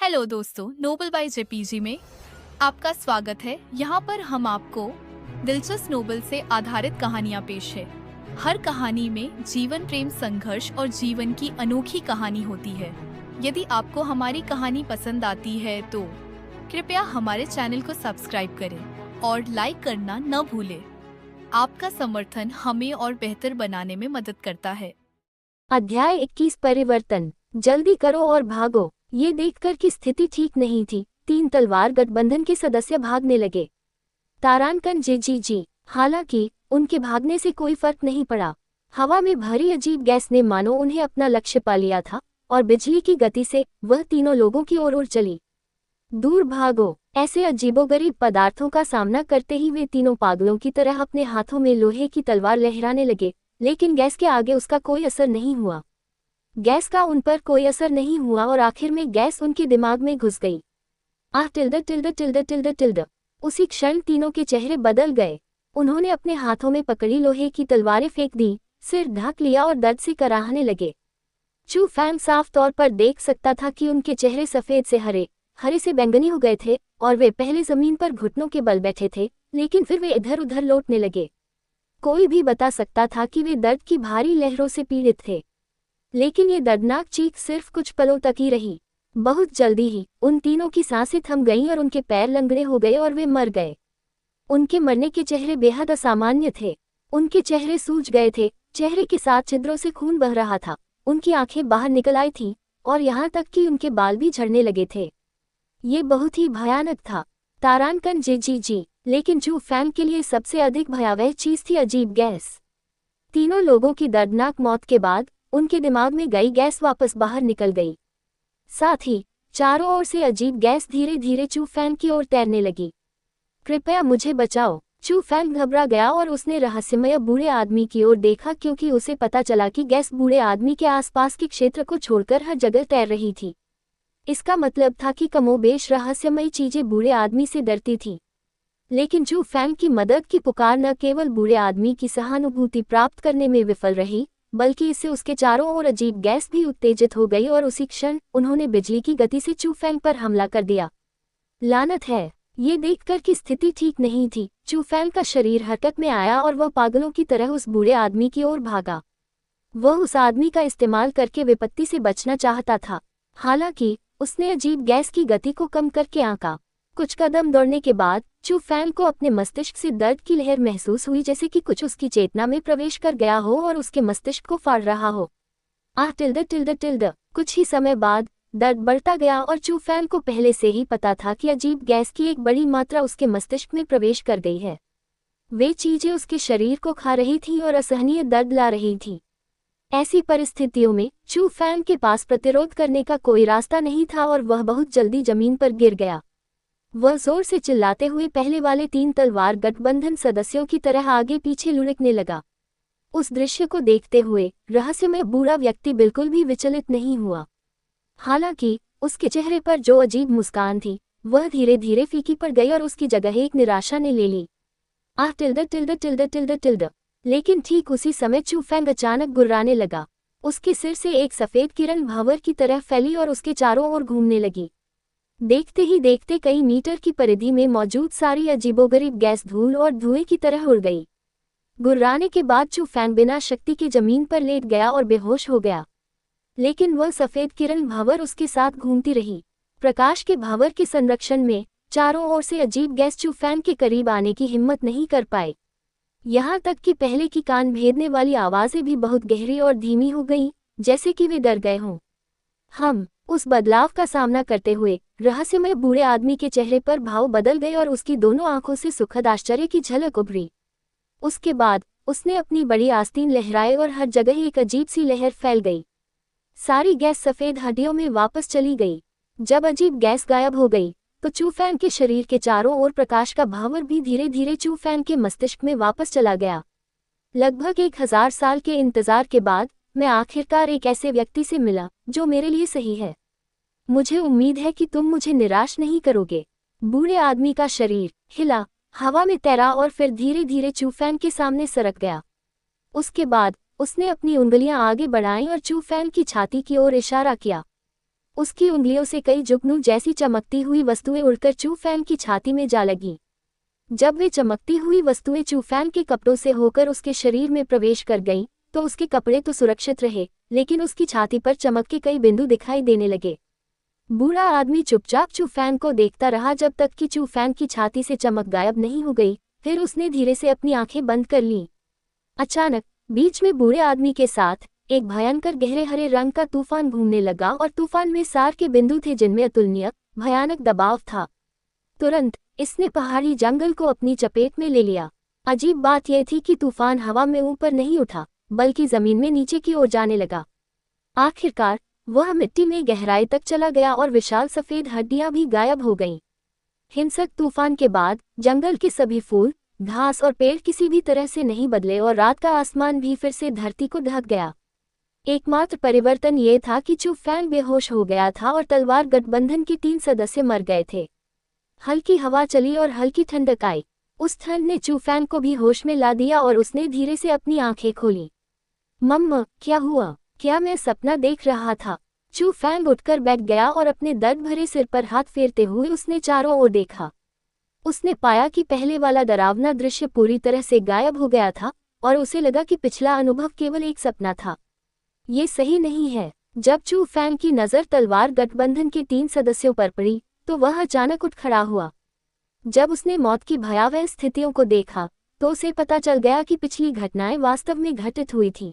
Hello दोस्तों, Nobel bye JPG में आपका स्वागत है। यहाँ पर हम आपको दिलचस्प नोबल से आधारित कहानियाँ पेश है। हर कहानी में जीवन, प्रेम, संघर्ष और जीवन की अनोखी कहानी होती है। यदि आपको हमारी कहानी पसंद आती है तो कृपया हमारे चैनल को सब्सक्राइब करें और लाइक करना न भूलें। आपका समर्थन हमें और बेहतर बनाने में मदद करता है। अध्याय 21 परिवर्तन। जल्दी करो और भागो। ये देखकर कि स्थिति ठीक नहीं थी, 3 तलवार गठबंधन के सदस्य भागने लगे। तारानकन जी। हालांकि उनके भागने से कोई फर्क नहीं पड़ा। हवा में भरी अजीब गैस ने मानो उन्हें अपना लक्ष्य पा लिया था और बिजली की गति से वह तीनों लोगों की ओर चली। दूर भागो। ऐसे अजीबोगरीब पदार्थों का सामना करते ही वे तीनों पागलों की तरह अपने हाथों में लोहे की तलवार लहराने लगे, लेकिन गैस के आगे उसका कोई असर नहीं हुआ। गैस का उन पर कोई असर नहीं हुआ और आखिर में गैस उनके दिमाग में घुस गई। टिल्ड। उसी क्षण तीनों के चेहरे बदल गए। उन्होंने अपने हाथों में पकड़ी लोहे की तलवारें फेंक दी, सिर ढक लिया और दर्द से कराहने लगे। चू फैंग साफ तौर पर देख सकता था कि उनके चेहरे सफेद से हरे से बैंगनी हो गए थे और वे पहले जमीन पर घुटनों के बल बैठे थे, लेकिन फिर वे इधर उधर लौटने लगे। कोई भी बता सकता था कि वे दर्द की भारी लहरों से पीड़ित थे, लेकिन ये दर्दनाक चीख सिर्फ कुछ पलों तक ही रही। बहुत जल्दी ही उन तीनों की सांसें थम गईं और उनके पैर लंगड़े हो गए और वे मर गए। उनके मरने के चेहरे बेहद असामान्य थे। उनके चेहरे सूज गए थे, चेहरे के साथ छिद्रों से खून बह रहा था, उनकी आंखें बाहर निकल आई थीं और यहाँ तक कि उनके बाल भी झड़ने लगे थे। ये बहुत ही भयानक था। तारानकन जी। लेकिन चू फैंग के लिए सबसे अधिक भयावह चीज थी अजीब गैस। तीनों लोगों की दर्दनाक मौत के बाद उनके दिमाग में गई गैस वापस बाहर निकल गई। साथ ही चारों ओर से अजीब गैस धीरे धीरे चू फैंग की ओर तैरने लगी। कृपया मुझे बचाओ। चू फैंग घबरा गया और उसने रहस्यमय बूढ़े आदमी की ओर देखा, क्योंकि उसे पता चला कि गैस बूढ़े आदमी के आसपास के क्षेत्र को छोड़कर हर जगह तैर रही थी। इसका मतलब था कि कमोबेश रहस्यमयी चीजें बूढ़े आदमी से डरती थीं। लेकिन चू फैंग की मदद की पुकार न केवल बूढ़े आदमी की सहानुभूति प्राप्त करने में विफल रही, बल्कि इससे उसके चारों ओर अजीब गैस भी उत्तेजित हो गई और उसी क्षण उन्होंने बिजली की गति से चू फैंग पर हमला कर दिया। लानत है। ये देखकर कि स्थिति ठीक नहीं थी, चू फैंग का शरीर हरकत में आया और वह पागलों की तरह उस बूढ़े आदमी की ओर भागा। वह उस आदमी का इस्तेमाल करके विपत्ति से बचना चाहता था। हालांकि उसने अजीब गैस की गति को कम करके आंका। कुछ कदम दौड़ने के बाद चू फैंग को अपने मस्तिष्क से दर्द की लहर महसूस हुई, जैसे कि कुछ उसकी चेतना में प्रवेश कर गया हो और उसके मस्तिष्क को फाड़ रहा हो। टिल्ड। कुछ ही समय बाद दर्द बढ़ता गया और चू फैंग को पहले से ही पता था कि अजीब गैस की एक बड़ी मात्रा उसके मस्तिष्क में प्रवेश कर गई है। वे चीजें उसके शरीर को खा रही थीं और असहनीय दर्द ला रही थीं। ऐसी परिस्थितियों में चू फैंग के पास प्रतिरोध करने का कोई रास्ता नहीं था और वह बहुत जल्दी जमीन पर गिर गया। वह जोर से चिल्लाते हुए पहले वाले 3 तलवार गठबंधन सदस्यों की तरह आगे पीछे लुढ़कने लगा। उस दृश्य को देखते हुए रहस्यमय बूढ़ा व्यक्ति बिल्कुल भी विचलित नहीं हुआ। हालांकि उसके चेहरे पर जो अजीब मुस्कान थी वह धीरे धीरे फीकी पड़ गई और उसकी जगह एक निराशा ने ले ली। टिल्ड। लेकिन ठीक उसी समय चू फैंग अचानक गुर्राने लगा। उसके सिर से एक सफेद किरण भंवर की तरह फैली और उसके चारों ओर घूमने लगी। देखते ही देखते कई मीटर की परिधि में मौजूद सारी अजीबोगरीब गैस धूल और धुएं की तरह उड़ गई। गुर्राने के बाद चू फैंग बिना शक्ति के जमीन पर लेट गया और बेहोश हो गया। लेकिन वह सफेद किरण भंवर उसके साथ घूमती रही। प्रकाश के भंवर के संरक्षण में चारों ओर से अजीब गैस चू फैंग के करीब आने की हिम्मत नहीं कर पाए। यहाँ तक कि पहले की कान भेदने वाली आवाजें भी बहुत गहरी और धीमी हो गईं, जैसे कि वे डर गए हों। उस बदलाव का सामना करते हुए रहस्यमय बूढ़े आदमी के चेहरे पर भाव बदल गए और उसकी दोनों आंखों से सुखद आश्चर्य की झलक उभरी। उसके बाद उसने अपनी बड़ी आस्तीन लहराए और हर जगह एक अजीब सी लहर फैल गई। सारी गैस सफेद हड्डियों में वापस चली गई। जब अजीब गैस गायब हो गई तो चू फैंग के शरीर के चारों ओर प्रकाश का भावर भी धीरे धीरे चू फैंग के मस्तिष्क में वापस चला गया। लगभग 1000 साल के इंतजार के बाद मैं आखिरकार एक ऐसे व्यक्ति से मिला जो मेरे लिए सही है। मुझे उम्मीद है कि तुम मुझे निराश नहीं करोगे। बूढ़े आदमी का शरीर हिला, हवा में तैरा और फिर धीरे धीरे चू फैंग के सामने सरक गया। उसके बाद उसने अपनी उंगलियां आगे बढ़ाईं और चू फैंग की छाती की ओर इशारा किया। उसकी उंगलियों से कई जुगनू जैसी चमकती हुई वस्तुएं उड़कर चू फैंग की छाती में जा लगीं। जब वे चमकती हुई वस्तुएं चू फैंग के कपड़ों से होकर उसके शरीर में प्रवेश कर गईं, तो उसके कपड़े तो सुरक्षित रहे, लेकिन उसकी छाती पर चमक के कई बिंदु दिखाई देने लगे। बूढ़ा आदमी चुपचाप चू फैंग को देखता रहा जब तक कि चू फैंग की छाती से चमक गायब नहीं हो गई। फिर उसने धीरे से अपनी आंखें बंद कर लीं। अचानक बीच में बूढ़े आदमी के साथ एक भयंकर गहरे हरे रंग का तूफान घूमने लगा और तूफान में सार के बिंदु थे जिनमें अतुलनीय भयानक दबाव था। तुरंत इसने पहाड़ी जंगल को अपनी चपेट में ले लिया। अजीब बात यह थी कि तूफान हवा में ऊपर नहीं उठा, बल्कि जमीन में नीचे की ओर जाने लगा। आखिरकार वह मिट्टी में गहराई तक चला गया और विशाल सफेद हड्डियां भी गायब हो गईं। हिंसक तूफान के बाद जंगल के सभी फूल, घास और पेड़ किसी भी तरह से नहीं बदले और रात का आसमान भी फिर से धरती को ढक गया। एकमात्र परिवर्तन ये था कि चू फैंग बेहोश हो गया था और तलवार गठबंधन के 3 सदस्य मर गए थे। हल्की हवा चली और हल्की ठंडक आई। उस ठंड ने चू फैंग को भी होश में ला दिया और उसने धीरे से अपनी आंखें खोली। मम्मा, क्या हुआ? क्या मैं सपना देख रहा था? चू फैंग उठकर बैठ गया और अपने दर्द भरे सिर पर हाथ फेरते हुए उसने चारों ओर देखा। उसने पाया कि पहले वाला डरावना दृश्य पूरी तरह से गायब हो गया था और उसे लगा कि पिछला अनुभव केवल एक सपना था। ये सही नहीं है। जब चू फैंग की नज़र तलवार गठबंधन के 3 सदस्यों पर पड़ी, तो वह अचानक उठ खड़ा हुआ। जब उसने मौत की भयावह स्थितियों को देखा, तो उसे पता चल गया कि पिछली घटनाएं वास्तव में घटित हुई थीं।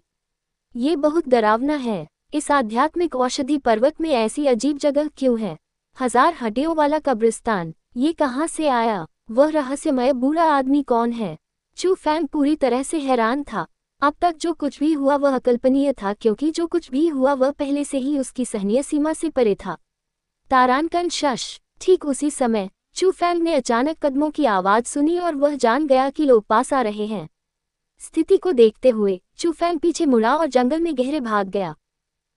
ये बहुत डरावना है। इस आध्यात्मिक औषधि पर्वत में ऐसी अजीब जगह क्यों है? 1000 हड्डियों वाला कब्रिस्तान, ये कहाँ से आया? वह रहस्यमय बूढ़ा आदमी कौन है? चू फैंग पूरी तरह से हैरान था। अब तक जो कुछ भी हुआ वह अकल्पनीय था, क्योंकि जो कुछ भी हुआ वह पहले से ही उसकी सहनीय सीमा से परे था। तारानकन शश। ठीक उसी समय चू फैंग ने अचानक कदमों की आवाज सुनी और वह जान गया कि लोग पास आ रहे हैं। स्थिति को देखते हुए चू फैंग पीछे मुड़ा और जंगल में गहरे भाग गया।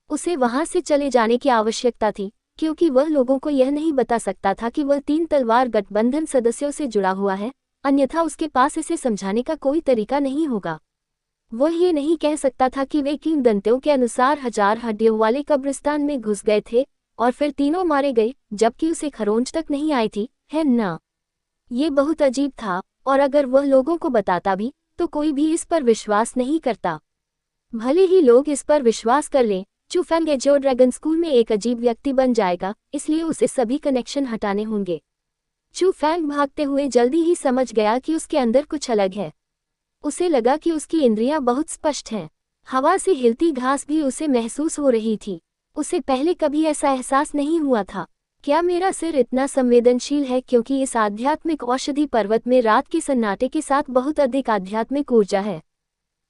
उसे वहां से चले जाने की आवश्यकता थी, क्योंकि वह लोगों को यह नहीं बता सकता था कि वह 3 तलवार गठबंधन सदस्यों से जुड़ा हुआ है, अन्यथा उसके पास इसे समझाने का कोई तरीका नहीं होगा। वह ये नहीं कह सकता था कि वे किंवदंतियों के अनुसार 1000 हड्डियों वाले कब्रिस्तान में घुस गए थे और फिर तीनों मारे गए, जबकि उसे खरोंच तक नहीं आई थी, है ना? ये बहुत अजीब था, और अगर वह लोगों को बताता भी, तो कोई भी इस पर विश्वास नहीं करता। भले ही लोग इस पर विश्वास कर लें, चू फैंग एजो ड्रैगन स्कूल में एक अजीब व्यक्ति बन जाएगा, इसलिए उसे सभी कनेक्शन हटाने होंगे। चू फैंग भागते हुए जल्दी ही समझ गया कि उसके अंदर कुछ अलग है। उसे लगा कि उसकी इंद्रियां बहुत स्पष्ट हैं। हवा से हिलती घास भी उसे महसूस हो रही थी। उसे पहले कभी ऐसा एहसास नहीं हुआ था। क्या मेरा सिर इतना संवेदनशील है क्योंकि इस आध्यात्मिक औषधि पर्वत में रात के सन्नाटे के साथ बहुत अधिक आध्यात्मिक ऊर्जा है?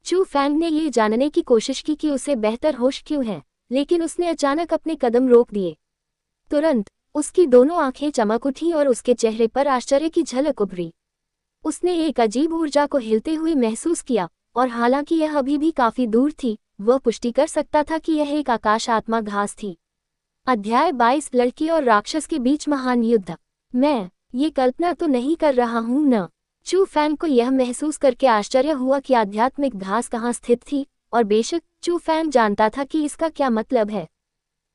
चू फैंग ने ये जानने की कोशिश की कि उसे बेहतर होश क्यों है, लेकिन उसने अचानक अपने कदम रोक दिए। तुरंत उसकी दोनों आंखें चमक उठीं और उसके चेहरे पर आश्चर्य की झलक उभरी। उसने एक अजीब ऊर्जा को हिलते हुए महसूस किया, और हालांकि यह अभी भी काफी दूर थी, वह पुष्टि कर सकता था कि यह एक आकाश आत्मा घास थी। अध्याय 22 लड़की और राक्षस के बीच महान युद्ध। मैं ये कल्पना तो नहीं कर रहा हूं न? चू फैंग को यह महसूस करके आश्चर्य हुआ कि आध्यात्मिक घास कहाँ स्थित थी, और बेशक चू फैंग जानता था कि इसका क्या मतलब है।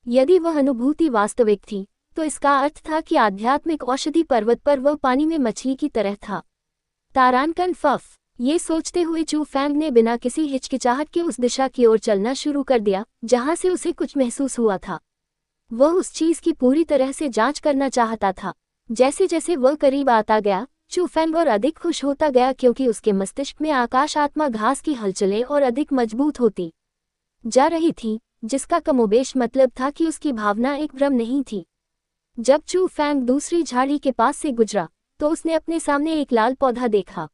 यदि वह अनुभूति वास्तविक थी, तो इसका अर्थ था कि आध्यात्मिक औषधि पर्वत पर वह पानी में मछली की तरह था। तारानकन फफ। ये सोचते हुए चू फैंग ने बिना किसी हिचकिचाहट के उस दिशा की ओर चलना शुरू कर दिया जहां से उसे कुछ महसूस हुआ था। वह उस चीज की पूरी तरह से जांच करना चाहता था। जैसे जैसे वह करीब आता गया, चू फैंग और अधिक खुश होता गया, क्योंकि उसके मस्तिष्क में आकाश आत्मा घास की हलचलें और अधिक मजबूत होती जा रही थी, जिसका कमोबेश मतलब था कि उसकी भावना एक भ्रम नहीं थी। जब चू फैंग दूसरी झाड़ी के पास से गुजरा, तो उसने अपने सामने एक लाल पौधा देखा।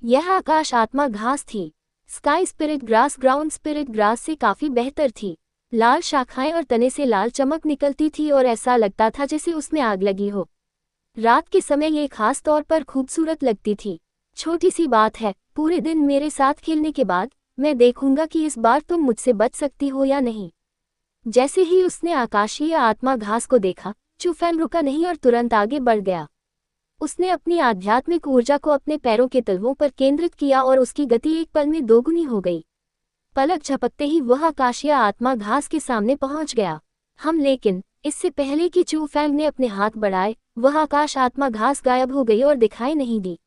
यह आकाश आत्मा घास थी। Sky spirit grass ground spirit grass से काफी बेहतर थी। लाल शाखाएं और तने से लाल चमक निकलती थी और ऐसा लगता था जैसे उसमें आग लगी हो। रात के समय ये खास तौर पर खूबसूरत लगती थी। छोटी सी बात है, पूरे दिन मेरे साथ खेलने के बाद मैं देखूंगा कि इस बार तुम मुझसे बच सकती हो या नहीं। जैसे ही उसने आकाशीय आत्मा घास को देखा, चू फैंग रुका नहीं और तुरंत आगे बढ़ गया। उसने अपनी आध्यात्मिक ऊर्जा को अपने पैरों के तलवों पर केंद्रित किया और उसकी गति एक पल में दोगुनी हो गई। पलक झपकते ही वह आकाशीय आत्मा घास के सामने पहुंच गया। लेकिन इससे पहले कि चू फैंग ने अपने हाथ बढ़ाए, वह आकाश आत्मा घास गायब हो गई और दिखाई नहीं दी।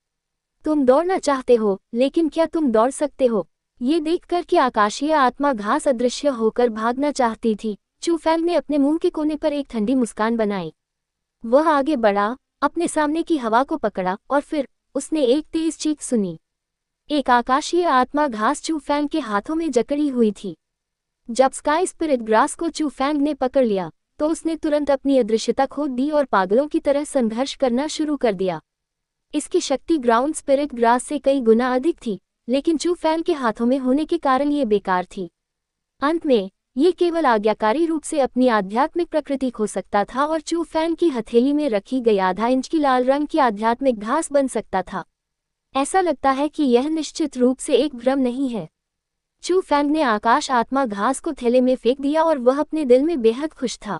तुम दौड़ना चाहते हो, लेकिन क्या तुम दौड़ सकते हो? ये देखकर कि आकाशीय आत्मा घास अदृश्य होकर भागना चाहती थी, चू फैंग ने अपने मुंह के कोने पर एक ठंडी मुस्कान बनाई। वह आगे बढ़ा, अपने सामने की हवा को पकड़ा और फिर उसने एक तेज चीख सुनी। एक आकाशीय आत्मा घास चू फैंग के हाथों में जकड़ी हुई थी। जब स्काई स्पिरिट ग्रास को चू फैंग ने पकड़ लिया तो उसने तुरंत अपनी अदृश्यता खो दी और पागलों की तरह संघर्ष करना शुरू कर दिया। इसकी शक्ति ग्राउंड स्पिरिट ग्रास से कई गुना अधिक थी, लेकिन चू फैंग के हाथों में होने के कारण ये बेकार थी। अंत में ये केवल आज्ञाकारी रूप से अपनी आध्यात्मिक प्रकृति खो सकता था और चू फैंग की हथेली में रखी गई आधा इंच की लाल रंग की आध्यात्मिक घास बन सकता था। ऐसा लगता है कि यह निश्चित रूप से एक भ्रम नहीं है। चू फैंग ने आकाश आत्मा घास को थैले में फेंक दिया और वह अपने दिल में बेहद खुश था।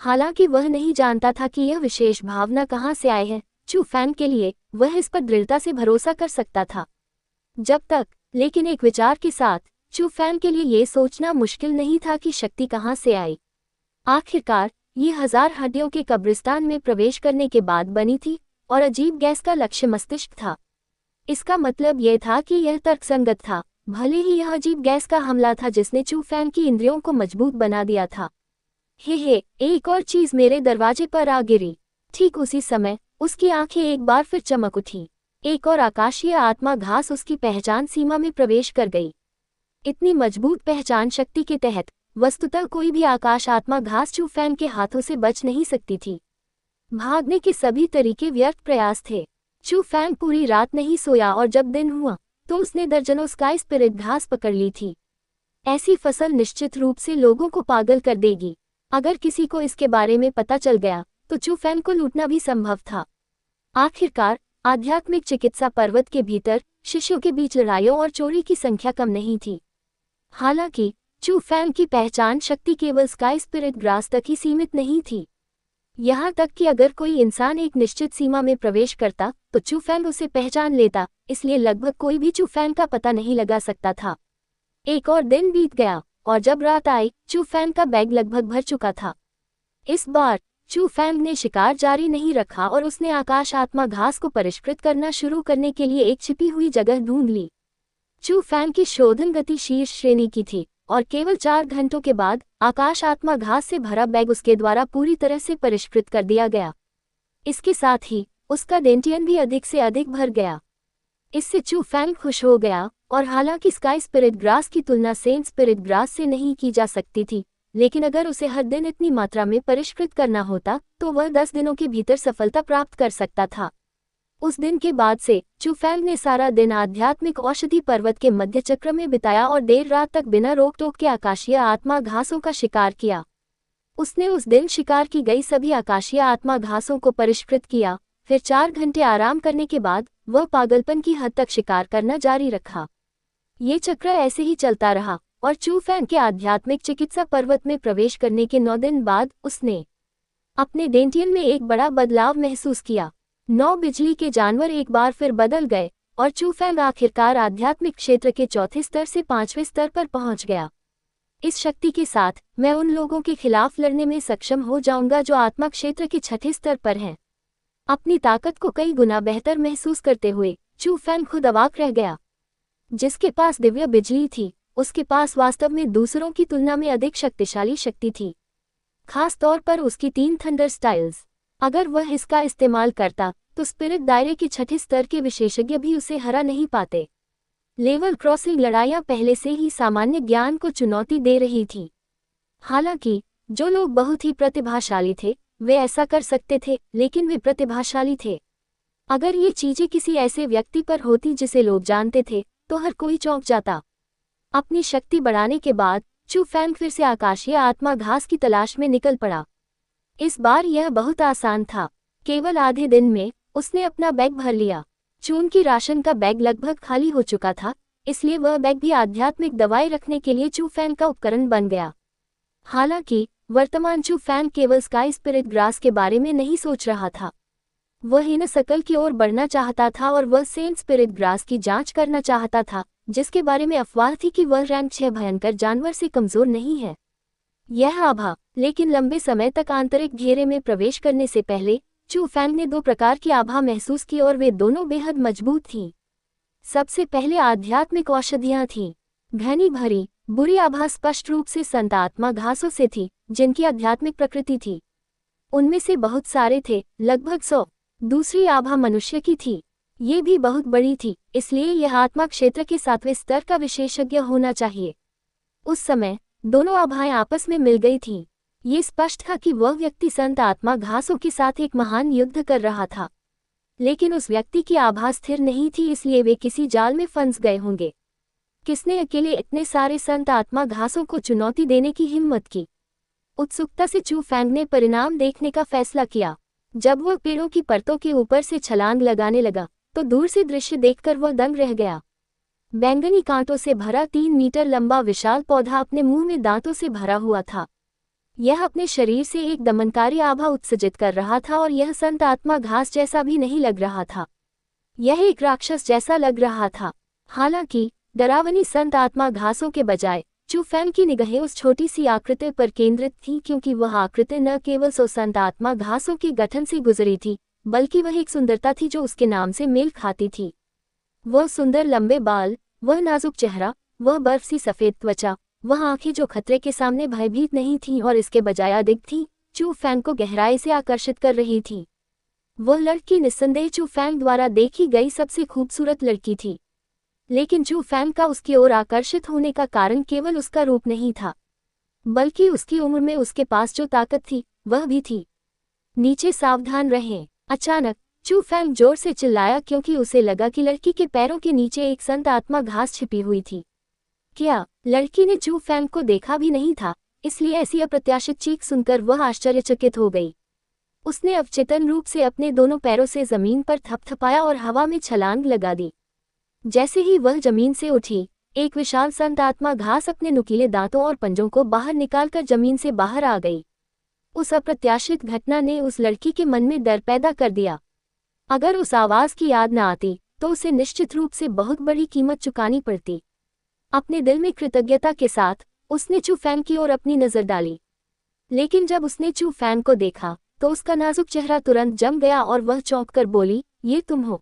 हालांकि वह नहीं जानता था कि यह विशेष भावना कहाँ से आई है। चू फैंग के लिए वह इस पर दृढ़ता से भरोसा कर सकता था जब तक, लेकिन एक विचार के साथ चू फैंग के लिए यह सोचना मुश्किल नहीं था कि शक्ति कहाँ से आई। आखिरकार ये 1000 हड्डियों के कब्रिस्तान में प्रवेश करने के बाद बनी थी और अजीब गैस का लक्ष्य मस्तिष्क था। इसका मतलब यह था कि यह तर्कसंगत था, भले ही यह अजीब गैस का हमला था जिसने चू फैंग की इंद्रियों को मजबूत बना दिया था। हे, एक और चीज मेरे दरवाजे पर आ गिरी। ठीक उसी समय उसकी आंखें एक बार फिर चमक उठी। एक और आकाशीय आत्मा घास उसकी पहचान सीमा में प्रवेश कर गई। इतनी मजबूत पहचान शक्ति के तहत वस्तुतः कोई भी आकाश आत्मा घास चू फैंग के हाथों से बच नहीं सकती थी। भागने के सभी तरीके व्यर्थ प्रयास थे। चू फैंग पूरी रात नहीं सोया और जब दिन हुआ तो उसने दर्जनों स्काई स्पिरिट घास पकड़ ली थी। ऐसी फसल निश्चित रूप से लोगों को पागल कर देगी। अगर किसी को इसके बारे में पता चल गया तो चू फैंग को लूटना भी संभव था। आखिरकार आध्यात्मिक चिकित्सा पर्वत के भीतर शिष्यों के बीच लड़ाइयों और चोरी की संख्या कम नहीं थी। हालांकि चू फैंग की पहचान शक्ति केवल स्काई स्पिरिट ग्रास तक ही सीमित नहीं थी। यहाँ तक कि अगर कोई इंसान एक निश्चित सीमा में प्रवेश करता तो चू फैंग उसे पहचान लेता, इसलिए लगभग कोई भी चू फैंग का पता नहीं लगा सकता था। एक और दिन बीत गया और जब रात आई चू फैंग का बैग लगभग भर चुका था। इस बार चू फैंग ने शिकार जारी नहीं रखा और उसने आकाश आत्मा घास को परिष्कृत करना शुरू करने के लिए एक छिपी हुई जगह ढूंढ ली। चू फैंग की शोधन गति शीर्ष श्रेणी की थी और केवल 4 घंटों के बाद आकाश आत्मा घास से भरा बैग उसके द्वारा पूरी तरह से परिष्कृत कर दिया गया। इसके साथ ही उसका डेंटियन भी अधिक से अधिक भर गया। इससे चू फैंग खुश हो गया और हालांकि स्काई स्पिरिट ग्रास की तुलना सेंट स्पिरिट ग्रास से नहीं की जा सकती थी, लेकिन अगर उसे हर दिन इतनी मात्रा में परिष्कृत करना होता तो वह 10 दिनों के भीतर सफलता प्राप्त कर सकता था। उस दिन के बाद से चू फैंग ने सारा दिन आध्यात्मिक औषधि पर्वत के मध्य चक्र में बिताया और देर रात तक बिना रोक टोक के आकाशीय आत्मा घासों का शिकार किया। उसने उस दिन शिकार की गई सभी आकाशीय आत्मा घासों को परिष्कृत किया, फिर 4 घंटे आराम करने के बाद वह पागलपन की हद तक शिकार करना जारी रखा। ये चक्र ऐसे ही चलता रहा और चू फैंग के आध्यात्मिक चिकित्सा पर्वत में प्रवेश करने के 9 दिन बाद उसने अपने डेंटियन में एक बड़ा बदलाव महसूस किया। 9 बिजली के जानवर एक बार फिर बदल गए और चू फैंग आखिरकार आध्यात्मिक क्षेत्र के 4थे स्तर से 5वें स्तर पर पहुंच गया। इस शक्ति के साथ मैं उन लोगों के खिलाफ लड़ने में सक्षम हो जाऊंगा जो आत्मा क्षेत्र के 6ठे स्तर पर हैं। अपनी ताकत को कई गुना बेहतर महसूस करते हुए चू फैंग खुद अवाक रह गया। जिसके पास दिव्य बिजली थी उसके पास वास्तव में दूसरों की तुलना में अधिक शक्तिशाली शक्ति थी, खास तौर पर उसकी 3 थंडर स्टाइल्स। अगर वह इसका इस्तेमाल करता तो स्पिरिट दायरे के 6ठे स्तर के विशेषज्ञ भी उसे हरा नहीं पाते। लेवल क्रॉसिंग लड़ाइयां पहले से ही सामान्य ज्ञान को चुनौती दे रही थी। हालांकि जो लोग बहुत ही प्रतिभाशाली थे वे ऐसा कर सकते थे, लेकिन वे प्रतिभाशाली थे। अगर ये चीजें किसी ऐसे व्यक्ति पर होती जिसे लोग जानते थे तो हर कोई चौंक जाता। अपनी शक्ति बढ़ाने के बाद चू फैंग फिर से आकाशीय आत्मा घास की तलाश में निकल पड़ा। इस बार यह बहुत आसान था। केवल आधे दिन में उसने अपना बैग भर लिया। चून की राशन का बैग लगभग खाली हो चुका था, इसलिए वह बैग भी आध्यात्मिक दवाई रखने के लिए चू फैंग का उपकरण बन गया। हालांकि वर्तमान चू फैंग केवल स्काई स्पिरिट ग्रास के बारे में नहीं सोच रहा था। वह इन सकल की ओर बढ़ना चाहता था और वह सेंट स्पिरिट ग्रास की जांच करना चाहता था, जिसके बारे में अफवाह थी कि वह रैंक 6 भयंकर जानवर से कमजोर नहीं है। यह आभा, लेकिन लंबे समय तक आंतरिक घेरे में प्रवेश करने से पहले चू फैंग ने 2 प्रकार की आभा महसूस की और वे दोनों बेहद मजबूत थीं। सबसे पहले आध्यात्मिक औषधियां थीं। घनी भरी, बुरी आभा स्पष्ट रूप से संत आत्मा घासों से थी, जिनकी आध्यात्मिक प्रकृति थी। उनमें से बहुत सारे थे, लगभग 100। दूसरी आभा मनुष्य की थी। ये भी बहुत बड़ी थी, इसलिए यह आत्मा क्षेत्र के 7वें स्तर का विशेषज्ञ होना चाहिए। उस समय दोनों आभाएं आपस में मिल गई थीं। ये स्पष्ट था कि वह व्यक्ति संत आत्मा घासों के साथ एक महान युद्ध कर रहा था। लेकिन उस व्यक्ति की आभा स्थिर नहीं थी, इसलिए वे किसी जाल में फंस गए होंगे। किसने अकेले इतने सारे संत आत्मा घासों को चुनौती देने की हिम्मत की? उत्सुकता से चू फैंग ने परिणाम देखने का फैसला किया। जब वह पेड़ों की परतों के ऊपर से छलांग लगाने लगा, तो दूर से दृश्य देखकर वह दंग रह गया। बैंगनी कांटों से भरा 3 मीटर लंबा विशाल पौधा अपने मुंह में दांतों से भरा हुआ था। यह अपने शरीर से एक दमनकारी आभा उत्सर्जित कर रहा था और यह संत आत्मा घास जैसा भी नहीं लग रहा था। यह एक राक्षस जैसा लग रहा था। हालांकि डरावनी संत आत्मा घासों के बजाय चू फैंग की निगाहें उस छोटी सी आकृति पर केंद्रित थीं, क्योंकि वह आकृति न केवल संत आत्मा घासों के गठन से गुजरी थी, बल्कि वह एक सुंदरता थी जो उसके नाम से मेल खाती थी। वह सुंदर लंबे बाल, वह नाजुक चेहरा, वह बर्फ सी सफेद त्वचा, वह आंखें जो खतरे के सामने भयभीत नहीं थीं और इसके बजाय अधिक थीं, चू फैंग को गहराई से आकर्षित कर रही थी। वह लड़की निस्संदेह चू फैंग द्वारा देखी गई सबसे खूबसूरत लड़की थी। लेकिन चू फैंग का उसकी ओर आकर्षित होने का कारण केवल उसका रूप नहीं था, बल्कि उसकी उम्र में उसके पास जो ताकत थी, वह भी थी। नीचे सावधान रहें। अचानक चू फैंग जोर से चिल्लाया, क्योंकि उसे लगा कि लड़की के पैरों के नीचे एक संत आत्मा घास छिपी हुई थी। क्या लड़की ने चू फैंग को देखा भी नहीं था, इसलिए ऐसी अप्रत्याशित चीख सुनकर वह आश्चर्यचकित हो गई। उसने अवचेतन रूप से अपने दोनों पैरों से जमीन पर थपथपाया और हवा में छलांग लगा दी। जैसे ही वह जमीन से उठी, एक विशाल संत आत्मा घास अपने नुकीले दांतों और पंजों को बाहर निकालकर जमीन से बाहर आ गई। उस अप्रत्याशित घटना ने उस लड़की के मन में डर पैदा कर दिया। अगर उस आवाज की याद न आती, तो उसे निश्चित रूप से बहुत बड़ी कीमत चुकानी पड़ती। अपने दिल में कृतज्ञता के साथ उसने चू फैंग की ओर अपनी नजर डाली। लेकिन जब उसने चू फैंग को देखा, तो उसका नाजुक चेहरा तुरंत जम गया और वह चौंककर बोली, ये तुम हो?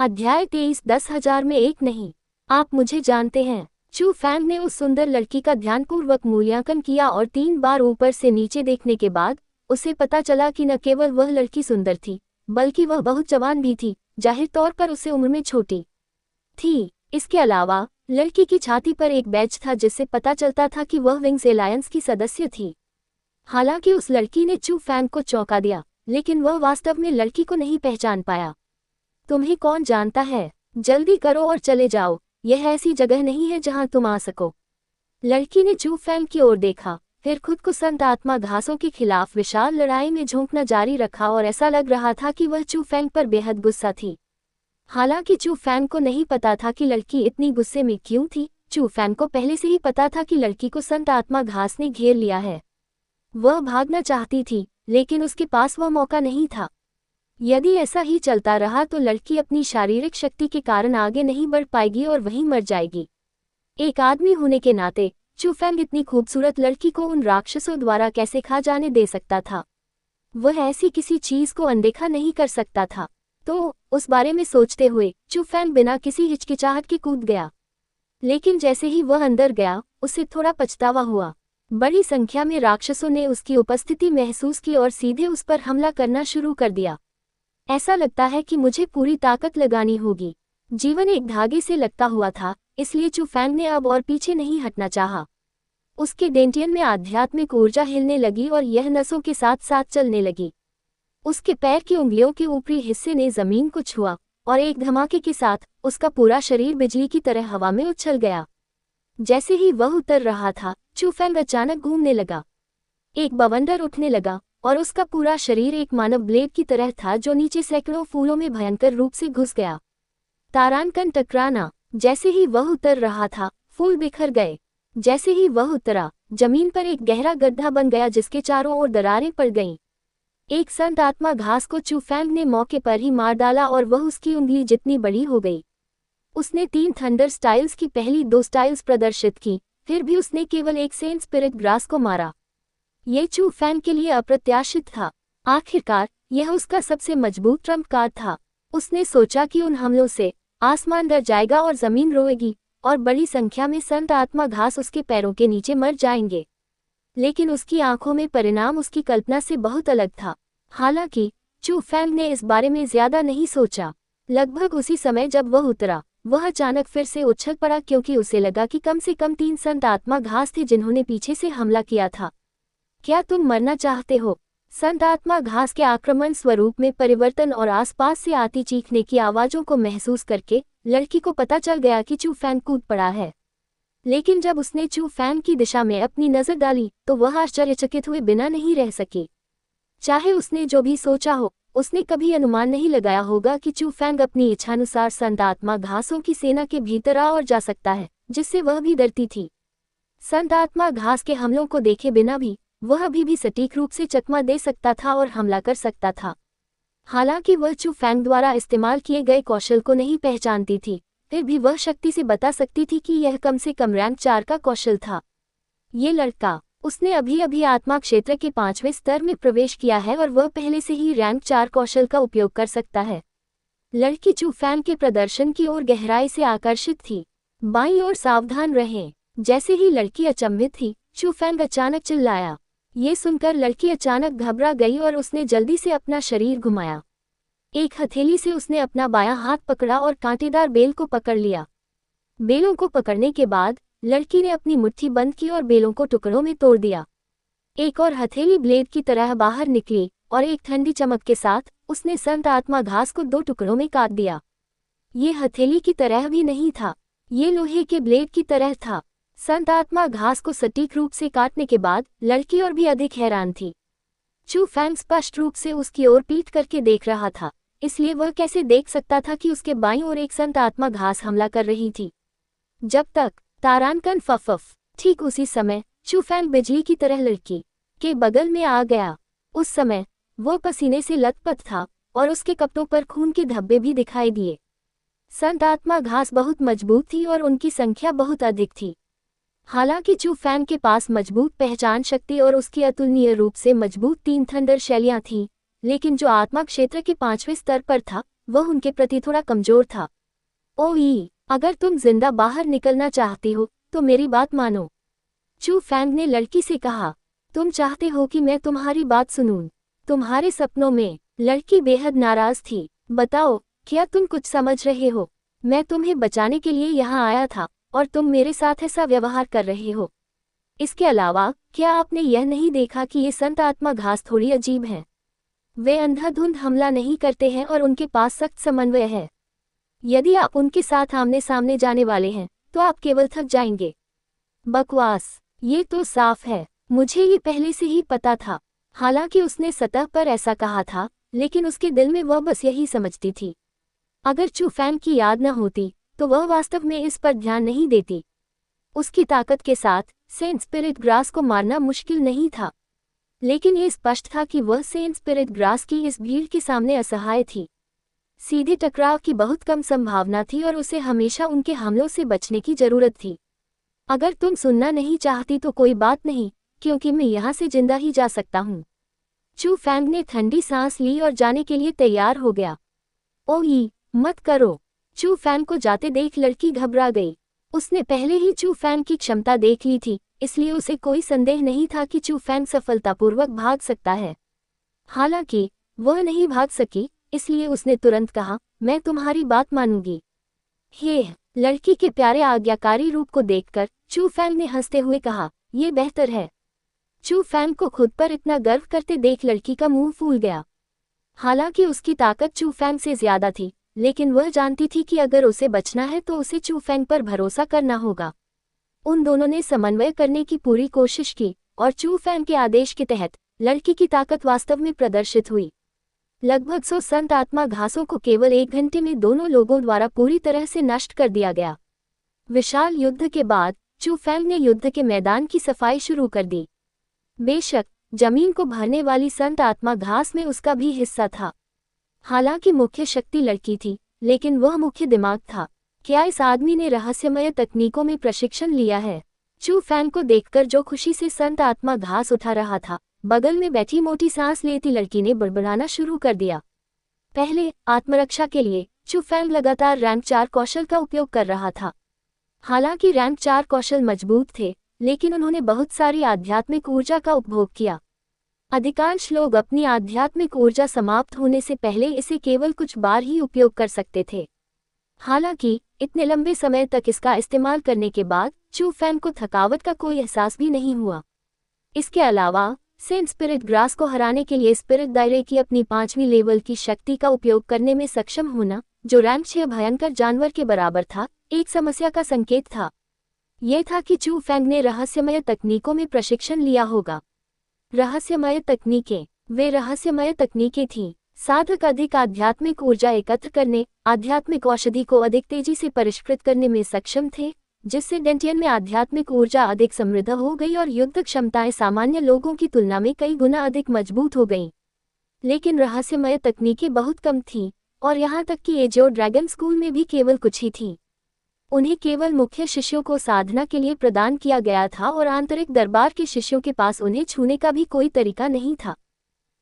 अध्याय 23 10,000 में एक नहीं। आप मुझे जानते हैं। चू फैंग ने उस सुंदर लड़की का ध्यानपूर्वक मूल्यांकन किया और 3 बार ऊपर से नीचे देखने के बाद उसे पता चला कि न केवल वह लड़की सुंदर थी, बल्कि वह बहुत जवान भी थी, जाहिर तौर पर उसे उम्र में छोटी थी। इसके अलावा लड़की की छाती पर एक बैज था, जिससे पता चलता था कि वह विंग्स एलायंस की सदस्य थी। हालांकि उस लड़की ने चू फैंग को चौंका दिया, लेकिन वह वास्तव में लड़की को नहीं पहचान पाया। तुम्हें कौन जानता है? जल्दी करो और चले जाओ, यह ऐसी जगह नहीं है जहां तुम आ सको। लड़की ने चू फैंग की ओर देखा, फिर खुद को संत आत्मा घासों के खिलाफ विशाल लड़ाई में झोंकना जारी रखा और ऐसा लग रहा था कि वह चू फैंग पर बेहद गुस्सा थी। हालांकि चू फैंग को नहीं पता था कि लड़की इतनी गुस्से में क्यों थी। चू फैंग को पहले से ही पता था कि लड़की को संत आत्मा घास ने घेर लिया है। वह भागना चाहती थी, लेकिन उसके पास वह मौका नहीं था। यदि ऐसा ही चलता रहा तो लड़की अपनी शारीरिक शक्ति के कारण आगे नहीं बढ़ पाएगी और वहीं मर जाएगी। एक आदमी होने के नाते चू फैंग इतनी खूबसूरत लड़की को उन राक्षसों द्वारा कैसे खा जाने दे सकता था? वह ऐसी किसी चीज को अनदेखा नहीं कर सकता था। तो उस बारे में सोचते हुए चू फैंग बिना किसी हिचकिचाहट के कूद गया। लेकिन जैसे ही वह अंदर गया, उसे थोड़ा पछतावा हुआ। बड़ी संख्या में राक्षसों ने उसकी उपस्थिति महसूस की और सीधे उस पर हमला करना शुरू कर दिया। ऐसा लगता है कि मुझे पूरी ताकत लगानी होगी। जीवन एक धागे से लगता हुआ था, इसलिए चू फैंग ने अब और पीछे नहीं हटना चाहा। उसके डेंटियन में आध्यात्मिक ऊर्जा हिलने लगी और यह नसों के साथ साथ चलने लगी। उसके पैर की उंगलियों के ऊपरी हिस्से ने जमीन को छुआ और एक धमाके के साथ उसका पूरा शरीर बिजली की तरह हवा में उछल गया। जैसे ही वह उतर रहा था, चू फैंग अचानक घूमने लगा। एक बवंडर उठने लगा और उसका पूरा शरीर एक मानव ब्लेड की तरह था, जो नीचे सैकड़ों फूलों में भयंकर रूप से घुस गया। तारानकन टकराना। जैसे ही वह उतर रहा था, फूल बिखर गए। जैसे ही वह उतरा, जमीन पर एक गहरा गड्ढा बन गया, जिसके चारों ओर दरारें पड़ गईं। एक संत आत्मा घास को चू फैंग ने मौके पर ही मार डाला और वह उसकी उंगली जितनी बड़ी हो गई। उसने 3 थंडर स्टाइल्स की पहली 2 स्टाइल्स प्रदर्शित की, फिर भी उसने केवल एक सेंट स्पिरिट ग्रास को मारा। ये चू फैंग के लिए अप्रत्याशित था। आखिरकार यह उसका सबसे मजबूत ट्रम्प कार्ड था। उसने सोचा कि उन हमलों से आसमान डर जाएगा और जमीन रोएगी और बड़ी संख्या में संत आत्मा घास उसके पैरों के नीचे मर जाएंगे। लेकिन उसकी आंखों में परिणाम उसकी कल्पना से बहुत अलग था। हालांकि चू फैंग ने इस बारे में ज्यादा नहीं सोचा। लगभग उसी समय जब वह उतरा, वह अचानक फिर से उछल पड़ा क्योंकि उसे लगा कि कम से कम 3 संत आत्मा घास थे जिन्होंने पीछे से हमला किया था। क्या तुम मरना चाहते हो? संत आत्मा घास के आक्रमण स्वरूप में परिवर्तन और आसपास से आती चीखने की आवाजों को महसूस करके लड़की को पता चल गया कि चू फैंग कूद पड़ा है। लेकिन जब उसने चू फैंग की दिशा में अपनी नजर डाली तो वह आश्चर्यचकित हुए बिना नहीं रह सकी। चाहे उसने जो भी सोचा हो, उसने कभी अनुमान नहीं लगाया होगा कि चू फैंग अपनी इच्छानुसार संत आत्मा घासों की सेना के भीतर आ और जा सकता है, जिससे वह भी डरती थी। संत आत्मा घास के हमलों को देखे बिना भी वह अभी भी सटीक रूप से चकमा दे सकता था और हमला कर सकता था। हालांकि वह चू फैंग द्वारा इस्तेमाल किए गए कौशल को नहीं पहचानती थी, फिर भी वह शक्ति से बता सकती थी कि यह कम से कम रैंक 4 का कौशल था। ये लड़का, उसने अभी अभी आत्मा क्षेत्र के 5वें स्तर में प्रवेश किया है और वह पहले से ही रैंक 4 कौशल का उपयोग कर सकता है। लड़की चू फैंग के प्रदर्शन की ओर गहराई से आकर्षित थी। बाईं ओर सावधान रहें। जैसे ही लड़की अचंभित थी, चू फैंग अचानक चिल्लाया। ये सुनकर लड़की अचानक घबरा गई और उसने जल्दी से अपना शरीर घुमाया। एक हथेली से उसने अपना बायां हाथ पकड़ा और कांटेदार बेल को पकड़ लिया। बेलों को पकड़ने के बाद लड़की ने अपनी मुट्ठी बंद की और बेलों को टुकड़ों में तोड़ दिया। एक और हथेली ब्लेड की तरह बाहर निकली और एक ठंडी चमक के साथ उसने संत आत्मा घास को 2 टुकड़ों में काट दिया। ये हथेली की तरह भी नहीं था, ये लोहे के ब्लेड की तरह था। संत आत्मा घास को सटीक रूप से काटने के बाद लड़की और भी अधिक हैरान थी। चू फैंग स्पष्ट रूप से उसकी ओर पीठ करके देख रहा था, इसलिए वह कैसे देख सकता था कि उसके बाईं ओर एक संत आत्मा घास हमला कर रही थी। जब तक तारानकन फफफ। ठीक उसी समय चू फैंग बिजली की तरह लड़की के बगल में आ गया। उस समय वह पसीने से लथपथ था और उसके कपड़ों पर खून के धब्बे भी दिखाई दिए। संत आत्मा घास बहुत मजबूत थी और उनकी संख्या बहुत अधिक थी। हालांकि चू फैंग के पास मजबूत पहचान शक्ति और उसकी अतुलनीय रूप से मजबूत 3 थंडर शैलियां थीं, लेकिन जो आत्मा क्षेत्र के 5वें स्तर पर था वह उनके प्रति थोड़ा कमजोर था। ओई, अगर तुम जिंदा बाहर निकलना चाहती हो तो मेरी बात मानो, चू फैंग ने लड़की से कहा। तुम चाहते हो कि मैं तुम्हारी बात सुनूं? तुम्हारे सपनों में? लड़की बेहद नाराज थी। बताओ, क्या तुम कुछ समझ रहे हो? मैं तुम्हें बचाने के लिए यहाँ आया था और तुम मेरे साथ ऐसा व्यवहार कर रहे हो। इसके अलावा क्या आपने यह नहीं देखा कि ये संत आत्मा घास थोड़ी अजीब हैं? वे अंधाधुंध हमला नहीं करते हैं और उनके पास सख्त समन्वय है। यदि आप उनके साथ आमने सामने जाने वाले हैं तो आप केवल थक जाएंगे। बकवास, ये तो साफ है, मुझे ये पहले से ही पता था। हालांकि उसने सतह पर ऐसा कहा था, लेकिन उसके दिल में वह बस यही समझती थी। अगर चू फैंग की याद न होती तो वह वास्तव में इस पर ध्यान नहीं देती। उसकी ताकत के साथ सेंट स्पिरिट ग्रास को मारना मुश्किल नहीं था, लेकिन यह स्पष्ट था कि वह सेंट स्पिरिट ग्रास की इस भीड़ के सामने असहाय थी। सीधे टकराव की बहुत कम संभावना थी और उसे हमेशा उनके हमलों से बचने की जरूरत थी। अगर तुम सुनना नहीं चाहती तो कोई बात नहीं, क्योंकि मैं यहाँ से जिंदा ही जा सकता हूँ। चू फैंग ने ठंडी सांस ली और जाने के लिए तैयार हो गया। ओई, मत करो। चू फैंग को जाते देख लड़की घबरा गई। उसने पहले ही चू फैंग की क्षमता देख ली थी, इसलिए उसे कोई संदेह नहीं था कि चू फैंग सफलतापूर्वक भाग सकता है। हालांकि वह नहीं भाग सकी, इसलिए उसने तुरंत कहा, मैं तुम्हारी बात मानूंगी। हे, लड़की के प्यारे आज्ञाकारी रूप को देखकर चू फैंग ने हंसते हुए कहा, यह बेहतर है। चू फैंग को खुद पर इतना गर्व करते देख लड़की का मुंह फूल गया। हालांकि उसकी ताकत चू फैंग से ज्यादा थी, लेकिन वह जानती थी कि अगर उसे बचना है तो उसे चू फैंग पर भरोसा करना होगा। उन दोनों ने समन्वय करने की पूरी कोशिश की और चू फैंग के आदेश के तहत लड़की की ताकत वास्तव में प्रदर्शित हुई। लगभग 100 संत आत्मा घासों को केवल 1 घंटे में दोनों लोगों द्वारा पूरी तरह से नष्ट कर दिया गया। विशाल युद्ध के बाद चू फैंग ने युद्ध के मैदान की सफाई शुरू कर दी। बेशक जमीन को भरने वाली संत आत्मा घास में उसका भी हिस्सा था। हालांकि मुख्य शक्ति लड़की थी, लेकिन वह मुख्य दिमाग था। क्या इस आदमी ने रहस्यमय तकनीकों में प्रशिक्षण लिया है? चू फैंग को देखकर जो खुशी से संत आत्मा घास उठा रहा था, बगल में बैठी मोटी सांस लेती लड़की ने बड़बड़ाना शुरू कर दिया। पहले आत्मरक्षा के लिए चू फैंग लगातार रैंक 4 कौशल का उपयोग कर रहा था। हालांकि रैंक 4 कौशल मजबूत थे, लेकिन उन्होंने बहुत सारी आध्यात्मिक ऊर्जा का उपभोग किया। अधिकांश लोग अपनी आध्यात्मिक ऊर्जा समाप्त होने से पहले इसे केवल कुछ बार ही उपयोग कर सकते थे। हालांकि इतने लंबे समय तक इसका इस्तेमाल करने के बाद चू फैंग को थकावट का कोई एहसास भी नहीं हुआ। इसके अलावा सेंट स्पिरिट ग्रास को हराने के लिए स्पिरिट दायरे की अपनी 5वीं लेवल की शक्ति का उपयोग करने में सक्षम होना, जो रैंक 6 भयंकर जानवर के बराबर था, एक समस्या का संकेत था। यह था कि चू फैंग ने रहस्यमय तकनीकों में प्रशिक्षण लिया होगा। रहस्यमय तकनीकें वे रहस्यमय तकनीकें थीं। साधक अधिक आध्यात्मिक ऊर्जा एकत्र करने, आध्यात्मिक औषधि को अधिक तेजी से परिष्कृत करने में सक्षम थे, जिससे डेंटियन में आध्यात्मिक ऊर्जा अधिक समृद्ध हो गई और युद्ध क्षमताएं सामान्य लोगों की तुलना में कई गुना अधिक मजबूत हो गईं। लेकिन रहस्यमय तकनीकें बहुत कम थीं, और यहाँ तक कि एजियो ड्रैगन स्कूल में भी केवल कुछ ही थीं। उन्हें केवल मुख्य शिष्यों को साधना के लिए प्रदान किया गया था और आंतरिक दरबार के शिष्यों के पास उन्हें छूने का भी कोई तरीका नहीं था।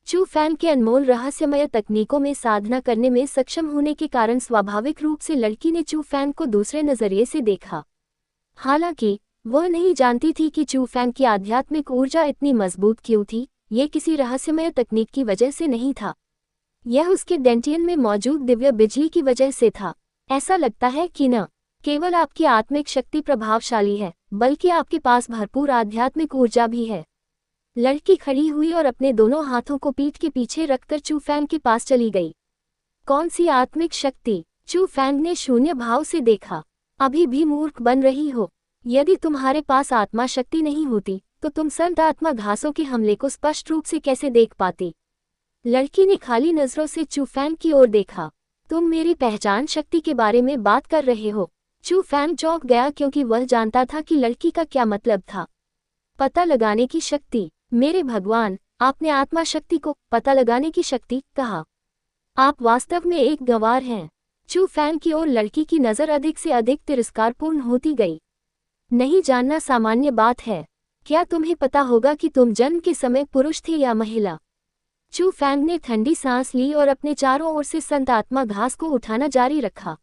चू फैंग के अनमोल रहस्यमय तकनीकों में साधना करने में सक्षम होने के कारण स्वाभाविक रूप से लड़की ने चू फैंग को दूसरे नजरिए से देखा। हालांकि वह नहीं जानती थी कि चू फैंग की आध्यात्मिक ऊर्जा इतनी मजबूत क्यों थी। ये किसी रहस्यमय तकनीक की वजह से नहीं था, यह उसके डेंटियन में मौजूद दिव्य बिजली की वजह से था। ऐसा लगता है कि न केवल आपकी आत्मिक शक्ति प्रभावशाली है, बल्कि आपके पास भरपूर आध्यात्मिक ऊर्जा भी है। लड़की खड़ी हुई और अपने दोनों हाथों को पीठ के पीछे रखकर चू फैंग के पास चली गई। कौन सी आत्मिक शक्ति? चू फैंग ने शून्य भाव से देखा। अभी भी मूर्ख बन रही हो। यदि तुम्हारे पास आत्मा शक्ति नहीं होती तो तुम संत आत्मा घासों के हमले को स्पष्ट रूप से कैसे देख पाती? लड़की ने खाली नजरों से चू फैंग की ओर देखा। तुम मेरी पहचान शक्ति के बारे में बात कर रहे हो? चू फैंग चौंक गया, क्योंकि वह जानता था कि लड़की का क्या मतलब था। पता लगाने की शक्ति? मेरे भगवान, आपने आत्मा शक्ति को पता लगाने की शक्ति कहा। आप वास्तव में एक गंवार हैं। चू फैंग की ओर लड़की की नज़र अधिक से अधिक तिरस्कारपूर्ण होती गई। नहीं जानना सामान्य बात है। क्या तुम्हें पता होगा कि तुम जन्म के समय पुरुष थे या महिला? चू फैंग ने ठंडी सांस ली और अपने चारों ओर से संत आत्मा घास को उठाना जारी रखा।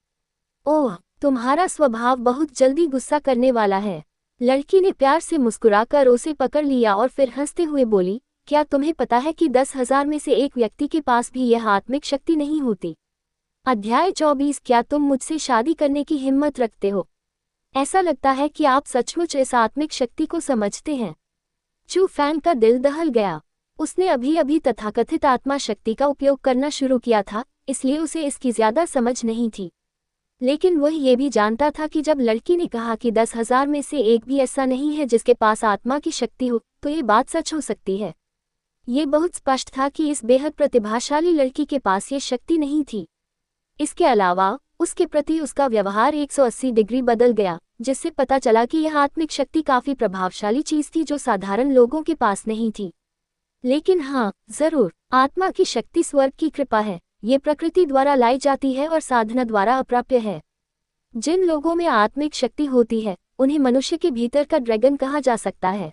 ओह, तुम्हारा स्वभाव बहुत जल्दी गुस्सा करने वाला है। लड़की ने प्यार से मुस्कुराकर उसे पकड़ लिया और फिर हंसते हुए बोली, क्या तुम्हें पता है कि 10,000 में से एक व्यक्ति के पास भी यह आत्मिक शक्ति नहीं होती? अध्याय 24। क्या तुम मुझसे शादी करने की हिम्मत रखते हो? ऐसा लगता है कि आप सचमुच इस आत्मिक शक्ति को समझते हैं। चू फैंग का दिल दहल गया। उसने अभी अभी तथाकथित आत्मा शक्ति का उपयोग करना शुरू किया था, इसलिए उसे इसकी ज्यादा समझ नहीं थी। लेकिन वह ये भी जानता था कि जब लड़की ने कहा कि 10,000 में से एक भी ऐसा नहीं है जिसके पास आत्मा की शक्ति हो, तो ये बात सच हो सकती है। ये बहुत स्पष्ट था कि इस बेहद प्रतिभाशाली लड़की के पास ये शक्ति नहीं थी। इसके अलावा उसके प्रति उसका व्यवहार 180 डिग्री बदल गया, जिससे पता चला कि यह आत्मिक शक्ति काफी प्रभावशाली चीज थी जो साधारण लोगों के पास नहीं थी। लेकिन हाँ, जरूर, आत्मा की शक्ति स्वर्ग की कृपा है। ये प्रकृति द्वारा लाई जाती है और साधना द्वारा अप्राप्य है। जिन लोगों में आत्मिक शक्ति होती है, उन्हें मनुष्य के भीतर का ड्रैगन कहा जा सकता है।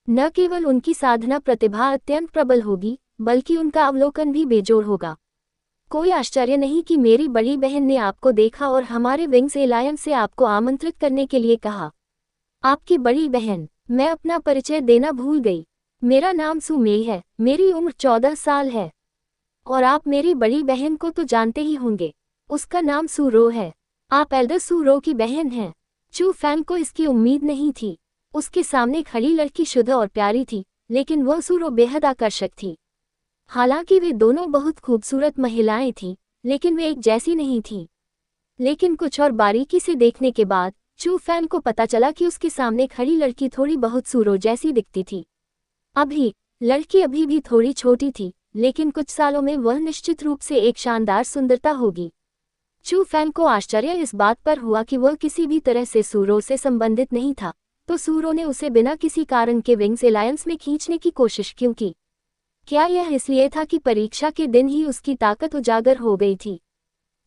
न केवल उनकी साधना प्रतिभा अत्यंत प्रबल होगी, बल्कि उनका अवलोकन भी बेजोड़ होगा। कोई आश्चर्य नहीं कि मेरी बड़ी बहन ने आपको देखा और हमारे विंग्स एलायंस से आपको आमंत्रित करने के लिए कहा। आपकी बड़ी बहन? मैं अपना परिचय देना भूल गई। मेरा नाम सू मेई है, मेरी उम्र 14 साल है। और आप मेरी बड़ी बहन को तो जानते ही होंगे, उसका नाम सू रो है। आप एल्डर सू रो की बहन हैं। चू फैंग को इसकी उम्मीद नहीं थी। उसके सामने खड़ी लड़की शुद्ध और प्यारी थी, लेकिन वह सू रो बेहद आकर्षक थी। हालांकि वे दोनों बहुत खूबसूरत महिलाएं थीं, लेकिन वे एक जैसी नहीं थीं। लेकिन कुछ और बारीकी से देखने के बाद चू फैंग को पता चला कि उसके सामने खड़ी लड़की थोड़ी बहुत सू रो जैसी दिखती थी। लड़की अभी भी थोड़ी छोटी थी, लेकिन कुछ सालों में वह निश्चित रूप से एक शानदार सुंदरता होगी। चू फैंग को आश्चर्य इस बात पर हुआ कि वह किसी भी तरह से सूरो से संबंधित नहीं था, तो सूरो ने उसे बिना किसी कारण के विंग्स एलायंस में खींचने की कोशिश क्यों की? क्या यह इसलिए था कि परीक्षा के दिन ही उसकी ताकत उजागर हो गई थी?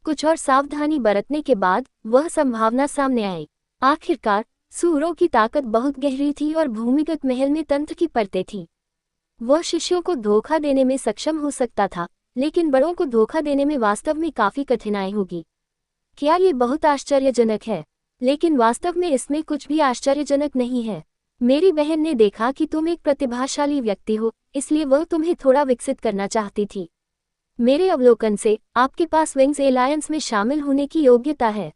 कुछ और सावधानी बरतने के बाद वह संभावना सामने आई। आखिरकार सूरों की ताकत बहुत गहरी थी और भूमिगत महल में तंत्र की परतें थीं। वह शिष्यों को धोखा देने में सक्षम हो सकता था, लेकिन बड़ों को धोखा देने में वास्तव में काफी कठिनाई होगी। क्या ये बहुत आश्चर्यजनक है? लेकिन वास्तव में इसमें कुछ भी आश्चर्यजनक नहीं है। मेरी बहन ने देखा कि तुम एक प्रतिभाशाली व्यक्ति हो, इसलिए वह तुम्हें थोड़ा विकसित करना चाहती थी। मेरे अवलोकन से आपके पास विंग्स एलायंस में शामिल होने की योग्यता है।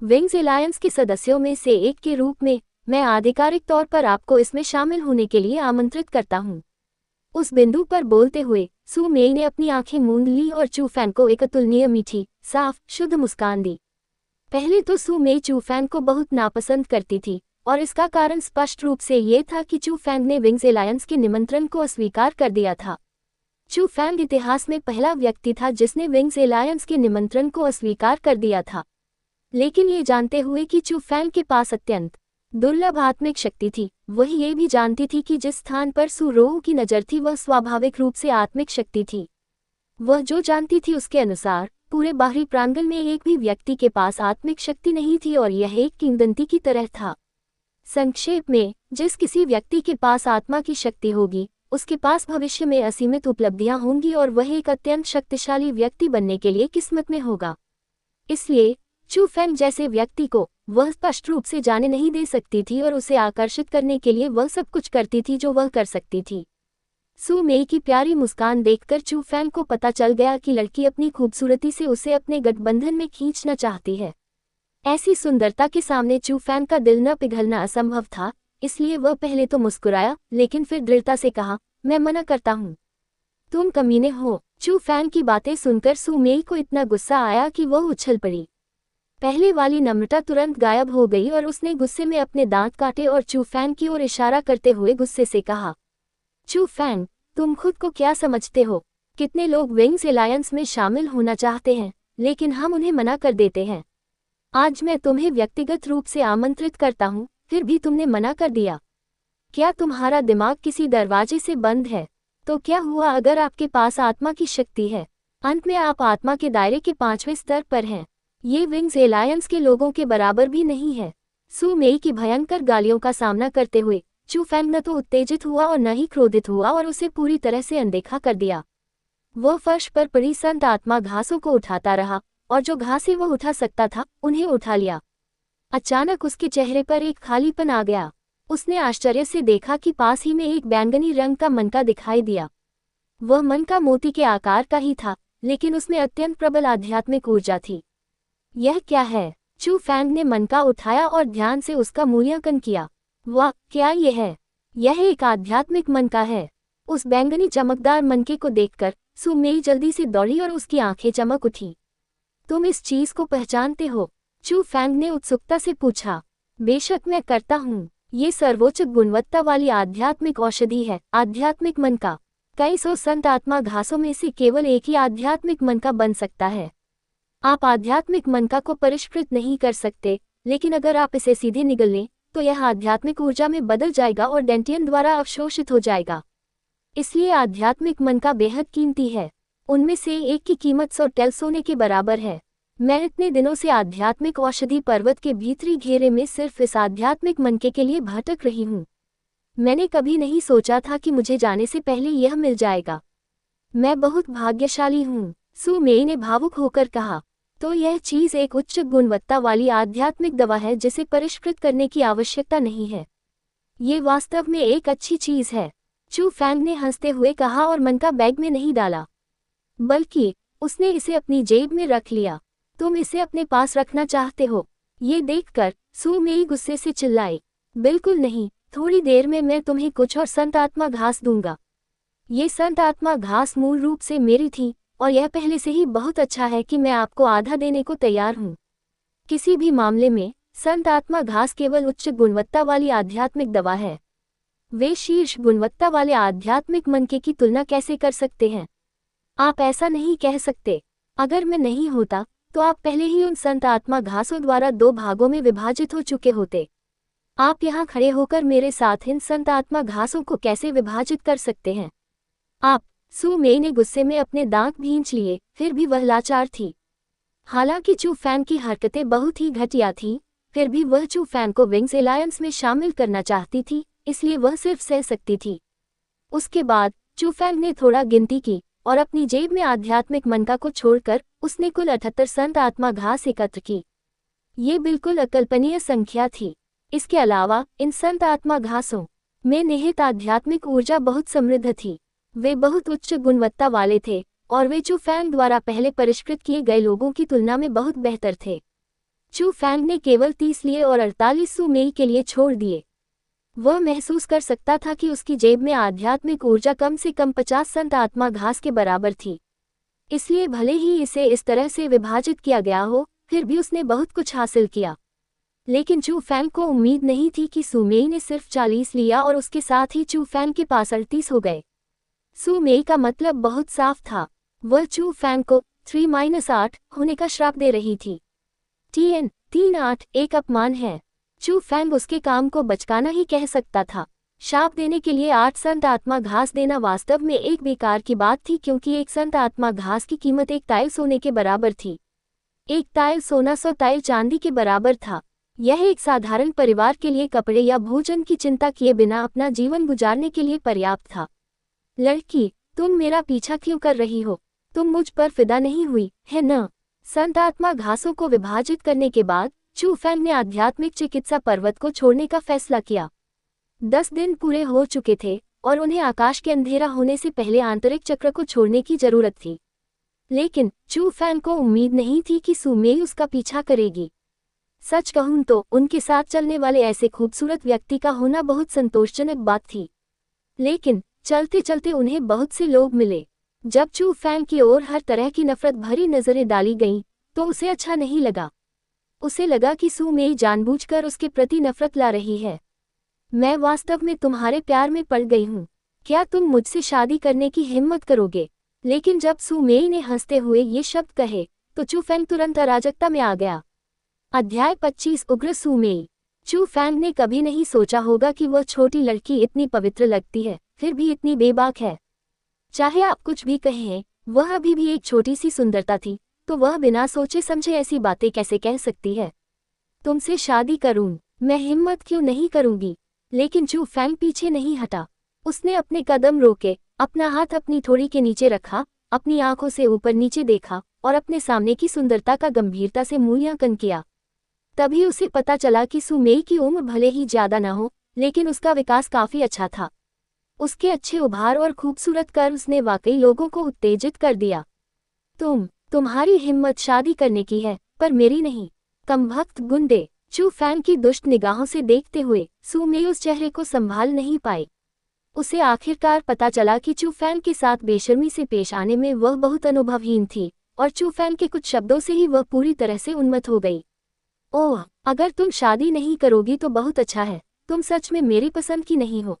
विंग्स एलायंस के सदस्यों में से एक के रूप में मैं आधिकारिक तौर पर आपको इसमें शामिल होने के लिए आमंत्रित करता हूँ। उस बिंदु पर बोलते हुए सू मेई ने अपनी आंखें मूंद ली और चू फैन को एक अतुलनीय मीठी, साफ, शुद्ध मुस्कान दी। पहले तो सू मेई चू फैन को बहुत नापसंद करती थी, और इसका कारण स्पष्ट रूप से ये था कि चू फैंग ने विंग्स एलायंस के निमंत्रण को अस्वीकार कर दिया था। चू फैंग इतिहास में पहला व्यक्ति था जिसने विंग्स एलायंस के निमंत्रण को अस्वीकार कर दिया था। लेकिन ये जानते हुए कि चू फैंग के पास अत्यंत दुर्लभ आत्मिक शक्ति थी, वही ये भी जानती थी कि जिस स्थान पर सू रोऊ की नज़र थी वह स्वाभाविक रूप से आत्मिक शक्ति थी। वह जो जानती थी उसके अनुसार पूरे बाहरी प्रांगण में एक भी व्यक्ति के पास आत्मिक शक्ति नहीं थी और यह एक किंवदंती की तरह था। संक्षेप में, जिस किसी व्यक्ति के पास आत्मा की शक्ति होगी, उसके पास भविष्य में असीमित उपलब्धियां होंगी और वह एक अत्यंत शक्तिशाली व्यक्ति बनने के लिए किस्मत में होगा। इसलिए चू फैंग जैसे व्यक्ति को वह स्पष्ट रूप से जाने नहीं दे सकती थी और उसे आकर्षित करने के लिए वह सब कुछ करती थी जो वह कर सकती थी। सू मेई की प्यारी मुस्कान देखकर चू फैंग को पता चल गया कि लड़की अपनी खूबसूरती से उसे अपने गठबंधन में खींचना चाहती है। ऐसी सुंदरता के सामने चू फैंग का दिल न पिघलना असंभव था, इसलिए वह पहले तो मुस्कुराया, लेकिन फिर दृढ़ता से कहा, मैं मना करता हूँ। तुम कमीने हो। चू फैंग की बातें सुनकर सू मेई को इतना गुस्सा आया कि वह उछल पड़ी। पहले वाली नम्रता तुरंत गायब हो गई और उसने गुस्से में अपने दांत काटे और चू फैंग की ओर इशारा करते हुए गुस्से से कहा, चू फैंग, तुम खुद को क्या समझते हो? कितने लोग विंग्स एलायंस में शामिल होना चाहते हैं, लेकिन हम उन्हें मना कर देते हैं। आज मैं तुम्हें व्यक्तिगत रूप से आमंत्रित करता हूँ, फिर भी तुमने मना कर दिया। क्या तुम्हारा दिमाग किसी दरवाजे से बंद है? तो क्या हुआ अगर आपके पास आत्मा की शक्ति है? अंत में आप आत्मा के दायरे के 5वें स्तर पर हैं। ये विंग्स एलायंस के लोगों के बराबर भी नहीं है। सू मेई की भयंकर गालियों का सामना करते हुए चू फैंग न तो उत्तेजित हुआ और न ही क्रोधित हुआ और उसे पूरी तरह से अनदेखा कर दिया। वह फर्श पर पड़ी संत आत्मा घासों को उठाता रहा और जो घासें वह उठा सकता था उन्हें उठा लिया। अचानक उसके चेहरे पर एक खालीपन आ गया। उसने आश्चर्य से देखा कि पास ही में एक बैंगनी रंग का मनका दिखाई दिया। वह मनका मोती के आकार का ही था, लेकिन उसमें अत्यंत प्रबल आध्यात्मिक ऊर्जा थी। यह क्या है? चू फैंग ने मनका उठाया और ध्यान से उसका मूल्यांकन किया। वाह, क्या यह है? यह एक आध्यात्मिक मनका है। उस बैंगनी चमकदार मनके को देखकर सू मेई जल्दी से दौड़ी और उसकी आंखें चमक उठी। तुम इस चीज को पहचानते हो? चू फैंग ने उत्सुकता से पूछा। बेशक मैं करता हूँ। ये सर्वोच्च गुणवत्ता वाली आध्यात्मिक औषधि है। आध्यात्मिक मनका। कई सौ संत आत्मा घासों में से केवल एक ही आध्यात्मिक मनका बन सकता है। आप आध्यात्मिक मनका को परिष्कृत नहीं कर सकते, लेकिन अगर आप इसे सीधे निगल लें तो यह आध्यात्मिक ऊर्जा में बदल जाएगा और डेंटियन द्वारा अवशोषित हो जाएगा। इसलिए आध्यात्मिक मनका बेहद कीमती है। उनमें से एक की कीमत 100 टेल सोने के बराबर है। मैं इतने दिनों से आध्यात्मिक औषधि पर्वत के भीतरी घेरे में सिर्फ इस आध्यात्मिक मनके के लिए भटक रही हूँ। मैंने कभी नहीं सोचा था कि मुझे जाने से पहले यह मिल जाएगा। मैं बहुत भाग्यशाली हूँ। सू मेई ने भावुक होकर कहा। तो यह चीज़ एक उच्च गुणवत्ता वाली आध्यात्मिक दवा है जिसे परिष्कृत करने की आवश्यकता नहीं है। ये वास्तव में एक अच्छी चीज़ है। चू फैंग ने हंसते हुए कहा और मनका बैग में नहीं डाला, बल्कि उसने इसे अपनी जेब में रख लिया। तुम इसे अपने पास रखना चाहते हो? ये देखकर सू मेई गुस्से से चिल्लाई। बिल्कुल नहीं, थोड़ी देर में मैं तुम्हें कुछ और संत आत्मा घास दूंगा। ये संत आत्मा घास मूल रूप से मेरी थी और यह पहले से ही बहुत अच्छा है कि मैं आपको आधा देने को तैयार हूँ। किसी भी मामले में संत आत्मा घास केवल उच्च गुणवत्ता वाली आध्यात्मिक दवा है। वे शीर्ष गुणवत्ता वाले आध्यात्मिक मनके की तुलना कैसे कर सकते हैं? आप ऐसा नहीं कह सकते। अगर मैं नहीं होता तो आप पहले ही उन संत आत्मा घासों द्वारा 2 भागों में विभाजित हो चुके होते। आप यहाँ खड़े होकर मेरे साथ इन संत आत्मा घासों को कैसे विभाजित कर सकते हैं? आप। सू मेई ने गुस्से में अपने दांत भींच लिए, फिर भी वह लाचार थी। हालांकि चू फैंग की हरकतें बहुत ही घटिया थीं, फिर भी वह चू फैंग को विंग्स एलायंस में शामिल करना चाहती थी, इसलिए वह सिर्फ सह सकती थी। उसके बाद चू फैंग ने थोड़ा गिनती की और अपनी जेब में आध्यात्मिक मनका को छोड़कर उसने कुल 78 संत आत्मा घास एकत्र की। ये बिल्कुल अकल्पनीय संख्या थी। इसके अलावा इन संत आत्मा घासों में निहित आध्यात्मिक ऊर्जा बहुत समृद्ध थी। वे बहुत उच्च गुणवत्ता वाले थे और वे चू फैंग द्वारा पहले परिष्कृत किए गए लोगों की तुलना में बहुत बेहतर थे। चू फैंग ने केवल 30 लिए और 48 सू मेई के लिए छोड़ दिए। वह महसूस कर सकता था कि उसकी जेब में आध्यात्मिक ऊर्जा कम से कम 50 संत आत्मा घास के बराबर थी। इसलिए भले ही इसे इस तरह से विभाजित किया गया हो, फिर भी उसने बहुत कुछ हासिल किया। लेकिन चू फैंग को उम्मीद नहीं थी कि सू मेई ने सिर्फ 40 लिया और उसके साथ ही चू फैंग के पास 38 हो गए। सू मेई का मतलब बहुत साफ था, वह चू फैंग को 3-8 होने का श्राप दे रही थी। TN 3-8 एक अपमान है। चू फैंग उसके काम को बचकाना ही कह सकता था। शाप देने के लिए 8 संत आत्मा घास देना वास्तव में एक बेकार की बात थी, क्योंकि एक संत आत्मा घास की कीमत 1 ताइल सोने के बराबर थी। 1 ताइल सोना 100 ताइल चांदी के बराबर था। यह एक साधारण परिवार के लिए कपड़े या भोजन की चिंता किए बिना अपना जीवन गुजारने के लिए पर्याप्त था। लड़की, तुम मेरा पीछा क्यों कर रही हो? तुम मुझ पर फिदा नहीं हुई, है न? संत आत्मा घासों को विभाजित करने के बाद चू फैंग ने आध्यात्मिक चिकित्सा पर्वत को छोड़ने का फैसला किया। 10 दिन पूरे हो चुके थे और उन्हें आकाश के अंधेरा होने से पहले आंतरिक चक्र को छोड़ने की जरूरत थी। लेकिन चू फैंग को उम्मीद नहीं थी कि सू मेई उसका पीछा करेगी। सच कहूं तो उनके साथ चलने वाले ऐसे खूबसूरत व्यक्ति का होना बहुत संतोषजनक बात थी। लेकिन चलते चलते उन्हें बहुत से लोग मिले। जब चू फैंग की ओर हर तरह की नफरत भरी नजरें डाली गईं, तो उसे अच्छा नहीं लगा। उसे लगा कि सू मेई जानबूझकर उसके प्रति नफरत ला रही है। मैं वास्तव में तुम्हारे प्यार में पड़ गई हूँ। क्या तुम मुझसे शादी करने की हिम्मत करोगे? लेकिन जब सू मेई ने हंसते हुए ये शब्द कहे, तो चू फैंग तुरंत अराजकता में आ गया। अध्याय 25 उग्र सू मेई। चू फैंग ने कभी नहीं सोचा होगा कि वह छोटी लड़की इतनी पवित्र लगती है, फिर भी इतनी बेबाक है। चाहे आप कुछ भी कहें, वह अभी भी एक छोटी सी सुंदरता थी, तो वह बिना सोचे समझे ऐसी बातें कैसे कह सकती है? तुमसे शादी करूं? मैं हिम्मत क्यों नहीं करूंगी? लेकिन चू फैंग पीछे नहीं हटा। उसने अपने कदम रोके, अपना हाथ अपनी थोड़ी के नीचे रखा, अपनी आंखों से ऊपर नीचे देखा और अपने सामने की सुंदरता का गंभीरता से मूल्यांकन किया। तभी उसे पता चला कि सू मेई की उम्र भले ही ज्यादा न हो, लेकिन उसका विकास काफी अच्छा था। उसके अच्छे उभार और खूबसूरत कर्व्स ने वाकई लोगों को उत्तेजित कर दिया। तुम्हारी हिम्मत शादी करने की है, पर मेरी नहीं। कमबख्त गुंडे। चू फैंग की दुष्ट निगाहों से देखते हुए सू मेई उस चेहरे को संभाल नहीं पाई। उसे आखिरकार पता चला कि चू फैंग के साथ बेशर्मी से पेश आने में वह बहुत अनुभवहीन थी, और चू फैंग के कुछ शब्दों से ही वह पूरी तरह से उन्मत्त हो गई। ओह, अगर तुम शादी नहीं करोगी तो बहुत अच्छा है। तुम सच में मेरी पसंद की नहीं हो।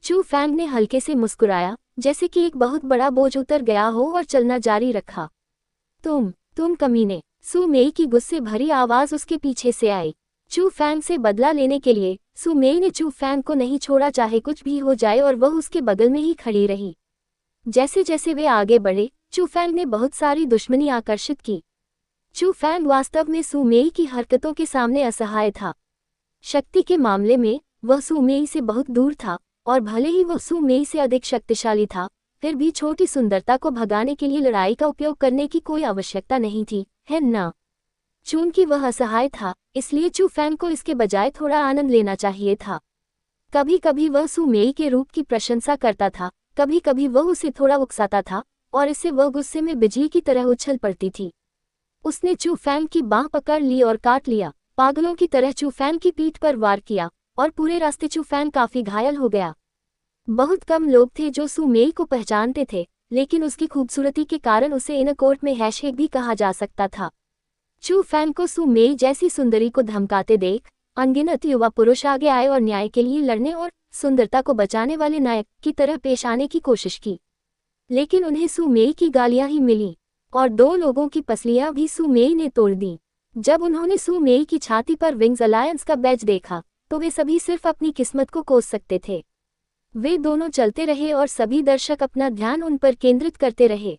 चू फैंग ने हल्के से मुस्कुराया, जैसे कि एक बहुत बड़ा बोझ उतर गया हो, और चलना जारी रखा। तुम कमीने। सू मेई की गुस्से भरी आवाज उसके पीछे से आई। चू फैंग से बदला लेने के लिए सू मेई ने चू फैंग को नहीं छोड़ा, चाहे कुछ भी हो जाए, और वह उसके बगल में ही खड़ी रही। जैसे जैसे वे आगे बढ़े, चू फैंग ने बहुत सारी दुश्मनी आकर्षित की। चू फैंग वास्तव में सू मेई की हरकतों के सामने असहाय था। शक्ति के मामले में वह सू मेई से बहुत दूर था, और भले ही वह सू मेई से अधिक शक्तिशाली था, फिर भी छोटी सुंदरता को भगाने के लिए लड़ाई का उपयोग करने की कोई आवश्यकता नहीं थी, है ना? चूंकि वह असहाय था, इसलिए चू फैंग को इसके बजाय थोड़ा आनंद लेना चाहिए था। कभी कभी वह सू मेई के रूप की प्रशंसा करता था, कभी कभी वह उसे थोड़ा उकसाता था, और इससे वह गुस्से में बिजली की तरह उछल पड़ती थी। उसने चू फैंग की बांह पकड़ ली और काट लिया, पागलों की तरह चू फैंग की पीठ पर वार किया, और पूरे रास्ते चू फैंग काफी घायल हो गया। बहुत कम लोग थे जो सू मेई को पहचानते थे, लेकिन उसकी खूबसूरती के कारण उसे इन कोर्ट में हैशटैग भी कहा जा सकता था। चू फैंग को सू मेई जैसी सुंदरी को धमकाते देख अनगिनत युवा पुरुष आगे आए और न्याय के लिए लड़ने और सुंदरता को बचाने वाले नायक की तरह पेश आने की कोशिश की। लेकिन उन्हें सू मेई की गालियां ही मिली, और 2 लोगों की पसलियां भी सू मेई ने तोड़ दी। जब उन्होंने सू मेई की छाती पर विंग्स अलायंस का बैज देखा, तो वे सभी सिर्फ अपनी किस्मत को कोस सकते थे। वे दोनों चलते रहे और सभी दर्शक अपना ध्यान उन पर केंद्रित करते रहे।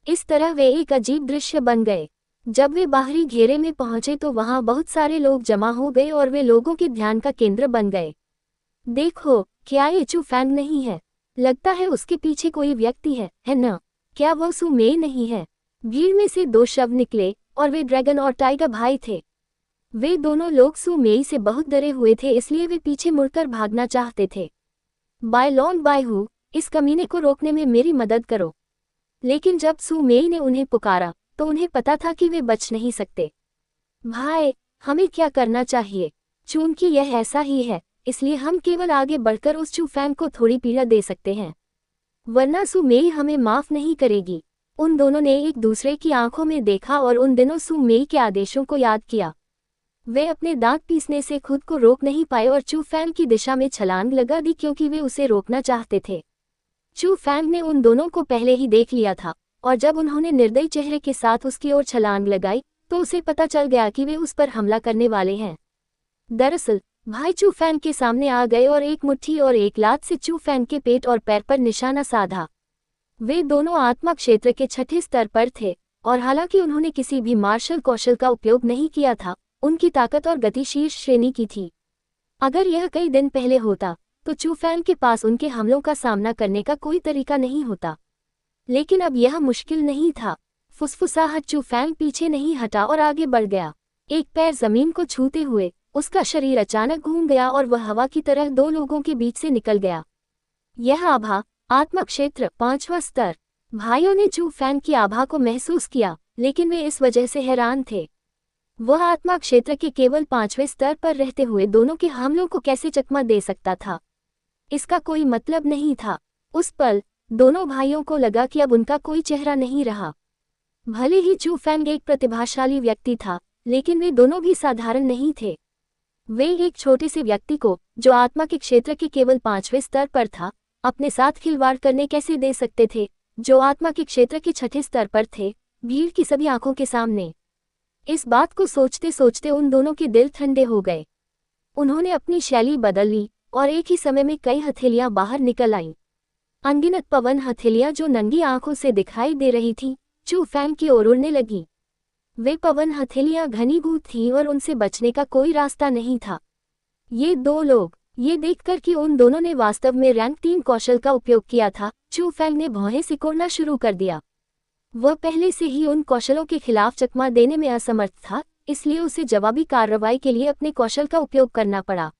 इस तरह वे एक अजीब दृश्य बन गए। जब वे बाहरी घेरे में पहुंचे तो वहां बहुत सारे लोग जमा हो गए और वे लोगों के ध्यान का केंद्र बन गए। देखो, क्या ये चू फैंग नहीं है? लगता है उसके पीछे कोई व्यक्ति है ना? क्या वह सू मेई नहीं है? भीड़ में से 2 शव निकले और वे ड्रैगन और टाइगर भाई थे। वे दोनों लोग सू मेई से बहुत डरे हुए थे, इसलिए वे पीछे मुड़कर भागना चाहते थे। बाय लॉन्ग बाय हु, इस कमीने को रोकने में मेरी मदद करो। लेकिन जब सू मेई ने उन्हें पुकारा तो उन्हें पता था कि वे बच नहीं सकते। भाई, हमें क्या करना चाहिए? चूंकि यह ऐसा ही है, इसलिए हम केवल आगे बढ़कर उस चू फैंग को थोड़ी पीड़ा दे सकते हैं, वरना सू मेई हमें माफ नहीं करेगी। उन दोनों ने एक दूसरे की आंखों में देखा और उन दिनों सू मेई के आदेशों को याद किया। वे अपने दांत पीसने से खुद को रोक नहीं पाए और चू फैंग की दिशा में छलांग लगा दी क्योंकि वे उसे रोकना चाहते थे। चू फैंग ने उन दोनों को पहले ही देख लिया था और जब उन्होंने निर्दयी चेहरे के साथ उसकी ओर छलांग लगाई तो उसे पता चल गया कि वे उस पर हमला करने वाले हैं। दरअसल भाई चू फैंग के सामने आ गए और एक मुट्ठी और एक लात से चू फैंग के पेट और पैर पर निशाना साधा। वे दोनों आत्मा क्षेत्र के 6ठे स्तर पर थे और हालांकि उन्होंने किसी भी मार्शल कौशल का उपयोग नहीं किया था, उनकी ताकत और गति शीर्ष श्रेणी की थी। अगर यह कई दिन पहले होता तो चू फैंग के पास उनके हमलों का सामना करने का कोई तरीका नहीं होता, लेकिन अब यह मुश्किल नहीं था। फुसफुसाहट चू फैंग पीछे नहीं हटा और आगे बढ़ गया। एक पैर जमीन को छूते हुए उसका शरीर अचानक घूम गया और वह हवा की तरह 2 लोगों के बीच से निकल गया। यह आभा आत्मा क्षेत्र 5वां स्तर। भाइयों ने चू फैंग की आभा को महसूस किया, लेकिन वे इस वजह से हैरान थे। वह आत्मा क्षेत्र के केवल 5वें स्तर पर रहते हुए दोनों के हमलों को कैसे चकमा दे सकता था? इसका कोई मतलब नहीं था। उस पल दोनों भाइयों को लगा कि अब उनका कोई चेहरा नहीं रहा। भले ही चू फैंग एक प्रतिभाशाली व्यक्ति था, लेकिन वे दोनों भी साधारण नहीं थे। वे एक छोटे से व्यक्ति को, जो आत्मा के क्षेत्र के केवल 5वें स्तर पर था, अपने साथ खिलवाड़ करने कैसे दे सकते थे, जो आत्मा के क्षेत्र के 6ठे स्तर पर थे, भीड़ की सभी आंखों के सामने। इस बात को सोचते सोचते उन दोनों के दिल ठंडे हो गए। उन्होंने अपनी शैली बदल ली और एक ही समय में कई हथेलियां बाहर निकल आईं। अनगिनत पवन हथेलियां जो नंगी आंखों से दिखाई दे रही थीं, चू फैंग की ओर उड़ने लगी। वे पवन हथेलियां घनीभूत थीं और उनसे बचने का कोई रास्ता नहीं था। ये 2 लोग, ये देखकर कि उन दोनों ने वास्तव में रैंक 3 कौशल का उपयोग किया था, चू फैंग ने भौहें सिकोड़ना शुरू कर दिया। वह पहले से ही उन कौशलों के खिलाफ चकमा देने में असमर्थ था, इसलिए उसे जवाबी कार्रवाई के लिए अपने कौशल का उपयोग करना पड़ा।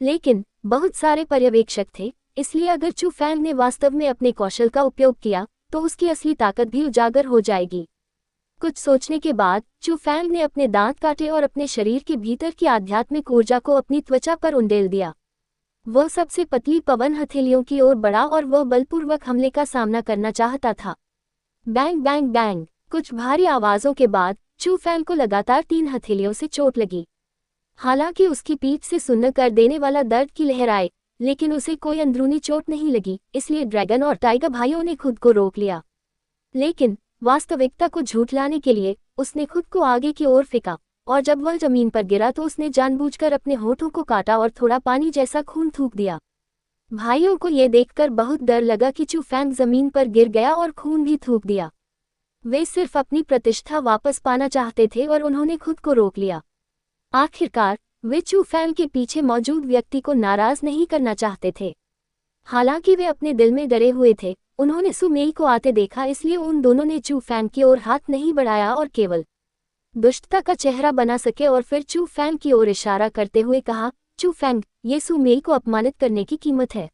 लेकिन बहुत सारे पर्यवेक्षक थे, इसलिए अगर चू फैंग ने वास्तव में अपने कौशल का उपयोग किया तो उसकी असली ताकत भी उजागर हो जाएगी। कुछ सोचने के बाद चू फैंग ने अपने दांत काटे और अपने शरीर के भीतर की आध्यात्मिक ऊर्जा को अपनी त्वचा पर उंडेल दिया। वह सबसे पतली पवन हथेलियों की ओर बढ़ा और वह बलपूर्वक हमले का सामना करना चाहता था। बैंग बैंग बैंग, कुछ भारी आवाजों के बाद चू फैंग को लगातार 3 हथेलियों से चोट लगी। हालांकि उसकी पीठ से सुन्न कर देने वाला दर्द की लहर आई, लेकिन उसे कोई अंदरूनी चोट नहीं लगी, इसलिए ड्रैगन और टाइगर भाइयों ने खुद को रोक लिया। लेकिन वास्तविकता को झूठलाने के लिए उसने खुद को आगे की ओर फेंका और जब वह जमीन पर गिरा तो उसने जानबूझकर अपने होठों को काटा और थोड़ा पानी जैसा खून थूक दिया। भाइयों को यह देखकर बहुत डर लगा कि चू फैंग जमीन पर गिर गया और खून भी थूक दिया। वे सिर्फ अपनी प्रतिष्ठा वापस पाना चाहते थे और उन्होंने खुद को रोक लिया। आखिरकार वे चू फैंग के पीछे मौजूद व्यक्ति को नाराज नहीं करना चाहते थे। हालांकि वे अपने दिल में डरे हुए थे, उन्होंने सू मेई को आते देखा, इसलिए उन दोनों ने चू फैंग की ओर हाथ नहीं बढ़ाया और केवल दुष्टता का चेहरा बना सके और फिर चू फैंग की ओर इशारा करते हुए कहा, चू फैंग, ये सू मेई को अपमानित करने की कीमत है।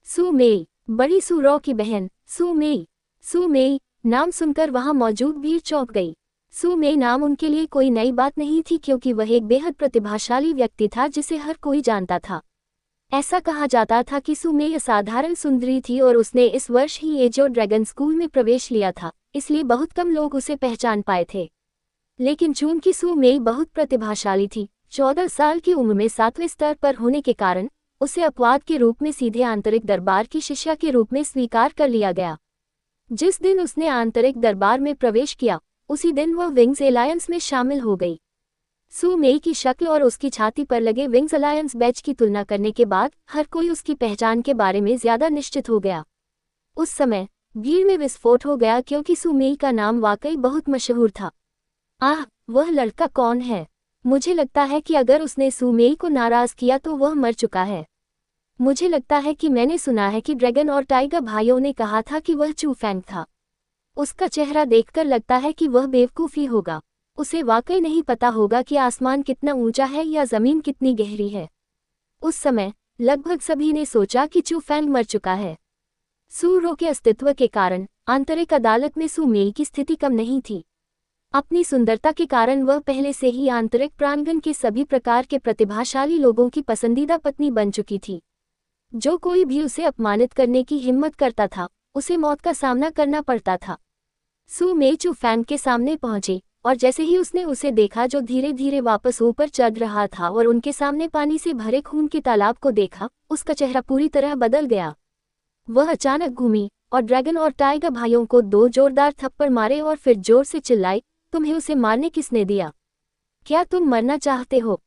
सू मेई, बड़ी सू रॉ की बहन, सू मेई। सू मेई नाम सुनकर वहां मौजूद भीड़ चौंक गई। सू मेई नाम उनके लिए कोई नई बात नहीं थी, क्योंकि वह एक बेहद प्रतिभाशाली व्यक्ति था जिसे हर कोई जानता था। ऐसा कहा जाता था कि सू मेई असाधारण सुंदरी थी और उसने इस वर्ष ही एजो ड्रैगन स्कूल में प्रवेश लिया था, इसलिए बहुत कम लोग उसे पहचान पाए थे। लेकिन चूंकि सू मेई बहुत प्रतिभाशाली थी, 14 साल की उम्र में 7वें स्तर पर होने के कारण उसे अपवाद के रूप में सीधे आंतरिक दरबार की शिष्या के रूप में स्वीकार कर लिया गया। जिस दिन उसने आंतरिक दरबार में प्रवेश किया, उसी दिन वह विंग्स एलायंस में शामिल हो गई। सू मेई की शक्ल और उसकी छाती पर लगे विंग्स अलायंस बैच की तुलना करने के बाद हर कोई उसकी पहचान के बारे में ज्यादा निश्चित हो गया। उस समय भीड़ में विस्फोट हो गया क्योंकि सू मेई का नाम वाकई बहुत मशहूर था। आह, वह लड़का कौन है? मुझे लगता है कि अगर उसने सुमेई को नाराज किया तो वह मर चुका है। मुझे लगता है कि मैंने सुना है कि ड्रैगन और टाइगर भाइयों ने कहा था कि वह चू फैंग था। उसका चेहरा देखकर लगता है कि वह बेवकूफ़ी होगा। उसे वाकई नहीं पता होगा कि आसमान कितना ऊंचा है या ज़मीन कितनी गहरी है। उस समय लगभग सभी ने सोचा कि चू फैंग मर चुका है। सू रो के अस्तित्व के कारण आंतरिक अदालत में सू मेई की स्थिति कम नहीं थी। अपनी सुंदरता के कारण वह पहले से ही आंतरिक प्रांगण के सभी प्रकार के प्रतिभाशाली लोगों की पसंदीदा पत्नी बन चुकी थी। जो कोई भी उसे अपमानित करने की हिम्मत करता था, उसे मौत का सामना करना पड़ता था। सू मेई चू फैंग के सामने पहुंची और जैसे ही उसने उसे देखा जो धीरे धीरे वापस ऊपर चढ़ रहा था और उनके सामने पानी से भरे खून के तालाब को देखा, उसका चेहरा पूरी तरह बदल गया। वह अचानक घूमी और ड्रैगन और टाइगर भाइयों को 2 जोरदार थप्पड़ मारे और फिर जोर से चिल्लाई, तुम्हें उसे मारने किसने दिया? क्या तुम मरना चाहते हो?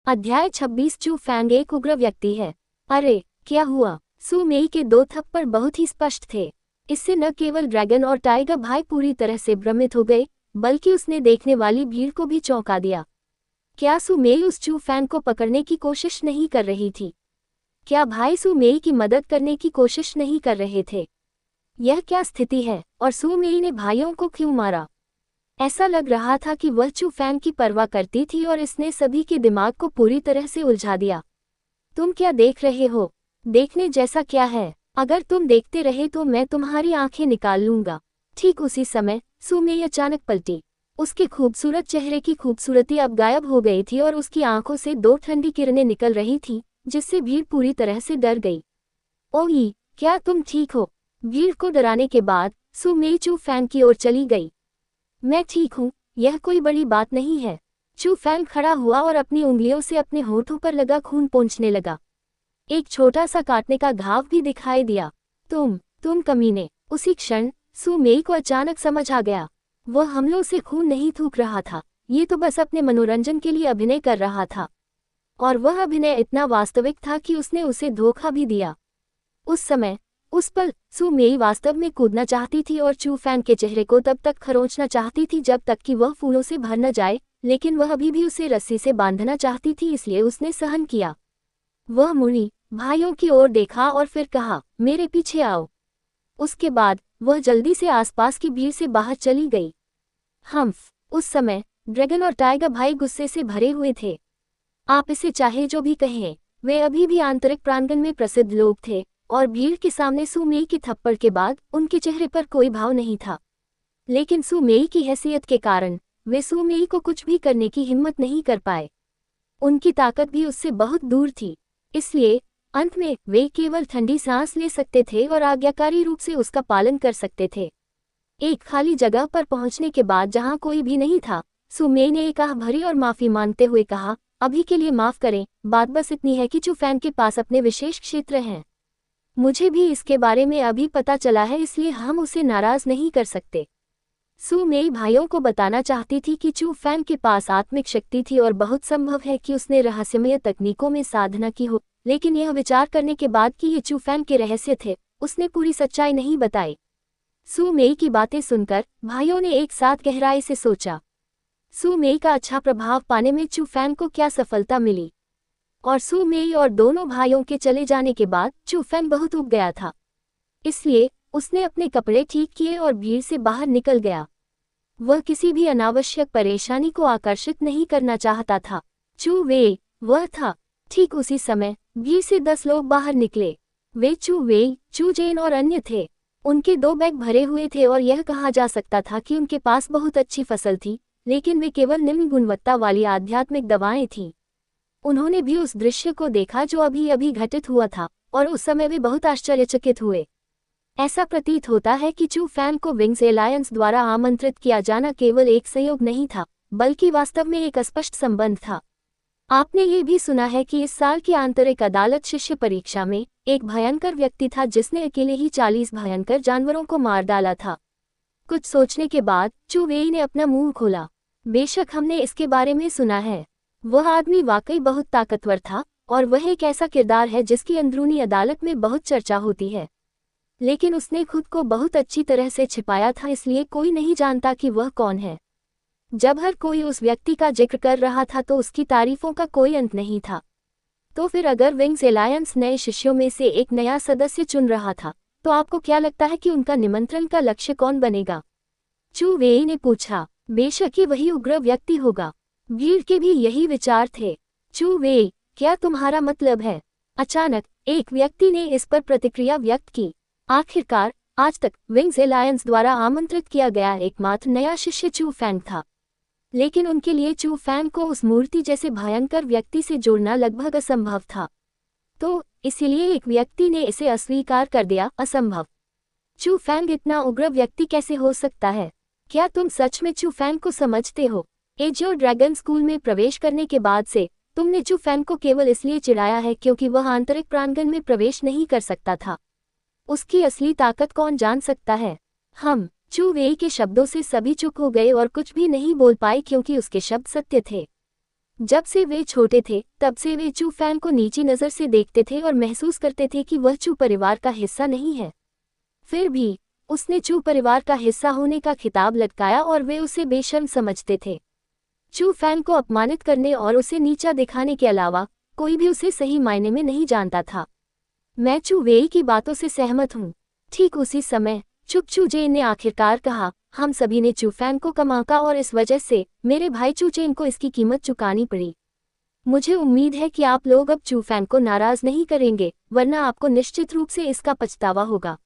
अध्याय 26 चू फैंग एक उग्र व्यक्ति है। अरे, क्या हुआ? सू मेई के 2 थप्पड़ बहुत ही स्पष्ट थे। इससे न केवल ड्रैगन और टाइगर भाई पूरी तरह से भ्रमित हो गए, बल्कि उसने देखने वाली भीड़ को भी चौंका दिया। क्या सू मेई उस चू फैंग को पकड़ने की कोशिश नहीं कर रही थी? क्या भाई सू मेई की मदद करने की कोशिश नहीं कर रहे थे? यह क्या स्थिति है और सू मेई ने भाइयों को क्यों मारा? ऐसा लग रहा था कि वह चू फैंग की परवाह करती थी और इसने सभी के दिमाग को पूरी तरह से उलझा दिया। तुम क्या देख रहे हो? देखने जैसा क्या है? अगर तुम देखते रहे तो मैं तुम्हारी आंखें निकाल लूंगा। ठीक उसी समय सू मेई अचानक पलटी। उसके खूबसूरत चेहरे की खूबसूरती अब गायब हो गई थी और उसकी आंखों से 2 ठंडी किरणें निकल रही थीं, जिससे भीड़ पूरी तरह से डर गई। ओही, क्या तुम ठीक हो? भीड़ को डराने के बाद सू मेई चू फैंग की ओर चली गई। मैं ठीक हूँ, यह कोई बड़ी बात नहीं है। चू फैंग खड़ा हुआ और अपनी उंगलियों से अपने होठों पर लगा खून पोंछने लगा। एक छोटा सा काटने का घाव भी दिखाई दिया। तुम कमीने! उसी क्षण सू मेई को अचानक समझ आ गया। वह हमलों से खून नहीं थूक रहा था, ये तो बस अपने मनोरंजन के लिए अभिनय कर रहा था। और वह अभिनय इतना वास्तविक था कि उसने उसे धोखा भी दिया। उस पल सू मेई वास्तव में कूदना चाहती थी और चू फैंग के चेहरे को तब तक खरोंचना चाहती थी जब तक कि वह फूलों से भर न जाए, लेकिन वह अभी भी उसे रस्सी से बांधना चाहती थी, इसलिए उसने सहन किया। वह मुड़ी, भाइयों की ओर देखा और फिर कहा, मेरे पीछे आओ। उसके बाद वह जल्दी से आसपास की भीड़ से बाहर चली गई। उस समय ड्रैगन और टाइगर भाई गुस्से से भरे हुए थे। आप इसे चाहे जो भी कहें, वे अभी भी आंतरिक प्रांगण में प्रसिद्ध लोग थे और भीड़ के सामने सू मेई की थप्पड़ के बाद उनके चेहरे पर कोई भाव नहीं था। लेकिन सू मेई की हैसियत के कारण वे सू मेई को कुछ भी करने की हिम्मत नहीं कर पाए। उनकी ताकत भी उससे बहुत दूर थी, इसलिए अंत में वे केवल ठंडी सांस ले सकते थे और आज्ञाकारी रूप से उसका पालन कर सकते थे। एक खाली जगह पर पहुंचने के बाद जहां कोई भी नहीं था, सू मेई ने एक आह भरी और माफी मांगते हुए कहा, अभी के लिए माफ करें, बात बस इतनी है कि चू फैंग के पास अपने विशेष क्षेत्र हैं। मुझे भी इसके बारे में अभी पता चला है, इसलिए हम उसे नाराज नहीं कर सकते। सू मेई भाइयों को बताना चाहती थी कि चू फैंग के पास आत्मिक शक्ति थी और बहुत संभव है कि उसने रहस्यमय तकनीकों में साधना की हो, लेकिन यह विचार करने के बाद कि ये चू फैंग के रहस्य थे, उसने पूरी सच्चाई नहीं बताई। सू मेई की बातें सुनकर भाइयों ने एक साथ गहराई से सोचा। सू मेई का अच्छा प्रभाव पाने में चू फैंग को क्या सफलता मिली? और सू मेई और दोनों भाइयों के चले जाने के बाद चू फैंग बहुत ऊब गया था, इसलिए उसने अपने कपड़े ठीक किए और भीड़ से बाहर निकल गया। वह किसी भी अनावश्यक परेशानी को आकर्षित नहीं करना चाहता था। चू वेई वह था। ठीक उसी समय भीड़ से 10 लोग बाहर निकले। वे चू वेई, चू जेन और अन्य थे। उनके 2 बैग भरे हुए थे और यह कहा जा सकता था कि उनके पास बहुत अच्छी फसल थी, लेकिन वे केवल निम्न गुणवत्ता वाली आध्यात्मिक दवाएं थीं। उन्होंने भी उस दृश्य को देखा जो अभी अभी घटित हुआ था और उस समय वे बहुत आश्चर्यचकित हुए। ऐसा प्रतीत होता है कि चू फैंग को विंग्स एलायंस द्वारा आमंत्रित किया जाना केवल एक संयोग नहीं था, बल्कि वास्तव में एक स्पष्ट संबंध था। आपने ये भी सुना है कि इस साल की आंतरिक अदालत शिष्य परीक्षा में एक भयंकर व्यक्ति था जिसने अकेले ही 40 भयंकर जानवरों को मार डाला था। कुछ सोचने के बाद चू वेई ने अपना मुंह खोला। बेशक हमने इसके बारे में सुना है। वह आदमी वाकई बहुत ताकतवर था और वह एक ऐसा किरदार है जिसकी अंदरूनी अदालत में बहुत चर्चा होती है, लेकिन उसने खुद को बहुत अच्छी तरह से छिपाया था, इसलिए कोई नहीं जानता कि वह कौन है। जब हर कोई उस व्यक्ति का जिक्र कर रहा था तो उसकी तारीफों का कोई अंत नहीं था। तो फिर अगर विंग्स एलायंस नए शिष्यों में से एक नया सदस्य चुन रहा था, तो आपको क्या लगता है कि उनका निमंत्रण का लक्ष्य कौन बनेगा? चू वेई ने पूछा। बेशक ये वही उग्र व्यक्ति होगा। भीड़ के भी यही विचार थे। चू वेई, क्या तुम्हारा मतलब है? अचानक एक व्यक्ति ने इस पर प्रतिक्रिया व्यक्त की। आखिरकार आज तक विंग्स एलायंस द्वारा आमंत्रित किया गया एकमात्र नया शिष्य चू फैंग था, लेकिन उनके लिए चू फैंग को उस मूर्ति जैसे भयंकर व्यक्ति से जोड़ना लगभग असंभव था। तो इसीलिए एक व्यक्ति ने इसे अस्वीकार कर दिया। असंभव? चू फैंग इतना उग्र व्यक्ति कैसे हो सकता है? क्या तुम सच में चू फैंग को समझते हो? एजियो ड्रैगन स्कूल में प्रवेश करने के बाद से तुमने चू फैंग को केवल इसलिए चिढ़ाया है क्योंकि वह आंतरिक प्रांगण में प्रवेश नहीं कर सकता था। उसकी असली ताकत कौन जान सकता है? हम चू वेई के शब्दों से सभी चुप हो गए और कुछ भी नहीं बोल पाए क्योंकि उसके शब्द सत्य थे। जब से वे छोटे थे तब से वे चू फैंग को नीची नज़र से देखते थे और महसूस करते थे कि वह चू परिवार का हिस्सा नहीं है। फिर भी उसने चू परिवार का हिस्सा होने का खिताब लटकाया और वे उसे बेशर्म समझते थे। चू फैंग को अपमानित करने और उसे नीचा दिखाने के अलावा कोई भी उसे सही मायने में नहीं जानता था। मैं चू वेई की बातों से सहमत हूँ। ठीक उसी समय चुप चू जेन ने आखिरकार कहा, हम सभी ने चू फैंग को कमाका और इस वजह से मेरे भाई चू चेन को इसकी कीमत चुकानी पड़ी। मुझे उम्मीद है कि आप लोग अब चू फैंग को नाराज नहीं करेंगे, वरना आपको निश्चित रूप से इसका पछतावा होगा।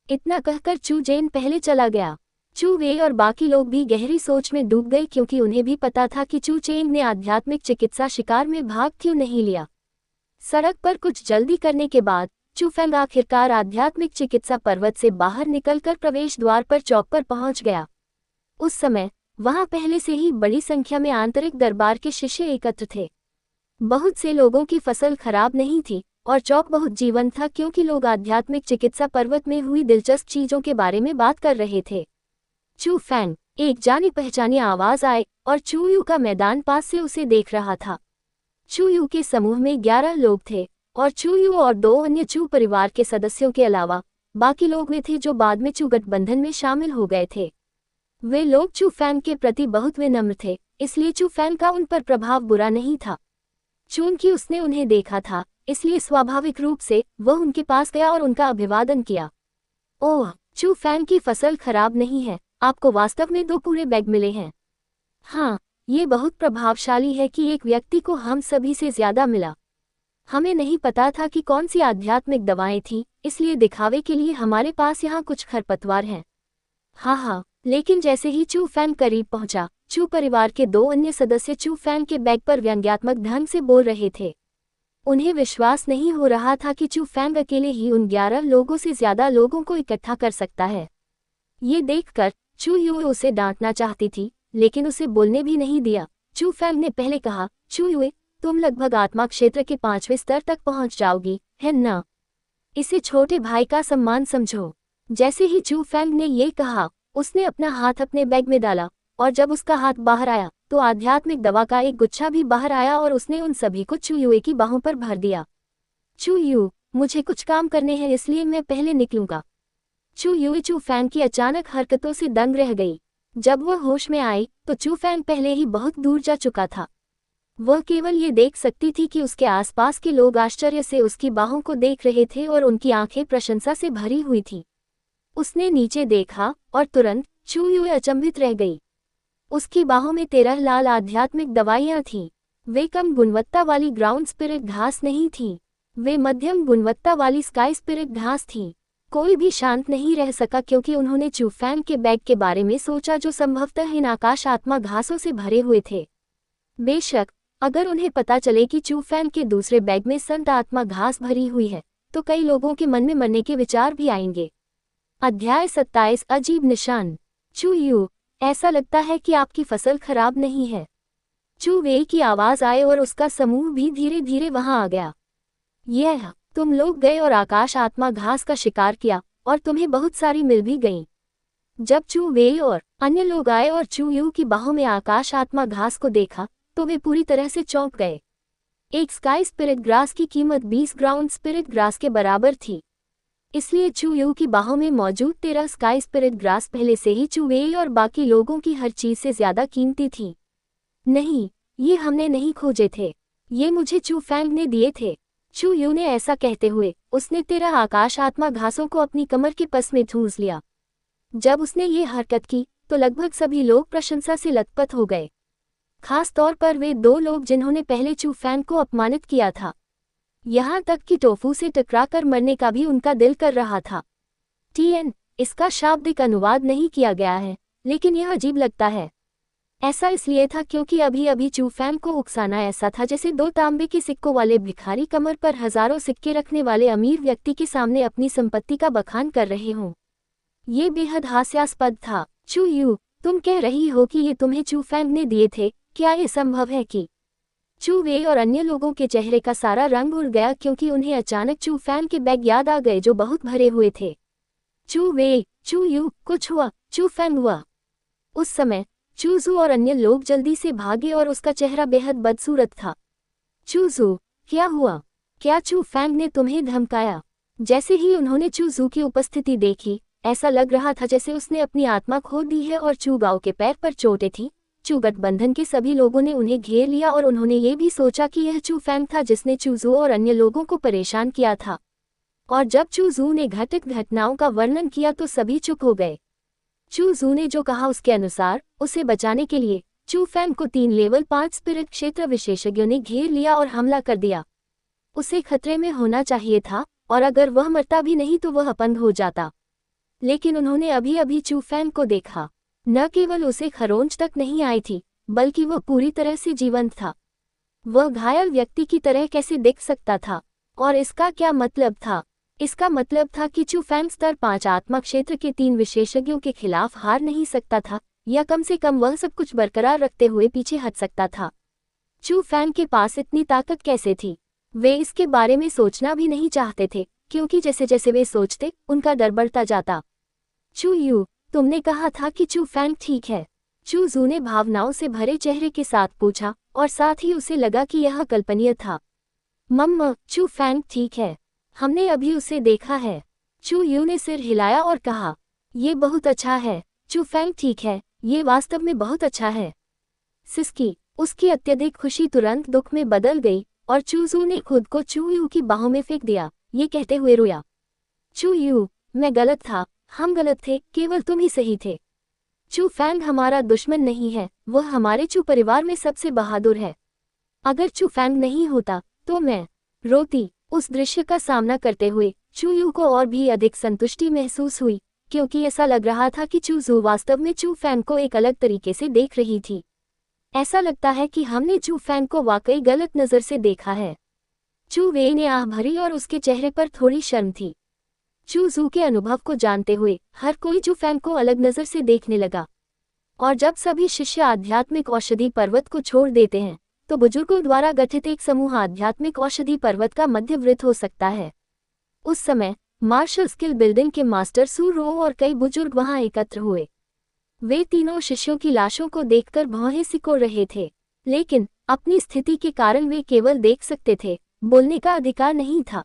इतना कहकर चू जेन पहले चला गया। चू वेई और बाकी लोग भी गहरी सोच में डूब गए क्योंकि उन्हें भी पता था कि चू चेन ने आध्यात्मिक चिकित्सा शिकार में भाग क्यों नहीं लिया। सड़क पर कुछ जल्दी करने के बाद चू फैंग आखिरकार आध्यात्मिक चिकित्सा पर्वत से बाहर निकलकर प्रवेश द्वार पर चौक पर पहुंच गया। उस समय वहां पहले से ही बड़ी संख्या में आंतरिक दरबार के शिष्य एकत्र थे। बहुत से लोगों की फसल खराब नहीं थी और चौक बहुत जीवंत था क्योंकि लोग आध्यात्मिक चिकित्सा पर्वत में हुई दिलचस्प चीजों के बारे में बात कर रहे थे। चू फैंग, एक जानी पहचानी आवाज आए और चू यू का मैदान पास से उसे देख रहा था। चू यू के समूह में 11 लोग थे और चू यू और 2 अन्य चू परिवार के सदस्यों के अलावा बाकी लोग वे थे जो बाद में चू गठबंधन में शामिल हो गए थे। वे लोग चू फैंग के प्रति बहुत विनम्र थे, इसलिए चू फैंग का उन पर प्रभाव बुरा नहीं था। चूंकि उसने उन्हें देखा था, इसलिए स्वाभाविक रूप से वह उनके पास गया और उनका अभिवादन किया। ओह, चू फैंग की फसल खराब नहीं है, आपको वास्तव में 2 पूरे बैग मिले हैं। हाँ, ये बहुत प्रभावशाली है कि एक व्यक्ति को हम सभी से ज्यादा मिला। हमें नहीं पता था कि कौन सी आध्यात्मिक दवाएं थीं, इसलिए दिखावे के लिए हमारे पास यहाँ कुछ खरपतवार हैं। हाँ, लेकिन जैसे ही चू फैंग करीब पहुंचा, चू परिवार के 2 अन्य सदस्य चू फैंग के बैग पर व्यंग्यात्मक ढंग से बोल रहे थे। उन्हें विश्वास नहीं हो रहा था कि चू फैंग अकेले ही उन 11 लोगों से ज्यादा लोगों को इकट्ठा कर सकता है। ये देखकर चू यू उसे डांटना चाहती थी, लेकिन उसे बोलने भी नहीं दिया। चू फैंग ने पहले कहा, चू यू, तुम लगभग आत्मा क्षेत्र के 5वें स्तर तक पहुंच जाओगी, है ना? इसे छोटे भाई का सम्मान समझो। जैसे ही चू फैंग ने ये कहा, उसने अपना हाथ अपने बैग में डाला और जब उसका हाथ बाहर आया तो आध्यात्मिक दवा का एक गुच्छा भी बाहर आया और उसने उन सभी को चू यू की बाहों पर भर दिया। चू यू, मुझे कुछ काम करने हैं इसलिए मैं पहले निकलूंगा। चू यू चू फैंग की अचानक हरकतों से दंग रह गई। जब वह होश में आई तो चू फैंग पहले ही बहुत दूर जा चुका था। वह केवल ये देख सकती थी कि उसके आसपास के लोग आश्चर्य से उसकी बाहों को देख रहे थे और उनकी आंखें प्रशंसा से भरी हुई थीं। उसने नीचे देखा और तुरंत चू यू अचंभित रह गई। उसकी बाहों में 13 लाल आध्यात्मिक दवाइयां थीं। वे कम गुणवत्ता वाली ग्राउंड स्पिरिट घास नहीं थीं, वे मध्यम गुणवत्ता वाली स्काई स्पिरिट घास थीं। कोई भी शांत नहीं रह सका क्योंकि उन्होंने चू फैंग के बैग के बारे में सोचा जो संभवतः इन आकाश आत्मा घासों से भरे हुए थे। बेशक अगर उन्हें पता चले कि चू फैंग के दूसरे बैग में संत आत्मा घास भरी हुई है तो कई लोगों के मन में मरने के विचार भी आएंगे। अध्याय 27 अजीब निशान। चू यू, ऐसा लगता है कि आपकी फसल खराब नहीं है। चू वेई की आवाज आए और उसका समूह भी धीरे धीरे वहां आ गया। यह, तुम लोग गए और आकाश आत्मा घास का शिकार किया और तुम्हें बहुत सारी मिल भी गईं। जब चू वेई और अन्य लोग आए और चू यू की बाहों में आकाश आत्मा घास को देखा तो वे पूरी तरह से चौंक गए। एक स्काई स्पिरिट ग्रास की कीमत 20 ग्राउंड स्पिरिट ग्रास के बराबर थी। इसलिए चू यू की बाहों में मौजूद तेरा स्काई स्पिरिट ग्रास पहले से ही चू वेई और बाकी लोगों की हर चीज से ज्यादा कीमती थी। नहीं, ये हमने नहीं खोजे थे, ये मुझे चू फैंग ने दिए थे। चू यू ने ऐसा कहते हुए उसने तेरा आकाश आत्मा घासों को अपनी कमर के पस में ठूंस लिया। जब उसने ये हरकत की तो लगभग सभी लोग प्रशंसा से लथपथ हो गए, खास तौर पर वे दो लोग जिन्होंने पहले चू फैंग को अपमानित किया था। यहाँ तक कि टोफू से टकराकर मरने का भी उनका दिल कर रहा था। टीएन, इसका शाब्दिक अनुवाद नहीं किया गया है, लेकिन यह अजीब लगता है। ऐसा इसलिए था क्योंकि अभी अभी चू फैंग को उकसाना ऐसा था जैसे दो तांबे के सिक्कों वाले भिखारी कमर पर हजारों सिक्के रखने वाले अमीर व्यक्ति के सामने अपनी संपत्ति का बखान कर रहे हों। ये बेहद हास्यास्पद था। चू यू, तुम कह रही हो कि ये तुम्हें चू फैंग ने दिए थे? क्या ये संभव है कि? चू वे और अन्य लोगों के चेहरे का सारा रंग उड़ गया क्योंकि उन्हें अचानक चू फैंग के बैग याद आ गए जो बहुत भरे हुए थे। चू वे, चू यू, कुछ हुआ? चू फैंग हुआ। उस समय चूजू और अन्य लोग जल्दी से भागे और उसका चेहरा बेहद बदसूरत था। चूजू, क्या हुआ? क्या चू फैंग ने तुम्हें धमकाया? जैसे ही उन्होंने चूजू की उपस्थिति देखी, ऐसा लग रहा था जैसे उसने अपनी आत्मा खो दी है और चू गाओ के पैर पर चोटें थीं। चू गठबंधन के सभी लोगों ने उन्हें घेर लिया और उन्होंने ये भी सोचा कि यह चू फैंग था जिसने चूजू और अन्य लोगों को परेशान किया था। और जब चूजू ने घटित घटनाओं का वर्णन किया तो सभी चुप हो गए। चूजू ने जो कहा उसके अनुसार उसे बचाने के लिए चू फैंग को 3 लेवल 5 स्पिरिट क्षेत्र विशेषज्ञों ने घेर लिया और हमला कर दिया। उसे खतरे में होना चाहिए था और अगर वह मरता भी नहीं तो वह अपंग हो जाता। लेकिन उन्होंने अभी अभी चू फैंग को देखा। न केवल उसे खरोंच तक नहीं आई थी, बल्कि वह पूरी तरह से जीवंत था। वह घायल व्यक्ति की तरह कैसे दिख सकता था? और इसका क्या मतलब था? इसका मतलब था कि चू फैंग स्तर 5 आत्मा क्षेत्र के 3 विशेषज्ञों के खिलाफ हार नहीं सकता था, या कम से कम वह सब कुछ बरकरार रखते हुए पीछे हट सकता था। चू फैंग के पास इतनी ताकत कैसे थी? वे इसके बारे में सोचना भी नहीं चाहते थे, क्योंकि जैसे जैसे वे सोचते उनका डर बढ़ता जाता। चू यू, तुमने कहा था कि चू फैंग ठीक है? चूजू ने भावनाओं से भरे चेहरे के साथ पूछा और साथ ही उसे लगा कि यह कल्पनीय था। मम्मा, चू फैंग ठीक है, हमने अभी उसे देखा है। चू यू ने सिर हिलाया और कहा, ये बहुत अच्छा है। चू फैंग ठीक है, ये वास्तव में बहुत अच्छा है। सिस्की, उसकी अत्यधिक खुशी तुरंत दुख में बदल गई और चूजू ने खुद को चू यू की बाहों में फेंक दिया, ये कहते हुए रोया। चू यू, मैं गलत था, हम गलत थे, केवल तुम ही सही थे। चू फैंग हमारा दुश्मन नहीं है, वह हमारे चू परिवार में सबसे बहादुर है। अगर चू फैंग नहीं होता तो मैं रोती। उस दृश्य का सामना करते हुए चू यू को और भी अधिक संतुष्टि महसूस हुई, क्योंकि ऐसा लग रहा था कि चूजू वास्तव में चू फैंग को एक अलग तरीके से देख रही थी। ऐसा लगता है कि हमने चू फैंग को वाकई गलत नज़र से देखा है। चू वे ने आह भरी और उसके चेहरे पर थोड़ी शर्म थी। चूजू के अनुभव को जानते हुए हर कोई चू फैंग को अलग नज़र से देखने लगा। और जब सभी शिष्य आध्यात्मिक औषधि पर्वत को छोड़ देते हैं तो बुजुर्गों द्वारा गठित एक समूह आध्यात्मिक औषधि पर्वत का मध्यवर्ती हो सकता है। उस समय मार्शल स्किल बिल्डिंग के मास्टर सू रो और कई बुजुर्ग वहां एकत्र हुए। वे तीनों शिष्यों की लाशों को देखकर भौहें सिकोड़ रहे थे, लेकिन अपनी स्थिति के कारण वे केवल देख सकते थे, बोलने का अधिकार नहीं था।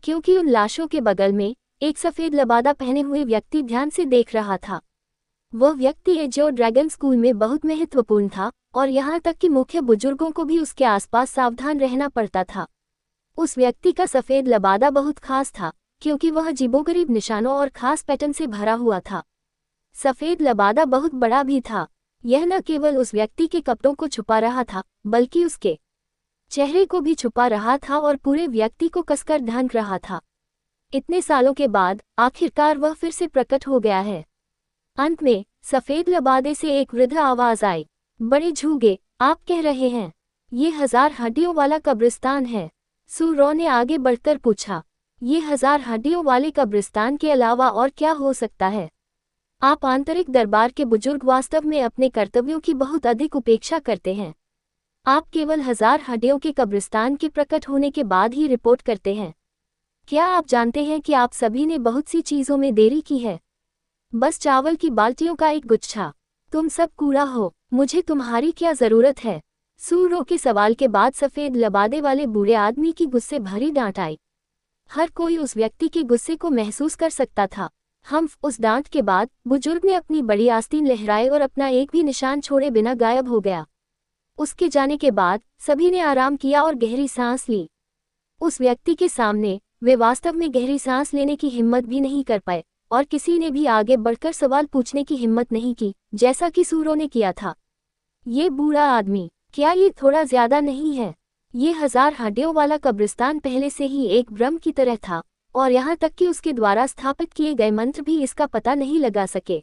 क्योंकि उन लाशों के बगल में एक सफेद लबादा पहने हुए व्यक्ति ध्यान से देख रहा था। वह व्यक्ति एजो ड्रैगन स्कूल में बहुत महत्वपूर्ण था और यहाँ तक कि मुख्य बुजुर्गों को भी उसके आसपास सावधान रहना पड़ता था। उस व्यक्ति का सफेद लबादा बहुत खास था क्योंकि वह अजीबोगरीब निशानों और खास पैटर्न से भरा हुआ था। सफेद लबादा बहुत बड़ा भी था। यह न केवल उस व्यक्ति के कपड़ों को छुपा रहा था, बल्कि उसके चेहरे को भी छुपा रहा था और पूरे व्यक्ति को कसकर ढांक रहा था। इतने सालों के बाद आखिरकार वह फिर से प्रकट हो गया है। अंत में सफेद लबादे से एक वृद्ध आवाज आई, बड़े झूगे, आप कह रहे हैं ये 1000 हड्डियों वाला कब्रिस्तान है? सू रो ने आगे बढ़कर पूछा, ये 1000 हड्डियों वाले कब्रिस्तान के अलावा और क्या हो सकता है? आप आंतरिक दरबार के बुजुर्ग वास्तव में अपने कर्तव्यों की बहुत अधिक उपेक्षा करते हैं। आप केवल 1000 हड्डियों के कब्रिस्तान के प्रकट होने के बाद ही रिपोर्ट करते हैं। क्या आप जानते हैं कि आप सभी ने बहुत सी चीजों में देरी की है? बस चावल की बाल्टियों का एक गुच्छा। तुम सब कूड़ा हो, मुझे तुम्हारी क्या जरूरत है? सू रो के सवाल के बाद सफेद लबादे वाले बूढ़े आदमी की गुस्से भरी डांट आई। हर कोई उस व्यक्ति के गुस्से को महसूस कर सकता था। उस डांट के बाद बुजुर्ग ने अपनी बड़ी आस्तीन लहराए और अपना एक भी निशान छोड़े बिना गायब हो गया। उसके जाने के बाद सभी ने आराम किया और गहरी सांस ली। उस व्यक्ति के सामने वे वास्तव में गहरी सांस लेने की हिम्मत भी नहीं कर पाए और किसी ने भी आगे बढ़कर सवाल पूछने की हिम्मत नहीं की, जैसा कि सूरों ने किया था। ये बूढ़ा आदमी, क्या ये थोड़ा ज्यादा नहीं है? ये 1000 हड्डियों वाला कब्रिस्तान पहले से ही एक भ्रम की तरह था और यहाँ तक कि उसके द्वारा स्थापित किए गए मंत्र भी इसका पता नहीं लगा सके।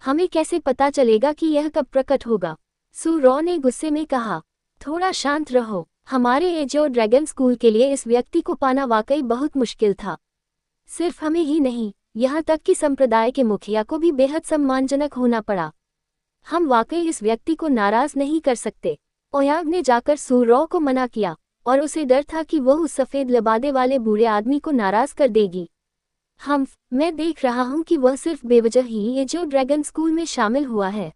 हमें कैसे पता चलेगा कि यह कब प्रकट होगा? सूरो ने गुस्से में कहा। थोड़ा शांत रहो। हमारे एजो ड्रैगन स्कूल के लिए इस व्यक्ति को पाना वाकई बहुत मुश्किल था। सिर्फ हमें ही नहीं, यहाँ तक कि संप्रदाय के मुखिया को भी बेहद सम्मानजनक होना पड़ा। हम वाकई इस व्यक्ति को नाराज नहीं कर सकते। ओयांग ने जाकर सूरो को मना किया और उसे डर था कि वह उस सफ़ेद लबादे वाले बूढ़े आदमी को नाराज कर देगी। मैं देख रहा हूँ कि वह सिर्फ बेवजह ही ये जो ड्रैगन स्कूल में शामिल हुआ है।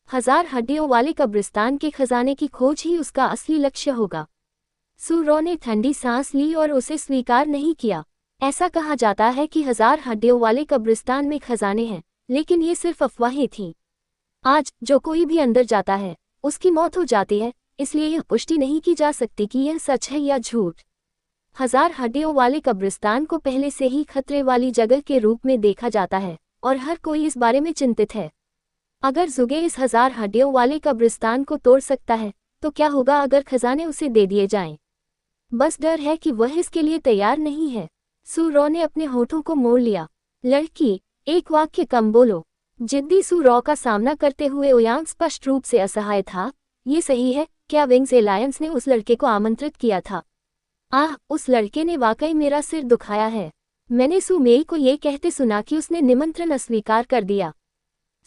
1000 हड्डियों वाले कब्रिस्तान के खजाने की खोज ही उसका असली लक्ष्य होगा। सूरो ने ठंडी सांस ली और उसे स्वीकार नहीं किया। ऐसा कहा जाता है कि 1000 हड्डियों वाले कब्रिस्तान में खजाने हैं, लेकिन ये सिर्फ अफवाहें थीं। आज जो कोई भी अंदर जाता है उसकी मौत हो जाती है, इसलिए यह पुष्टि नहीं की जा सकती कि यह सच है या झूठ। 1000 हड्डियों वाले कब्रिस्तान को पहले से ही खतरे वाली जगह के रूप में देखा जाता है और हर कोई इस बारे में चिंतित है। अगर जुगे इस 1000 हड्डियों वाले कब्रिस्तान को तोड़ सकता है तो क्या होगा अगर खजाने उसे दे दिए जाएं? बस डर है कि वह इसके लिए तैयार नहीं है। सूरो ने अपने होठों को मोड़ लिया। लड़की, एक वाक्य कम बोलो। जिद्दी सूरो का सामना करते हुए ओयांग स्पष्ट रूप से असहाय था। ये सही है, क्या विंग्स एलायंस ने उस लड़के को आमंत्रित किया था? उस लड़के ने वाकई मेरा सिर दुखाया है। मैंने सू मेई को ये कहते सुना कि उसने निमंत्रण अस्वीकार कर दिया।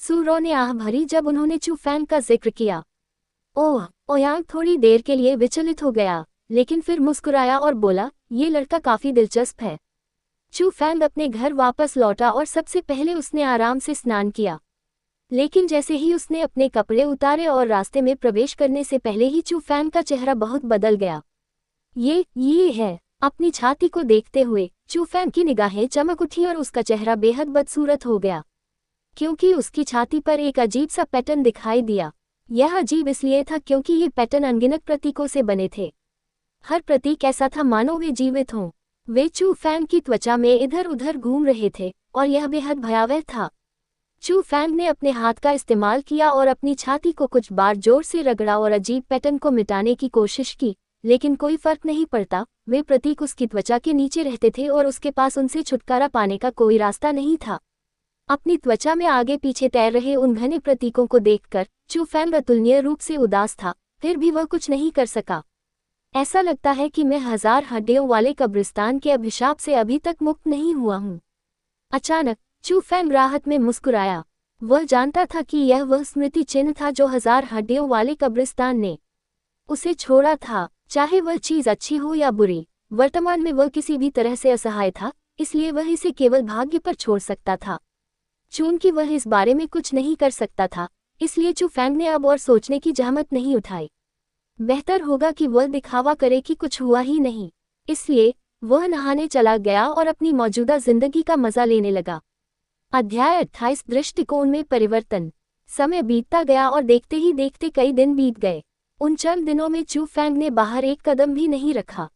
सूरो ने आह भरी जब उन्होंने चू फैंग का जिक्र किया। ओयांग थोड़ी देर के लिए विचलित हो गया, लेकिन फिर मुस्कुराया और बोला, ये लड़का काफी दिलचस्प है। चू फैंग अपने घर वापस लौटा और सबसे पहले उसने आराम से स्नान किया। लेकिन जैसे ही उसने अपने कपड़े उतारे और रास्ते में प्रवेश करने से पहले ही चू फैंग का चेहरा बहुत बदल गया। ये है। अपनी छाती को देखते हुए चू फैंग की निगाहें चमक उठी और उसका चेहरा बेहद बदसूरत हो गया, क्योंकि उसकी छाती पर एक अजीब सा पैटर्न दिखाई दिया। यह अजीब इसलिए था क्योंकि ये पैटर्न अनगिनत प्रतीकों से बने थे। हर प्रतीक ऐसा था मानो वे जीवित हों। वे चू फैंग की त्वचा में इधर उधर घूम रहे थे और यह बेहद भयावह था। चू फैंग ने अपने हाथ का इस्तेमाल किया और अपनी छाती को कुछ बार जोर से रगड़ा और अजीब पैटर्न को मिटाने की कोशिश की, लेकिन कोई फर्क नहीं पड़ता। वे प्रतीक उसकी त्वचा के नीचे रहते थे और उसके पास उनसे छुटकारा पाने का कोई रास्ता नहीं था। अपनी त्वचा में आगे पीछे तैर रहे उन घने प्रतीकों को देखकर चू फैंग अतुलनीय रूप से उदास था, फिर भी वह कुछ नहीं कर सका। ऐसा लगता है कि मैं 1000 हड्डियों वाले कब्रिस्तान के अभिशाप से अभी तक मुक्त नहीं हुआ हूँ। अचानक चू फैंग राहत में मुस्कुराया। वह जानता था कि यह वह स्मृति चिन्ह था जो 1000 हड्डियों वाले कब्रिस्तान ने उसे छोड़ा था। चाहे वह चीज अच्छी हो या बुरी, वर्तमान में वह किसी भी तरह से असहाय था, इसलिए वह इसे केवल भाग्य पर छोड़ सकता था। चूंकि वह इस बारे में कुछ नहीं कर सकता था, इसलिए चू फैंग ने अब और सोचने की जहमत नहीं उठाई। बेहतर होगा कि वह दिखावा करे कि कुछ हुआ ही नहीं। इसलिए वह नहाने चला गया और अपनी मौजूदा जिंदगी का मजा लेने लगा। अध्याय 28 दृष्टिकोण में परिवर्तन। समय बीतता गया और देखते ही देखते कई दिन बीत गए। उन चंद दिनों में चू फैंग ने बाहर एक कदम भी नहीं रखा।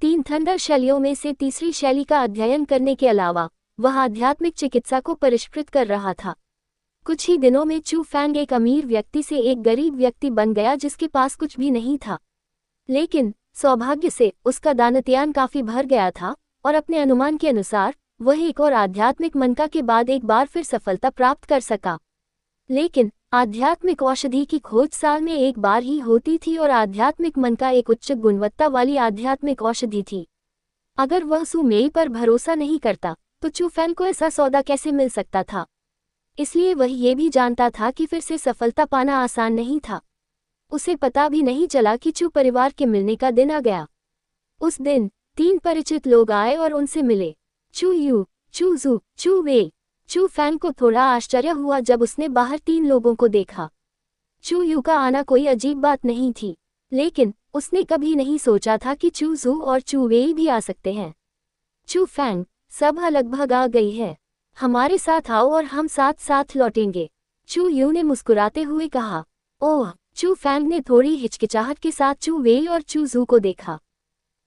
3 थंडर शैलियों में से तीसरी शैली का अध्ययन करने के अलावा वह आध्यात्मिक चिकित्सा को परिष्कृत कर रहा था। कुछ ही दिनों में चू फैंग एक अमीर व्यक्ति से एक गरीब व्यक्ति बन गया जिसके पास कुछ भी नहीं था। लेकिन सौभाग्य से उसका दानत्यान काफी भर गया था और अपने अनुमान के अनुसार वह एक और आध्यात्मिक मनका के बाद एक बार फिर सफलता प्राप्त कर सका। लेकिन आध्यात्मिक औषधि की खोज साल में एक बार ही होती थी और आध्यात्मिक मनका एक उच्च गुणवत्ता वाली आध्यात्मिक औषधि थी। अगर वह सू मेई पर भरोसा नहीं करता तो चू फैंग को ऐसा सौदा कैसे मिल सकता था? इसलिए वह ये भी जानता था कि फिर से सफलता पाना आसान नहीं था। उसे पता भी नहीं चला कि चू परिवार के मिलने का दिन आ गया। उस दिन 3 परिचित लोग आए और उनसे मिले। चू यू, चू जू, चू वे। चू फैंग को थोड़ा आश्चर्य हुआ जब उसने बाहर 3 लोगों को देखा। चू यू का आना कोई अजीब बात नहीं थी, लेकिन उसने कभी नहीं सोचा था कि चू जू और चू वे भी आ सकते हैं। चू फैंग, सब लगभग आ गई है, हमारे साथ आओ और हम साथ साथ लौटेंगे, चू यू ने मुस्कुराते हुए कहा। ओह, चू फैंग ने थोड़ी हिचकिचाहट के साथ चू वेई और चू जू को देखा।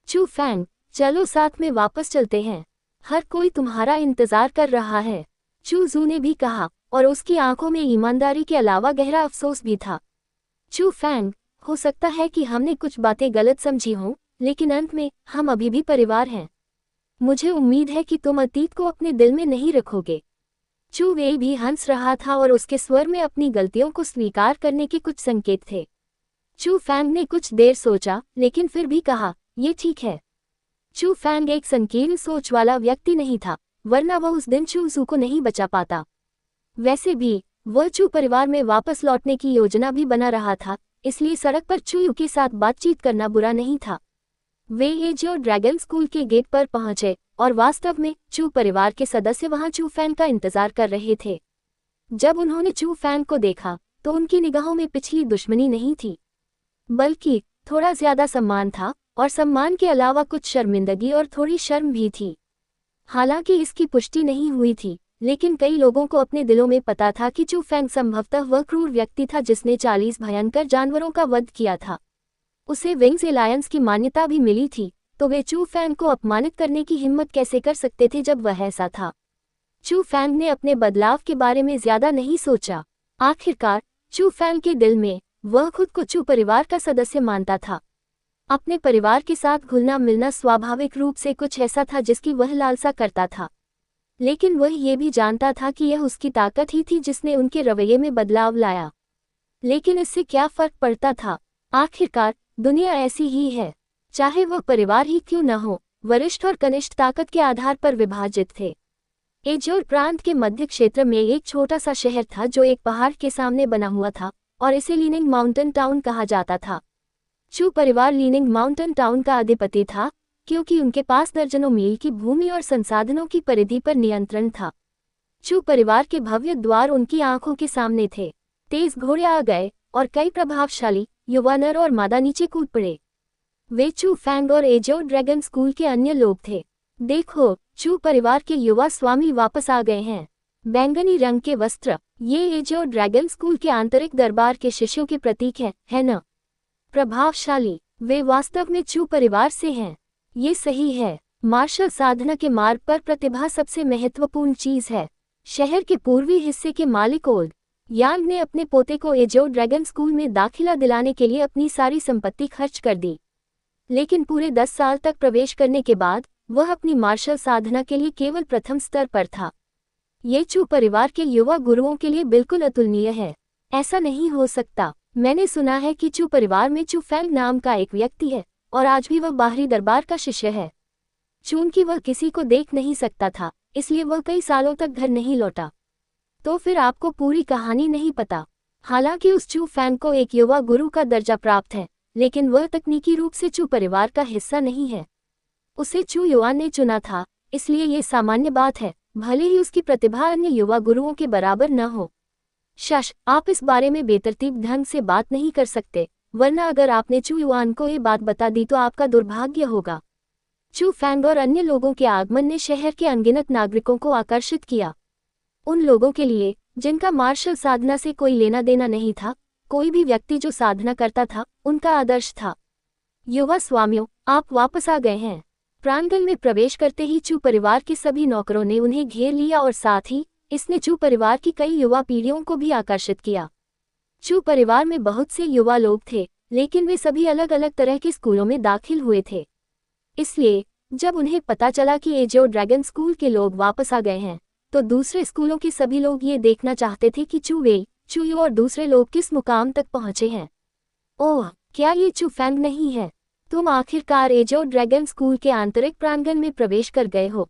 चू फैंग, चलो साथ में वापस चलते हैं, हर कोई तुम्हारा इंतजार कर रहा है, चू जू ने भी कहा, और उसकी आंखों में ईमानदारी के अलावा गहरा अफसोस भी था। चू फैंग, हो सकता है कि हमने कुछ बातें गलत समझी हों, लेकिन अंत में हम अभी भी परिवार हैं। मुझे उम्मीद है कि तुम अतीत को अपने दिल में नहीं रखोगे। चू वेई भी हंस रहा था और उसके स्वर में अपनी गलतियों को स्वीकार करने के कुछ संकेत थे। चू फैंग ने कुछ देर सोचा, लेकिन फिर भी कहा, ये ठीक है। चू फैंग एक संकीर्ण सोच वाला व्यक्ति नहीं था, वरना वह उस दिन चू जू को नहीं बचा पाता। वैसे भी वह चू परिवार में वापस लौटने की योजना भी बना रहा था, इसलिए सड़क पर चू यू के साथ बातचीत करना बुरा नहीं था। वे एजियो ड्रैगन स्कूल के गेट पर पहुंचे और वास्तव में चू परिवार के सदस्य वहां चू फैंग का इंतजार कर रहे थे। जब उन्होंने चू फैंग को देखा तो उनकी निगाहों में पिछली दुश्मनी नहीं थी, बल्कि थोड़ा ज्यादा सम्मान था, और सम्मान के अलावा कुछ शर्मिंदगी और थोड़ी शर्म भी थी। हालांकि इसकी पुष्टि नहीं हुई थी, लेकिन कई लोगों को अपने दिलों में पता था कि चू फैंग संभवतः वह क्रूर व्यक्ति था जिसने 40 भयंकर जानवरों का वध किया था। उसे विंग्स एलायंस की मान्यता भी मिली थी, तो वे चू फैंग को अपमानित करने की हिम्मत कैसे कर सकते थे जब वह ऐसा था। चू फैंग ने अपने बदलाव के बारे में ज्यादा नहीं सोचा। आखिरकार चू फैंग के दिल में वह खुद को चू परिवार का सदस्य मानता था। अपने परिवार के साथ घुलना मिलना स्वाभाविक रूप से कुछ ऐसा था जिसकी वह लालसा करता था, लेकिन वह ये भी जानता था कि यह उसकी ताकत ही थी जिसने उनके रवैये में बदलाव लाया। लेकिन इससे क्या फर्क पड़ता था? आखिरकार दुनिया ऐसी ही है, चाहे वह परिवार ही क्यों न हो, वरिष्ठ और कनिष्ठ ताकत के आधार पर विभाजित थे। एजोर प्रांत के मध्य क्षेत्र में एक छोटा सा शहर था जो एक पहाड़ के सामने बना हुआ था, और इसे लीनिंग माउंटेन टाउन कहा जाता था। चू परिवार लीनिंग माउंटेन टाउन का अधिपति था, क्योंकि उनके पास दर्जनों मील की भूमि और संसाधनों की परिधि पर नियंत्रण था। चू परिवार के भव्य द्वार उनकी आंखों के सामने थे। तेज घोड़े आ गए और कई प्रभावशाली युवा नर और मादा नीचे कूद पड़े। वे चू फैंग और एजियो ड्रैगन स्कूल के अन्य लोग थे। देखो, चू परिवार के युवा स्वामी वापस आ गए हैं। बैंगनी रंग के वस्त्र, ये एजियो ड्रैगन स्कूल के आंतरिक दरबार के शिष्यों के प्रतीक है न? प्रभावशाली, वे वास्तव में चू परिवार से हैं। ये सही है। मार्शल साधना के मार्ग पर प्रतिभा सबसे महत्वपूर्ण चीज है। शहर के पूर्वी हिस्से के मालिक ओल्ड यांग ने अपने पोते को एजियो ड्रैगन स्कूल में दाखिला दिलाने के लिए अपनी सारी संपत्ति खर्च कर दी, लेकिन पूरे 10 साल तक प्रवेश करने के बाद वह अपनी मार्शल साधना के लिए केवल प्रथम स्तर पर था। ये चू परिवार के युवा गुरुओं के लिए बिल्कुल अतुलनीय है। ऐसा नहीं हो सकता। मैंने सुना है कि चू परिवार में चू फैंग नाम का एक व्यक्ति है, और आज भी वह बाहरी दरबार का शिष्य है। चूंकि वह किसी को देख नहीं सकता था, इसलिए वह कई सालों तक घर नहीं लौटा। तो फिर आपको पूरी कहानी नहीं पता। हालांकि उस चू फैंग को एक युवा गुरु का दर्जा प्राप्त है, लेकिन वह तकनीकी रूप से चू परिवार का हिस्सा नहीं है। उसे चू युआन ने चुना था, इसलिए ये सामान्य बात है, भले ही उसकी प्रतिभा अन्य युवा गुरुओं के बराबर न हो। शश, आप इस बारे में बेतरतीब ढंग से बात नहीं कर सकते, वरना अगर आपने चू युआन को ये बात बता दी तो आपका दुर्भाग्य होगा। चू फैंग और अन्य लोगों के आगमन ने शहर के अनगिनत नागरिकों को आकर्षित किया। उन लोगों के लिए जिनका मार्शल साधना से कोई लेना देना नहीं था, कोई भी व्यक्ति जो साधना करता था उनका आदर्श था। युवा स्वामियों, आप वापस आ गए हैं। प्रांगण में प्रवेश करते ही चू परिवार के सभी नौकरों ने उन्हें घेर लिया और साथ ही इसने चू परिवार की कई युवा पीढ़ियों को भी आकर्षित किया। चू परिवार में बहुत से युवा लोग थे, लेकिन वे सभी अलग अलग तरह के स्कूलों में दाखिल हुए थे। इसलिए जब उन्हें पता चला कि एजियो ड्रैगन स्कूल के लोग वापस आ गए हैं, तो दूसरे स्कूलों के सभी लोग ये देखना चाहते थे कि चू वेई, चू यू और दूसरे लोग किस मुकाम तक पहुंचे हैं। ओह, क्या ये चू फैंग नहीं है? तुम आखिरकार एजियो ड्रैगन स्कूल के आंतरिक प्रांगण में प्रवेश कर गए हो।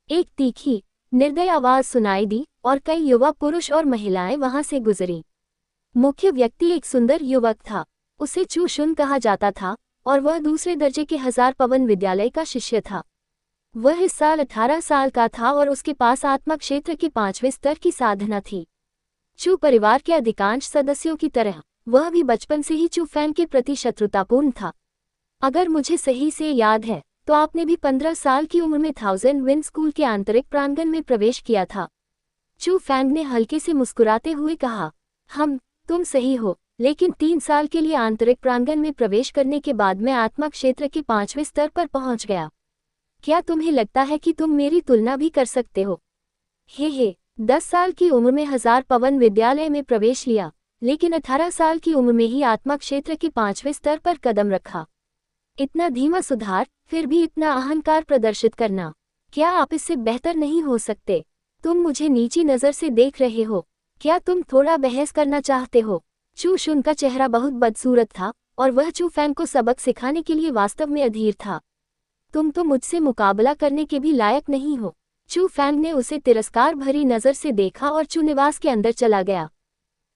एक तीखी, निर्दय आवाज सुनाई दी और कई युवा पुरुष और महिलाएं वहां से गुजरी। मुख्य व्यक्ति एक सुंदर युवक था। उसे चू शुन कहा जाता था और वह दूसरे दर्जे के 1000 पवन विद्यालय का शिष्य था। वह इस साल 18 साल का था और उसके पास आत्मा क्षेत्र के 5वें स्तर की साधना थी। चू परिवार के अधिकांश सदस्यों की तरह वह भी बचपन से ही चू फैंग के प्रति शत्रुतापूर्ण था। अगर मुझे सही से याद है तो आपने भी 15 साल की उम्र में 1000 विन स्कूल के आंतरिक प्रांगण में प्रवेश किया था। चू फैंग ने हल्के से मुस्कुराते हुए कहा, तुम सही हो, लेकिन 3 साल के लिए आंतरिक प्रांगण में प्रवेश करने के बाद मैं आत्मा क्षेत्र के 5वें स्तर पर पहुंच गया। क्या तुम्हें लगता है कि तुम मेरी तुलना भी कर सकते हो? हे 10 साल की उम्र में 1000 पवन विद्यालय में प्रवेश लिया, लेकिन 18 साल की उम्र में ही आत्मा क्षेत्र के 5वें स्तर पर कदम रखा। इतना धीमा सुधार, फिर भी इतना अहंकार प्रदर्शित करना। क्या आप इससे बेहतर नहीं हो सकते? तुम मुझे नीची नज़र से देख रहे हो। क्या तुम थोड़ा बहस करना चाहते हो? चू शुन का चेहरा बहुत बदसूरत था और वह चू फैंग को सबक सिखाने के लिए वास्तव में अधीर था। तुम तो मुझसे मुकाबला करने के भी लायक नहीं हो। चू फैंग ने उसे तिरस्कार भरी नज़र से देखा और चू निवास के अंदर चला गया।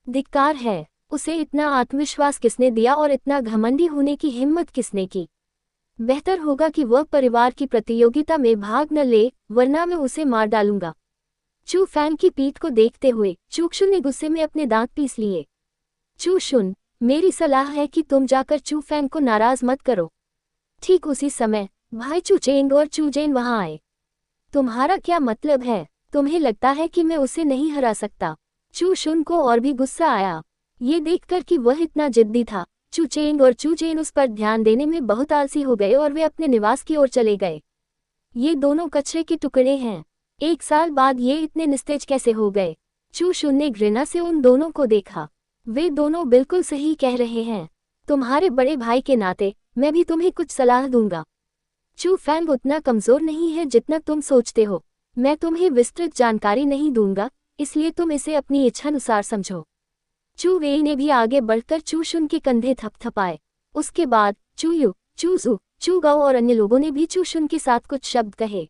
धिक्कार है, उसे इतना आत्मविश्वास किसने दिया और इतना घमंडी होने की हिम्मत किसने की? बेहतर होगा कि वह परिवार की प्रतियोगिता में भाग न ले, वरना मैं उसे मार डालूंगा। चू फैंग की पीठ को देखते हुए चूक्षुन ने गुस्से में अपने दांत पीस लिए। चू शुन, मेरी सलाह है कि तुम जाकर चू फैंग को नाराज मत करो। ठीक उसी समय भाई चू चेंग और चू जेन वहां आए। तुम्हारा क्या मतलब है? तुम्हें लगता है कि मैं उसे नहीं हरा सकता? चू शुन को और भी गुस्सा आया। ये देखकर कि वह इतना जिद्दी था, चू चेंग और चू जेन उस पर ध्यान देने में बहुत आलसी हो गए और वे अपने निवास की ओर चले गए। ये दोनों कचरे के टुकड़े हैं। 1 साल बाद ये इतने निस्तेज कैसे हो गए? चू शुन ने घृणा से उन दोनों को देखा। वे दोनों बिल्कुल सही कह रहे हैं। तुम्हारे बड़े भाई के नाते मैं भी तुम्हें कुछ सलाह दूंगा। चू फैंग उतना कमजोर नहीं है जितना तुम सोचते हो। मैं तुम्हें विस्तृत जानकारी नहीं दूंगा, इसलिए तुम इसे अपनी इच्छानुसार समझो। चू वेई ने भी आगे बढ़कर चू शुन के कंधे थपथपाए। उसके बाद चू यू, चू जू, चू गाओ और अन्य लोगों ने भी चू शुन के साथ कुछ शब्द कहे।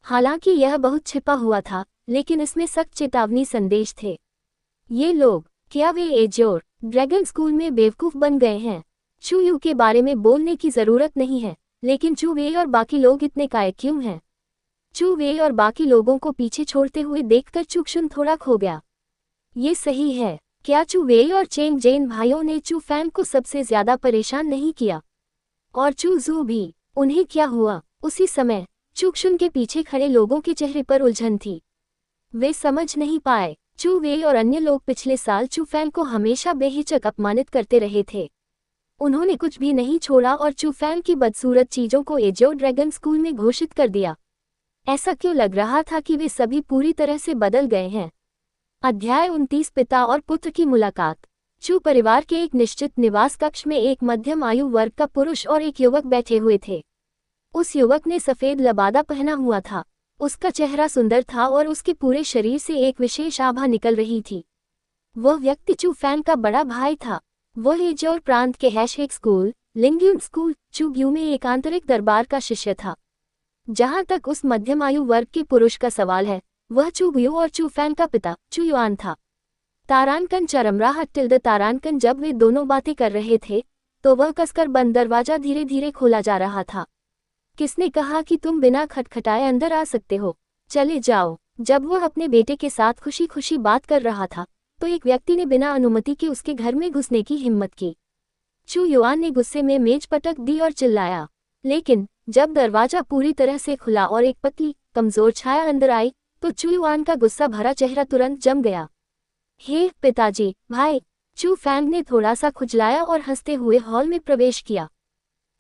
हालांकि यह बहुत छिपा हुआ था, लेकिन इसमें सख्त चेतावनी संदेश थे। ये लोग, क्या वे एज्योर ड्रैगन स्कूल में बेवकूफ बन गए हैं? चू यू के बारे में बोलने की जरूरत नहीं है, लेकिन चू वेई और बाकी लोग इतने कायर क्यों हैं? चू वेई और बाकी लोगों को पीछे छोड़ते हुए देखकर चूक्षुन थोड़ा खो गया। ये सही है, क्या चू वेई और चेंग जेन भाइयों ने चू फैंग को सबसे ज्यादा परेशान नहीं किया? और चू जू भी, उन्हें क्या हुआ? उसी समय चूक्षुन के पीछे खड़े लोगों के चेहरे पर उलझन थी। वे समझ नहीं पाए। चू वेई और अन्य लोग पिछले साल चू फैंग को हमेशा बेहिचक अपमानित करते रहे थे। उन्होंने कुछ भी नहीं छोड़ा और चू फैंग की बदसूरत चीजों को एजो ड्रैगन स्कूल में घोषित कर दिया। ऐसा क्यों लग रहा था कि वे सभी पूरी तरह से बदल गए हैं? अध्याय 29 पिता और पुत्र की मुलाकात। चू परिवार के एक निश्चित निवास कक्ष में एक मध्यम आयु वर्ग का पुरुष और एक युवक बैठे हुए थे। उस युवक ने सफेद लबादा पहना हुआ था। उसका चेहरा सुंदर था और उसके पूरे शरीर से एक विशेष आभा निकल रही थी। वह व्यक्ति चू फैंग का बड़ा भाई था। वह एजोर प्रांत के हैशेक स्कूल, लिंग्यून स्कूल, चू ग्यू में एक आंतरिक दरबार का शिष्य था। जहां तक उस मध्यम आयु वर्ग के पुरुष का सवाल है, वह चू ग्यू और चू फैंग का पिता चू युआन था। तारानकन चरमराहट टिल्ड तारानकन। जब वे दोनों बातें कर रहे थे, तो वह कसकर बंद दरवाजा धीरे धीरे खोला जा रहा था। किसने कहा कि तुम बिना खटखटाए अंदर आ सकते हो? चले जाओ। जब वह अपने बेटे के साथ खुशी खुशी बात कर रहा था, तो एक व्यक्ति ने बिना अनुमति के उसके घर में घुसने की हिम्मत की। चू युआन ने गुस्से में मेज पटक दी और चिल्लाया। लेकिन जब दरवाजा पूरी तरह से खुला और एक पतली, कमजोर छाया अंदर आई, तो चू युआन का गुस्सा भरा चेहरा तुरंत जम गया। हे पिताजी, भाई! चू फैंग ने थोड़ा सा खुजलाया और हंसते हुए हॉल में प्रवेश किया।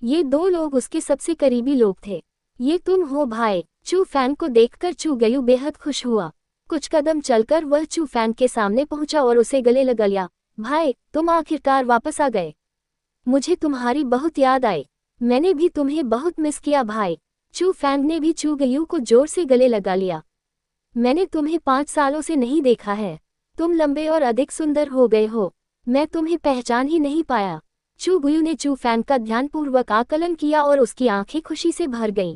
ये 2 लोग उसके सबसे करीबी लोग थे। ये तुम हो भाई? चू फैंग को देखकर चू गयू बेहद खुश हुआ। कुछ कदम चलकर वह चू फैंग के सामने पहुंचा और उसे गले लगा लिया। भाई, तुम आखिरकार वापस आ गए। मुझे तुम्हारी बहुत याद आई। मैंने भी तुम्हें बहुत मिस किया भाई। चू फैंग ने भी चू गयू को जोर से गले लगा लिया। मैंने तुम्हें 5 सालों से नहीं देखा है। तुम लंबे और अधिक सुंदर हो गए हो। मैं तुम्हें पहचान ही नहीं पाया। चू गुयू ने चू फैंग का ध्यानपूर्वक आकलन किया और उसकी आंखें खुशी से भर गईं।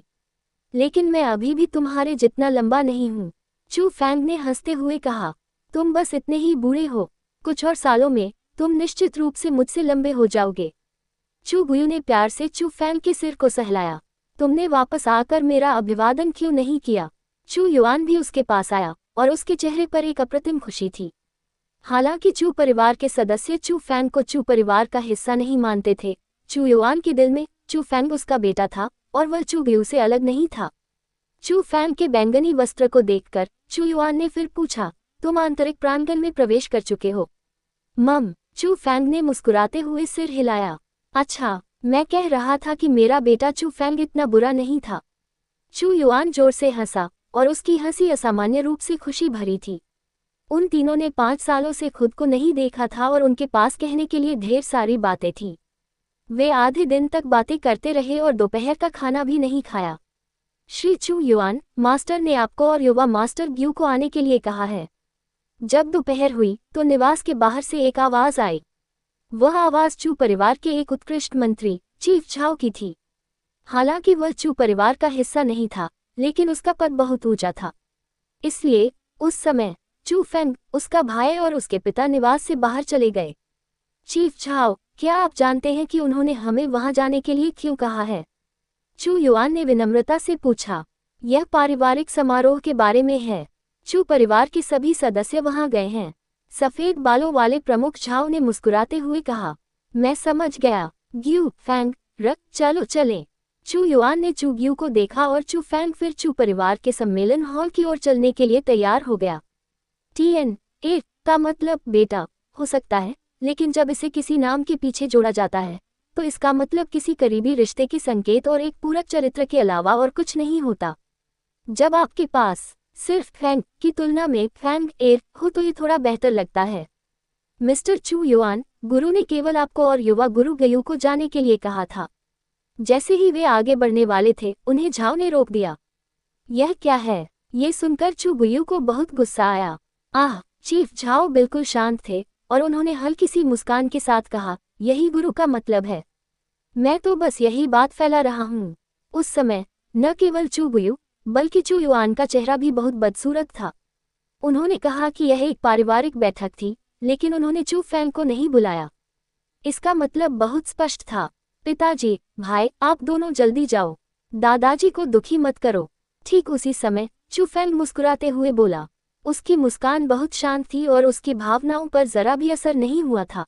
लेकिन मैं अभी भी तुम्हारे जितना लंबा नहीं हूँ, चू फैंग ने हंसते हुए कहा। तुम बस इतने ही बूढ़े हो। कुछ और सालों में तुम निश्चित रूप से मुझसे लंबे हो जाओगे। चू गुयू ने प्यार से चू फैंग के सिर को सहलाया। तुमने वापस आकर मेरा अभिवादन क्यों नहीं किया? चू युआन भी उसके पास आया और उसके चेहरे पर एक अप्रतिम खुशी थी। हालांकि चू परिवार के सदस्य चू फैंग को चू परिवार का हिस्सा नहीं मानते थे, चू युआन के दिल में चू फैंग उसका बेटा था और वह चू गुयू से अलग नहीं था। चू फैंग के बैंगनी वस्त्र को देखकर चू युआन ने फिर पूछा, तुम आंतरिक प्रांगण में प्रवेश कर चुके हो? मम, चू फैंग ने मुस्कुराते हुए सिर हिलाया। अच्छा, मैं कह रहा था कि मेरा बेटा चू फैंग इतना बुरा नहीं था। चू युआन जोर से हंसा और उसकी हंसी असामान्य रूप से खुशी भरी थी। उन तीनों ने 5 सालों से खुद को नहीं देखा था और उनके पास कहने के लिए ढेर सारी बातें थीं। वे आधे दिन तक बातें करते रहे और दोपहर का खाना भी नहीं खाया। श्री चू युआन, मास्टर ने आपको और युवा मास्टर ग्यू को आने के लिए कहा है। जब दोपहर हुई तो निवास के बाहर से एक आवाज आई। वह आवाज चू परिवार के एक उत्कृष्ट मंत्री चीफ झाओ की थी। हालांकि वह चू परिवार का हिस्सा नहीं था, लेकिन उसका पद बहुत ऊंचा था। इसलिए उस समय चू फैंग, उसका भाई और उसके पिता निवास से बाहर चले गए। चीफ झाओ, क्या आप जानते हैं कि उन्होंने हमें वहां जाने के लिए क्यों कहा है? चू युआन ने विनम्रता से पूछा। यह पारिवारिक समारोह के बारे में है। चू परिवार के सभी सदस्य वहां गए हैं। सफेद बालों वाले प्रमुख झाओ ने मुस्कुराते हुए कहा। मैं समझ गया। ग्यू, फैंग, रख, चलो चलें। चू युआन ने चू ग्यू को देखा और चू फैंग फिर चू परिवार के सम्मेलन हॉल की ओर चलने के लिए तैयार हो गया। TN-8 का मतलब बेटा हो सकता है, लेकिन जब इसे किसी नाम के पीछे जोड़ा जाता है तो इसका मतलब किसी करीबी रिश्ते के संकेत और एक पूरक चरित्र के अलावा और कुछ नहीं होता। जब आपके पास सिर्फ फैंग की तुलना में फैंग एर हो तो ये थोड़ा बेहतर लगता है। मिस्टर चू युआन, गुरु ने केवल आपको और युवा गुरु गयू को जाने के लिए कहा था। जैसे ही वे आगे बढ़ने वाले थे, उन्हें झाओ ने रोक दिया। यह क्या है? ये सुनकर चू गुयू को बहुत गुस्सा आया। आह! चीफ झाओ बिल्कुल शांत थे और उन्होंने हल्की सी मुस्कान के साथ कहा, यही गुरु का मतलब है। मैं तो बस यही बात फैला रहा हूँ। उस समय न केवल चू गुयू बल्कि चू युआन का चेहरा भी बहुत बदसूरत था। उन्होंने कहा कि यह एक पारिवारिक बैठक थी, लेकिन उन्होंने चू फैंग को नहीं बुलाया। इसका मतलब बहुत स्पष्ट था। पिताजी, भाई, आप दोनों जल्दी जाओ। दादाजी को दुखी मत करो। ठीक उसी समय चू फैंग मुस्कुराते हुए बोला। उसकी मुस्कान बहुत शांत थी और उसकी भावनाओं पर जरा भी असर नहीं हुआ था।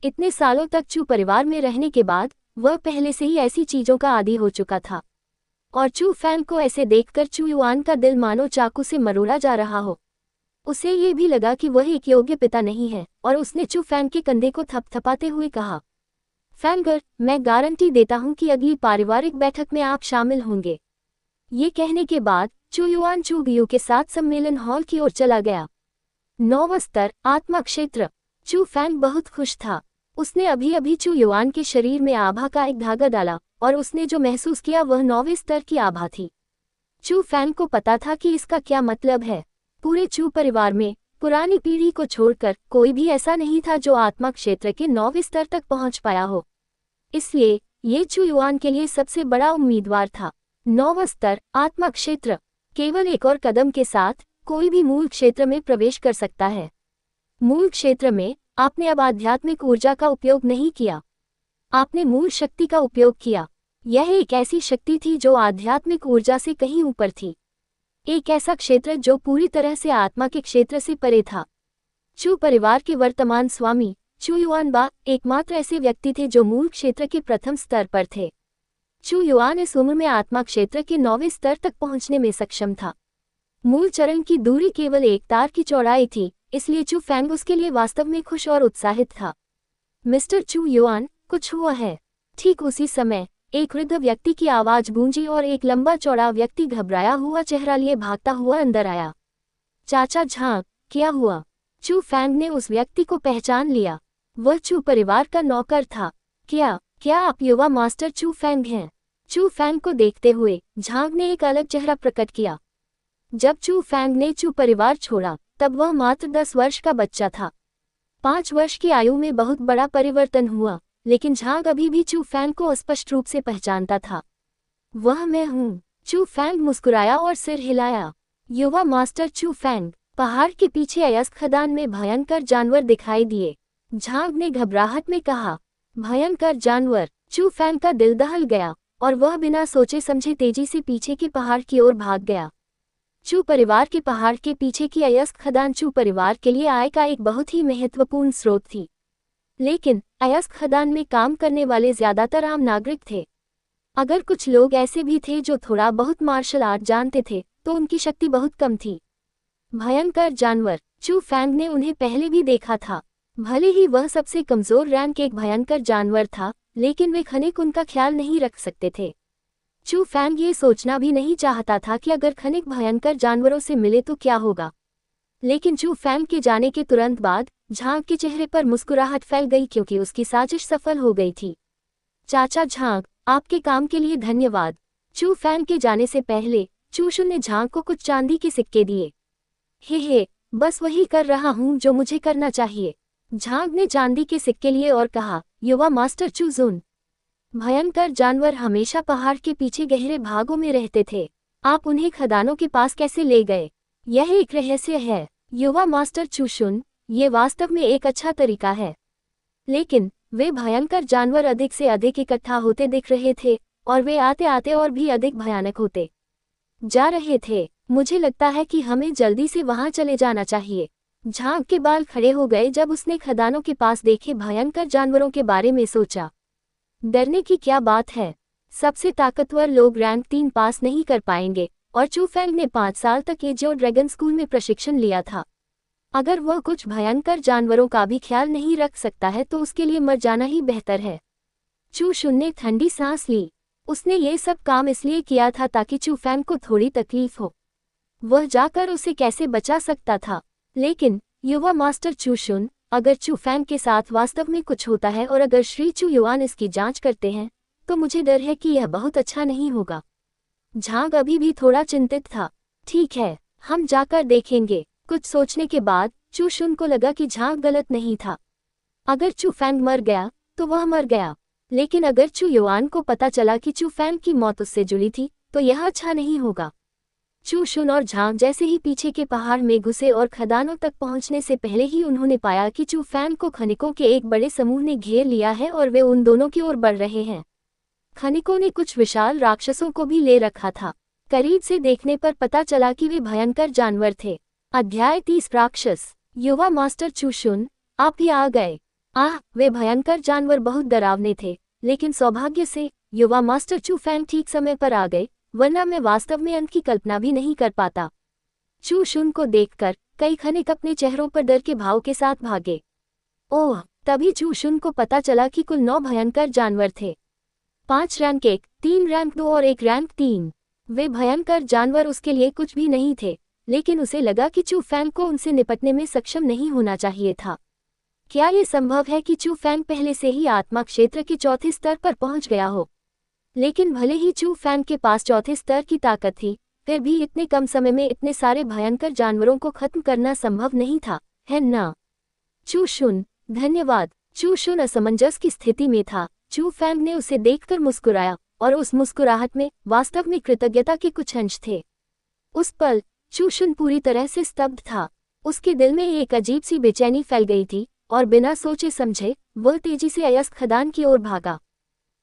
इतने सालों तक चू परिवार में रहने के बाद वह पहले से ही ऐसी चीजों का आदी हो चुका था। और चू फैंग को ऐसे देखकर चू युआन का दिल मानो चाकू से मरोड़ा जा रहा हो। उसे ये भी लगा कि वह एक योग्य पिता नहीं है और उसने चू फैंग के कंधे को थपथपाते हुए कहा, फैंगर, मैं गारंटी देता हूं कि अगली पारिवारिक बैठक में आप शामिल होंगे। ये कहने के बाद चू युआन चू गुयू के साथ सम्मेलन हॉल की ओर चला गया। 9वां स्तर, आत्मा क्षेत्र। चू फैंग बहुत खुश था। उसने अभी अभी चू युआन के शरीर में आभा का एक धागा डाला और उसने जो महसूस किया वह 9वें स्तर की आभा थी। चू फैंग को पता था कि इसका क्या मतलब है। पूरे चू परिवार में पुरानी पीढ़ी को छोड़कर कोई भी ऐसा नहीं था जो आत्मा क्षेत्र के 9वें स्तर तक पहुंच पाया हो। इसलिए ये चू युआन के लिए सबसे बड़ा उम्मीदवार था। 9वां स्तर, आत्मा क्षेत्र। केवल एक और कदम के साथ कोई भी मूल क्षेत्र में प्रवेश कर सकता है। मूल क्षेत्र में आपने अब आध्यात्मिक ऊर्जा का उपयोग नहीं किया, आपने मूल शक्ति का उपयोग किया। यह एक ऐसी शक्ति थी जो आध्यात्मिक ऊर्जा से कहीं ऊपर थी। एक ऐसा क्षेत्र जो पूरी तरह से आत्मा के क्षेत्र से परे था। चू परिवार के वर्तमान स्वामी चू युआन बा एकमात्र ऐसे व्यक्ति थे जो मूल क्षेत्र के प्रथम स्तर पर थे। चू युआन इस उम्र में आत्मा क्षेत्र के 9वें स्तर तक पहुंचने में सक्षम था। मूल चरण की दूरी केवल एक तार की चौड़ाई थी, इसलिए चू फैंग उसके लिए वास्तव में खुश और उत्साहित था। मिस्टर चू युआन, कुछ हुआ है? ठीक उसी समय एक वृद्ध व्यक्ति की आवाज गूंजी और एक लंबा चौड़ा व्यक्ति घबराया हुआ चेहरा लिए भागता हुआ अंदर आया। चाचा झांग, क्या हुआ? चू फैंग ने उस व्यक्ति को पहचान लिया। वह चू परिवार का नौकर था। क्या आप युवा मास्टर चू फैंग हैं? चू फैंग को देखते हुए झांग ने एक अलग चेहरा प्रकट किया। जब चू फैंग ने चू परिवार छोड़ा तब वह मात्र 10 वर्ष का बच्चा था। 5 वर्ष की आयु में बहुत बड़ा परिवर्तन हुआ, लेकिन झांग अभी भी चू फैंग को स्पष्ट रूप से पहचानता था। वह मैं हूँ। चू फैंग मुस्कुराया और सिर हिलाया। युवा मास्टर चू फैंग। पहाड़ के पीछे अयस्क खदान में भयंकर जानवर दिखाई दिए। झांग ने घबराहट में कहा, भयंकर जानवर? चू फैंग का दिल दहल गया और वह बिना सोचे समझे तेजी से पीछे के पहाड़ की ओर भाग गया। चू परिवार के पहाड़ के पीछे की अयस्क खदान चू परिवार के लिए आय का एक बहुत ही महत्वपूर्ण स्रोत थी, लेकिन अयस्क खदान में काम करने वाले ज्यादातर आम नागरिक थे। अगर कुछ लोग ऐसे भी थे जो थोड़ा बहुत मार्शल आर्ट जानते थे तो उनकी शक्ति बहुत कम थी। भयंकर जानवर, चू फैंग ने उन्हें पहले भी देखा था। भले ही वह सबसे कमजोर रैंक एक भयंकर जानवर था, लेकिन वे खनिक उनका ख्याल नहीं रख सकते थे। चू फैंग ये सोचना भी नहीं चाहता था कि अगर खनिक भयंकर जानवरों से मिले तो क्या होगा। लेकिन चू फैंग के जाने के तुरंत बाद झांग के चेहरे पर मुस्कुराहट फैल गई क्योंकि उसकी साजिश सफल हो गई थी। चाचा झांग, आपके काम के लिए धन्यवाद। चू फैंग के जाने से पहले चू शुन ने झांग को कुछ चांदी के सिक्के दिए। हे, बस वही कर रहा हूँ जो मुझे करना चाहिए। झांग ने चांदी के सिक्के लिए और कहा, युवा मास्टर चू जुन। भयंकर जानवर हमेशा पहाड़ के पीछे गहरे भागों में रहते थे। आप उन्हें खदानों के पास कैसे ले गए? यह एक रहस्य है युवा मास्टर चू शुन, ये वास्तव में एक अच्छा तरीका है। लेकिन वे भयंकर जानवर अधिक से अधिक इकट्ठा होते दिख रहे थे और वे आते आते और भी अधिक भयानक होते जा रहे थे। मुझे लगता है कि हमें जल्दी से वहां चले जाना चाहिए। झांग के बाल खड़े हो गए जब उसने खदानों के पास देखे भयंकर जानवरों के बारे में सोचा। डरने की क्या बात है? सबसे ताकतवर लोग रैंक 3 पास नहीं कर पाएंगे और चू फैंग ने 5 साल तक एजियो ड्रैगन स्कूल में प्रशिक्षण लिया था। अगर वह कुछ भयंकर जानवरों का भी ख्याल नहीं रख सकता है तो उसके लिए मर जाना ही बेहतर है। चू शुन ने ठंडी सांस ली। उसने ये सब काम इसलिए किया था ताकि चू फैंग को थोड़ी तकलीफ हो। वह जाकर उसे कैसे बचा सकता था। लेकिन युवा मास्टर चू शुन, अगर चू फैंग के साथ वास्तव में कुछ होता है और अगर श्री चू युआन इसकी जांच करते हैं तो मुझे डर है कि यह बहुत अच्छा नहीं होगा। झांग अभी भी थोड़ा चिंतित था। ठीक है, हम जाकर देखेंगे। कुछ सोचने के बाद चू शुन को लगा कि झांग गलत नहीं था। अगर चू फैंग मर गया तो वह मर गया, लेकिन अगर चू युआन को पता चला कि चू फैंग की मौत उससे जुड़ी थी तो यह अच्छा नहीं होगा। चू शुन और झांग जैसे ही पीछे के पहाड़ में घुसे और खदानों तक पहुंचने से पहले ही उन्होंने पाया कि चू फैंग को खनिकों के एक बड़े समूह ने घेर लिया है और वे उन दोनों की ओर बढ़ रहे हैं। खनिकों ने कुछ विशाल राक्षसों को भी ले रखा था। करीब से देखने पर पता चला कि वे भयंकर जानवर थे। अध्याय 30 राक्षस। युवा मास्टर चू शुन, आप ही आ गए। वे भयंकर जानवर बहुत डरावने थे, लेकिन सौभाग्य से युवा मास्टर चू फैंग ठीक समय पर आ गए, वरना मैं वास्तव में अंत की कल्पना भी नहीं कर पाता। चू शुन को देखकर कई खनिक अपने चेहरों पर डर के भाव के साथ भागे। ओह, तभी चू शुन को पता चला कि कुल 9 भयंकर जानवर थे। 5 रैंक 1, 3 रैंक 2 और 1 रैंक 3। वे भयंकर जानवर उसके लिए कुछ भी नहीं थे, लेकिन उसे लगा कि चू फैंग को उनसे निपटने में सक्षम नहीं होना चाहिए था। क्या ये संभव है कि चू फैंग पहले से ही आत्मा क्षेत्र के चौथे स्तर पर पहुंच गया हो? लेकिन भले ही चू फैंग के पास चौथे स्तर की ताकत थी, फिर भी इतने कम समय में इतने सारे भयंकर जानवरों को खत्म करना संभव नहीं था, है ना? चू शुन, धन्यवाद। चू शुन असमंजस की स्थिति में था। चू फैंग ने उसे देखकर मुस्कुराया और उस मुस्कुराहट में वास्तव में कृतज्ञता के कुछ अंश थे। उस पल चू शुन पूरी तरह से स्तब्ध था। उसके दिल में एक अजीब सी बेचैनी फैल गई थी और बिना सोचे समझे वह तेजी से अयस्क खदान की ओर भागा।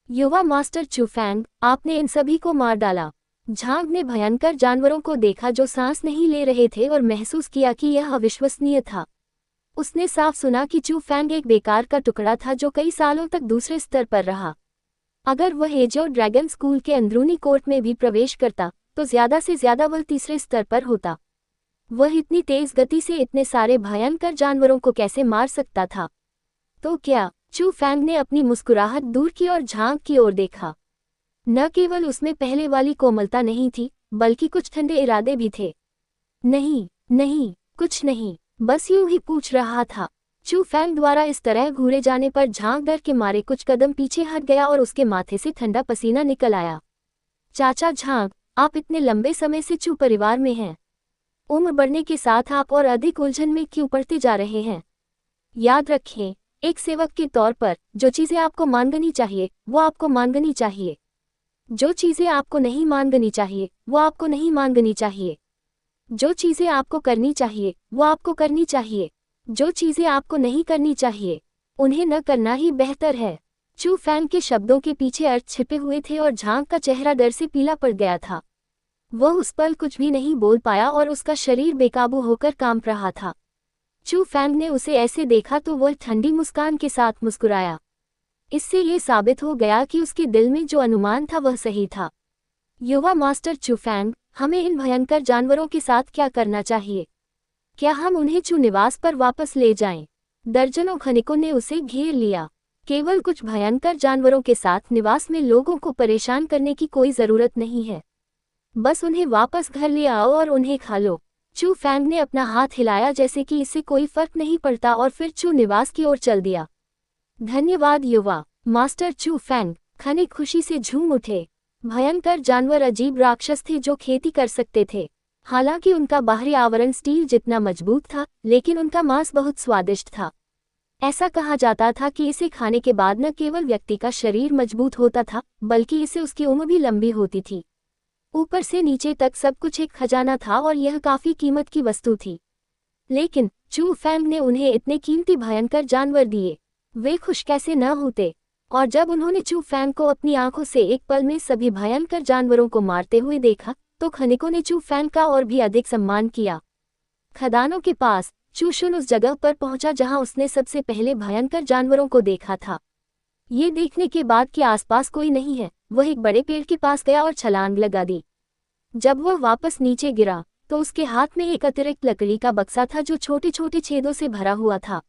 युवा मास्टर चू फैंग, आपने इन सभी को मार डाला। झांग ने भयंकर जानवरों को देखा जो सांस नहीं ले रहे थे और महसूस किया कि यह अविश्वसनीय था। उसने साफ सुना कि चू फैंग एक बेकार का टुकड़ा था जो कई सालों तक दूसरे स्तर पर रहा। अगर वह एजियो ड्रैगन स्कूल के अंदरूनी कोर्ट में भी प्रवेश करता तो ज्यादा से ज्यादा वह तीसरे स्तर पर होता। वह इतनी तेज गति से इतने सारे भयंकर जानवरों को कैसे मार सकता था? तो क्या? चू फैंग ने अपनी मुस्कुराहट दूर की और झांग की ओर देखा। न केवल उसमें पहले वाली कोमलता नहीं थी, बल्कि कुछ ठंडे इरादे भी थे। नहीं नहीं, कुछ नहीं, बस यूं ही पूछ रहा था। चू फैंग द्वारा इस तरह घूरे जाने पर झांग डर के मारे कुछ कदम पीछे हट गया और उसके माथे से ठंडा पसीना निकल आया। चाचा झांग, आप इतने लंबे समय से चू परिवार में हैं। उम्र बढ़ने के साथ आप और अधिक उलझन में क्यों पड़ते जा रहे हैं? याद रखें, एक सेवक के तौर पर जो चीजें आपको मानगनी चाहिए वो आपको मानगनी चाहिए। जो चीजें आपको नहीं मानगनी चाहिए वो आपको नहीं मानगनी चाहिए। जो चीजें आपको करनी चाहिए वो आपको करनी चाहिए। जो चीजें आपको नहीं करनी चाहिए उन्हें न करना ही बेहतर है। चू फैंग के शब्दों के पीछे अर्थ छिपे हुए थे और झांग का चेहरा डर से पीला पड़ गया था। वह उस पल कुछ भी नहीं बोल पाया और उसका शरीर बेकाबू होकर कांप रहा था। चू फैंग ने उसे ऐसे देखा तो वह ठंडी मुस्कान के साथ मुस्कुराया। इससे ये साबित हो गया कि उसके दिल में जो अनुमान था वह सही था। युवा मास्टर चूफैंग, हमें इन भयंकर जानवरों के साथ क्या करना चाहिए? क्या हम उन्हें चू निवास पर वापस ले जाएं? दर्जनों खनिकों ने उसे घेर लिया। केवल कुछ भयंकर जानवरों के साथ निवास में लोगों को परेशान करने की कोई जरूरत नहीं है। बस उन्हें वापस घर ले आओ और उन्हें खा लो। चू फैंग ने अपना हाथ हिलाया जैसे कि इससे कोई फर्क नहीं पड़ता और फिर चू निवास की ओर चल दिया। धन्यवाद युवा मास्टर चू फैंग, खनिक खुशी से झूम उठे। भयंकर जानवर अजीब राक्षस थे जो खेती कर सकते थे। हालांकि उनका बाहरी आवरण स्टील जितना मजबूत था, लेकिन उनका मांस बहुत स्वादिष्ट था। ऐसा कहा जाता था कि इसे खाने के बाद न केवल व्यक्ति का शरीर मजबूत होता था, बल्कि इससे उसकी उम्र भी लंबी होती थी। ऊपर से नीचे तक सब कुछ एक खजाना था और यह काफी कीमत की वस्तु थी। लेकिन चू फैंग ने उन्हें इतने कीमती भयंकर जानवर दिए, वे खुश कैसे न होते। और जब उन्होंने चू फैंग को अपनी आंखों से एक पल में सभी भयंकर जानवरों को मारते हुए देखा, तो खनिकों ने चू फैंग का और भी अधिक सम्मान किया। खदानों के पास चू शुन उस जगह पर पहुंचा जहां उसने सबसे पहले भयंकर जानवरों को देखा था। ये देखने के बाद कि आसपास कोई नहीं है, वह एक बड़े पेड़ के पास गया और छलांग लगा दी। जब वह वापस नीचे गिरा तो उसके हाथ में एक अतिरिक्त लकड़ी का बक्सा था जो छोटे छोटे छेदों से भरा हुआ था।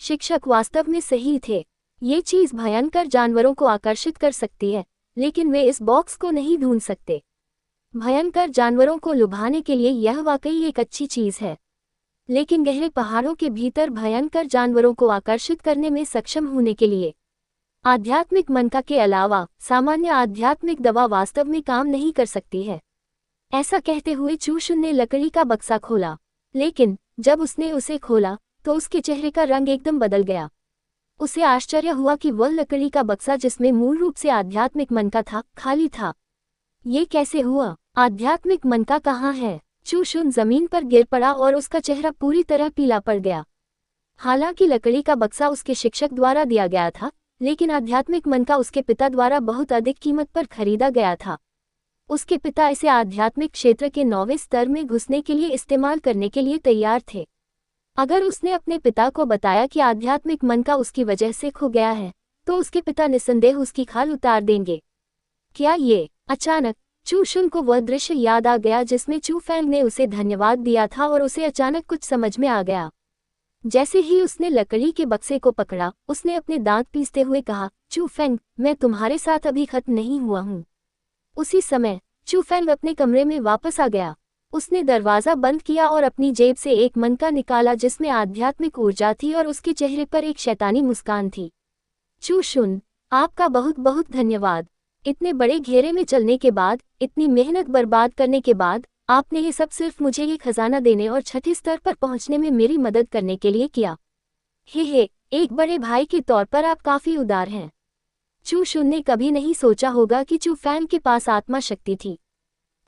शिक्षक वास्तव में सही थे। ये चीज भयंकर जानवरों को आकर्षित कर सकती है, लेकिन वे इस बॉक्स को नहीं ढूंढ सकते। भयंकर जानवरों को लुभाने के लिए यह वाकई एक अच्छी चीज है, लेकिन गहरे पहाड़ों के भीतर भयंकर जानवरों को आकर्षित करने में सक्षम होने के लिए आध्यात्मिक मंत्र के अलावा सामान्य आध्यात्मिक दवा वास्तव में काम नहीं कर सकती है। ऐसा कहते हुए चू शुन ने लकड़ी का बक्सा खोला, लेकिन जब उसने उसे खोला तो उसके चेहरे का रंग एकदम बदल गया। उसे आश्चर्य हुआ कि वह लकड़ी का बक्सा जिसमें मूल रूप से आध्यात्मिक मंत्र था, खाली था। ये कैसे हुआ? आध्यात्मिक मंत्र कहाँ है? चू शुन जमीन पर गिर पड़ा और उसका चेहरा पूरी तरह पीला पड़ गया। हालांकि लकड़ी का बक्सा उसके शिक्षक द्वारा दिया गया था, लेकिन आध्यात्मिक मंत्र उसके पिता द्वारा बहुत अधिक कीमत पर खरीदा गया था। उसके पिता इसे आध्यात्मिक क्षेत्र के 9वें स्तर में घुसने के लिए इस्तेमाल करने के लिए तैयार थे। अगर उसने अपने पिता को बताया कि आध्यात्मिक मंत्र उसकी वजह से खो गया है, तो उसके पिता निस्संदेह उसकी खाल उतार देंगे। क्या ये? अचानक चू शुन को वह दृश्य याद आ गया जिसमें चू फैंग ने उसे धन्यवाद दिया था और उसे अचानक कुछ समझ में आ गया। जैसे ही उसने लकड़ी के बक्से को पकड़ा, उसने अपने दांत पीसते हुए कहा, चू फैंग, मैं तुम्हारे साथ अभी खत्म नहीं हुआ हूँ। उसी समय चू फैंग अपने कमरे में वापस आ गया। उसने दरवाजा बंद किया और अपनी जेब से एक मनका निकाला जिसमें आध्यात्मिक ऊर्जा थी और उसके चेहरे पर एक शैतानी मुस्कान थी। चू शुन, आपका बहुत बहुत धन्यवाद। इतने बड़े घेरे में चलने के बाद, इतनी मेहनत बर्बाद करने के बाद, आपने ये सब सिर्फ मुझे ये खजाना देने और छठे स्तर पर पहुंचने में मेरी मदद करने के लिए किया। हे, एक बड़े भाई के तौर पर आप काफी उदार हैं। चू शुन ने कभी नहीं सोचा होगा कि चू फैंग के पास आत्मा शक्ति थी।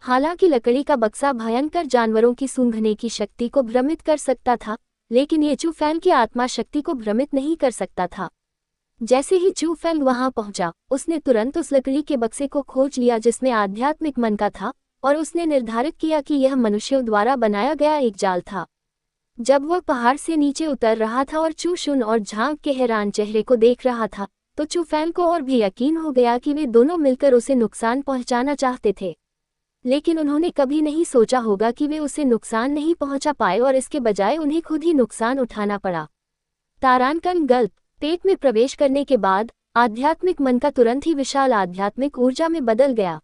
हालांकि लकड़ी का बक्सा भयंकर जानवरों की सूंघने की शक्ति को भ्रमित कर सकता था, लेकिन ये चू फैंग की आत्मा शक्ति को भ्रमित नहीं कर सकता था। जैसे ही चू फैंग वहां पहुंचा, उसने तुरंत उस लकड़ी के बक्से को खोज लिया जिसमें आध्यात्मिक मंत्र था, और उसने निर्धारित किया कि यह मनुष्यों द्वारा बनाया गया एक जाल था। जब वह पहाड़ से नीचे उतर रहा था और चू शुन और झांग के हैरान चेहरे को देख रहा था, तो चू फैंग को और भी यकीन हो गया कि वे दोनों मिलकर उसे नुकसान पहुंचाना चाहते थे। लेकिन उन्होंने कभी नहीं सोचा होगा कि वे उसे नुकसान नहीं पहुंचा पाए और इसके बजाय उन्हें खुद ही नुकसान उठाना पड़ा। तारांकन गल्प। पेट में प्रवेश करने के बाद आध्यात्मिक मंत्र तुरंत ही विशाल आध्यात्मिक ऊर्जा में बदल गया।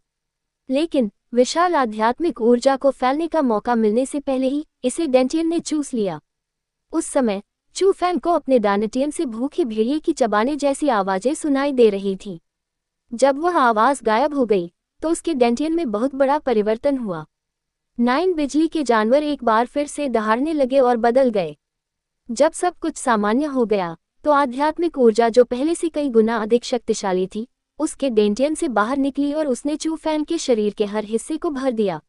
लेकिन विशाल आध्यात्मिक ऊर्जा को फैलने का मौका मिलने से पहले ही इसे डेंटियन ने चूस लिया। उस समय चू फैंग को अपने दानटियन से भूखे भेड़िए की चबाने जैसी आवाजें सुनाई दे रही थीं। जब वह आवाज गायब हो गई तो उसके डेंटियन में बहुत बड़ा परिवर्तन हुआ। 9 बिजली के जानवर एक बार फिर से दहाड़ने लगे और बदल गए। जब सब कुछ सामान्य हो गया तो आध्यात्मिक ऊर्जा जो पहले से कई गुना अधिक शक्तिशाली थी, उसके डेंटियन से बाहर निकली और उसने चू फैंग के शरीर के हर हिस्से को भर दिया।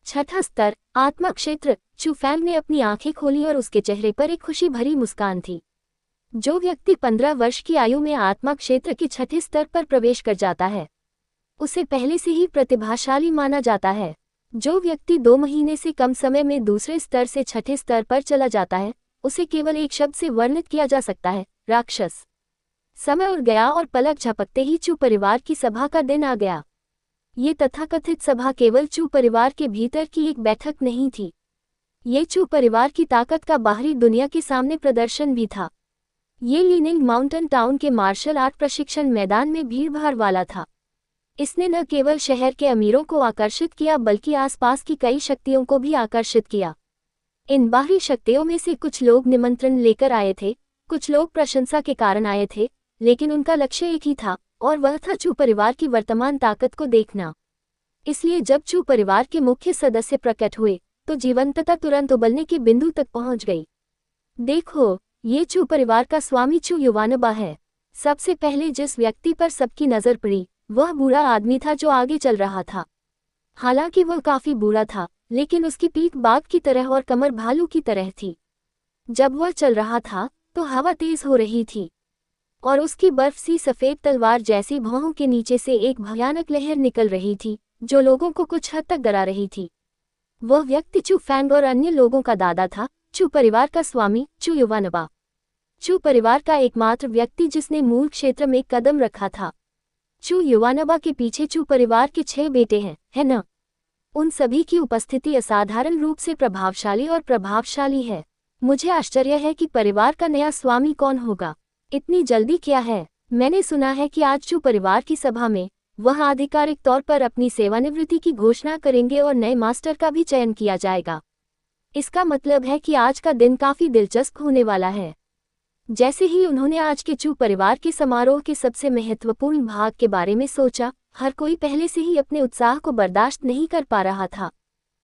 छठा स्तर, आत्मा क्षेत्र। चू फैंग ने अपनी आंखें खोली और उसके चेहरे पर एक खुशी भरी मुस्कान थी। जो व्यक्ति 15 वर्ष की आयु में आत्मा क्षेत्र के छठे स्तर पर प्रवेश कर जाता है, उसे पहले से ही प्रतिभाशाली माना जाता है। जो व्यक्ति 2 महीने से कम समय में दूसरे स्तर से छठे स्तर पर चला जाता है, उसे केवल एक शब्द से वर्णित किया जा सकता है, राक्षस। समय उड़ गया और पलक झपकते ही चू परिवार की सभा का दिन आ गया। ये तथाकथित सभा केवल चू परिवार के भीतर की एक बैठक नहीं थी। ये चू परिवार की ताकत का बाहरी दुनिया के सामने प्रदर्शन भी था। ये लीनिंग माउंटेन टाउन के मार्शल आर्ट प्रशिक्षण मैदान में भीड़भाड़ वाला था। इसने न केवल शहर के अमीरों को आकर्षित किया बल्कि आसपास की कई शक्तियों को भी आकर्षित किया। इन बाहरी शक्तियों में से कुछ लोग निमंत्रण लेकर आए थे, कुछ लोग प्रशंसा के कारण आए थे, लेकिन उनका लक्ष्य एक ही था और वह था चू परिवार की वर्तमान ताकत को देखना। इसलिए जब चू परिवार के मुख्य सदस्य प्रकट हुए तो जीवंतता तुरंत उबलने के बिंदु तक पहुंच गई। देखो, ये चू परिवार का स्वामी चू युवानबा है। सबसे पहले जिस व्यक्ति पर सबकी नजर पड़ी वह बूढ़ा आदमी था जो आगे चल रहा था। हालांकि वह काफी बूढ़ा था, लेकिन उसकी पीठ बाघ की तरह और कमर भालू की तरह थी। जब वह चल रहा था तो हवा तेज हो रही थी और उसकी बर्फ सी सफेद तलवार जैसी भौहों के नीचे से एक भयानक लहर निकल रही थी जो लोगों को कुछ हद तक डरा रही थी। वह व्यक्ति चू फैंग और अन्य लोगों का दादा था, चू परिवार का स्वामी चू युवानबा। चू परिवार का एकमात्र व्यक्ति जिसने मूल क्षेत्र में कदम रखा था। चू युवानबा के पीछे चू परिवार के 6 बेटे हैं, है न? उन सभी की उपस्थिति असाधारण रूप से प्रभावशाली है। मुझे आश्चर्य है कि परिवार का नया स्वामी कौन होगा। इतनी जल्दी क्या है? मैंने सुना है कि आज चू परिवार की सभा में वह आधिकारिक तौर पर अपनी सेवानिवृत्ति की घोषणा करेंगे और नए मास्टर का भी चयन किया जाएगा। इसका मतलब है कि आज का दिन काफी दिलचस्प होने वाला है। जैसे ही उन्होंने आज के चू परिवार के समारोह के सबसे महत्वपूर्ण भाग के बारे में सोचा, हर कोई पहले से ही अपने उत्साह को बर्दाश्त नहीं कर पा रहा था।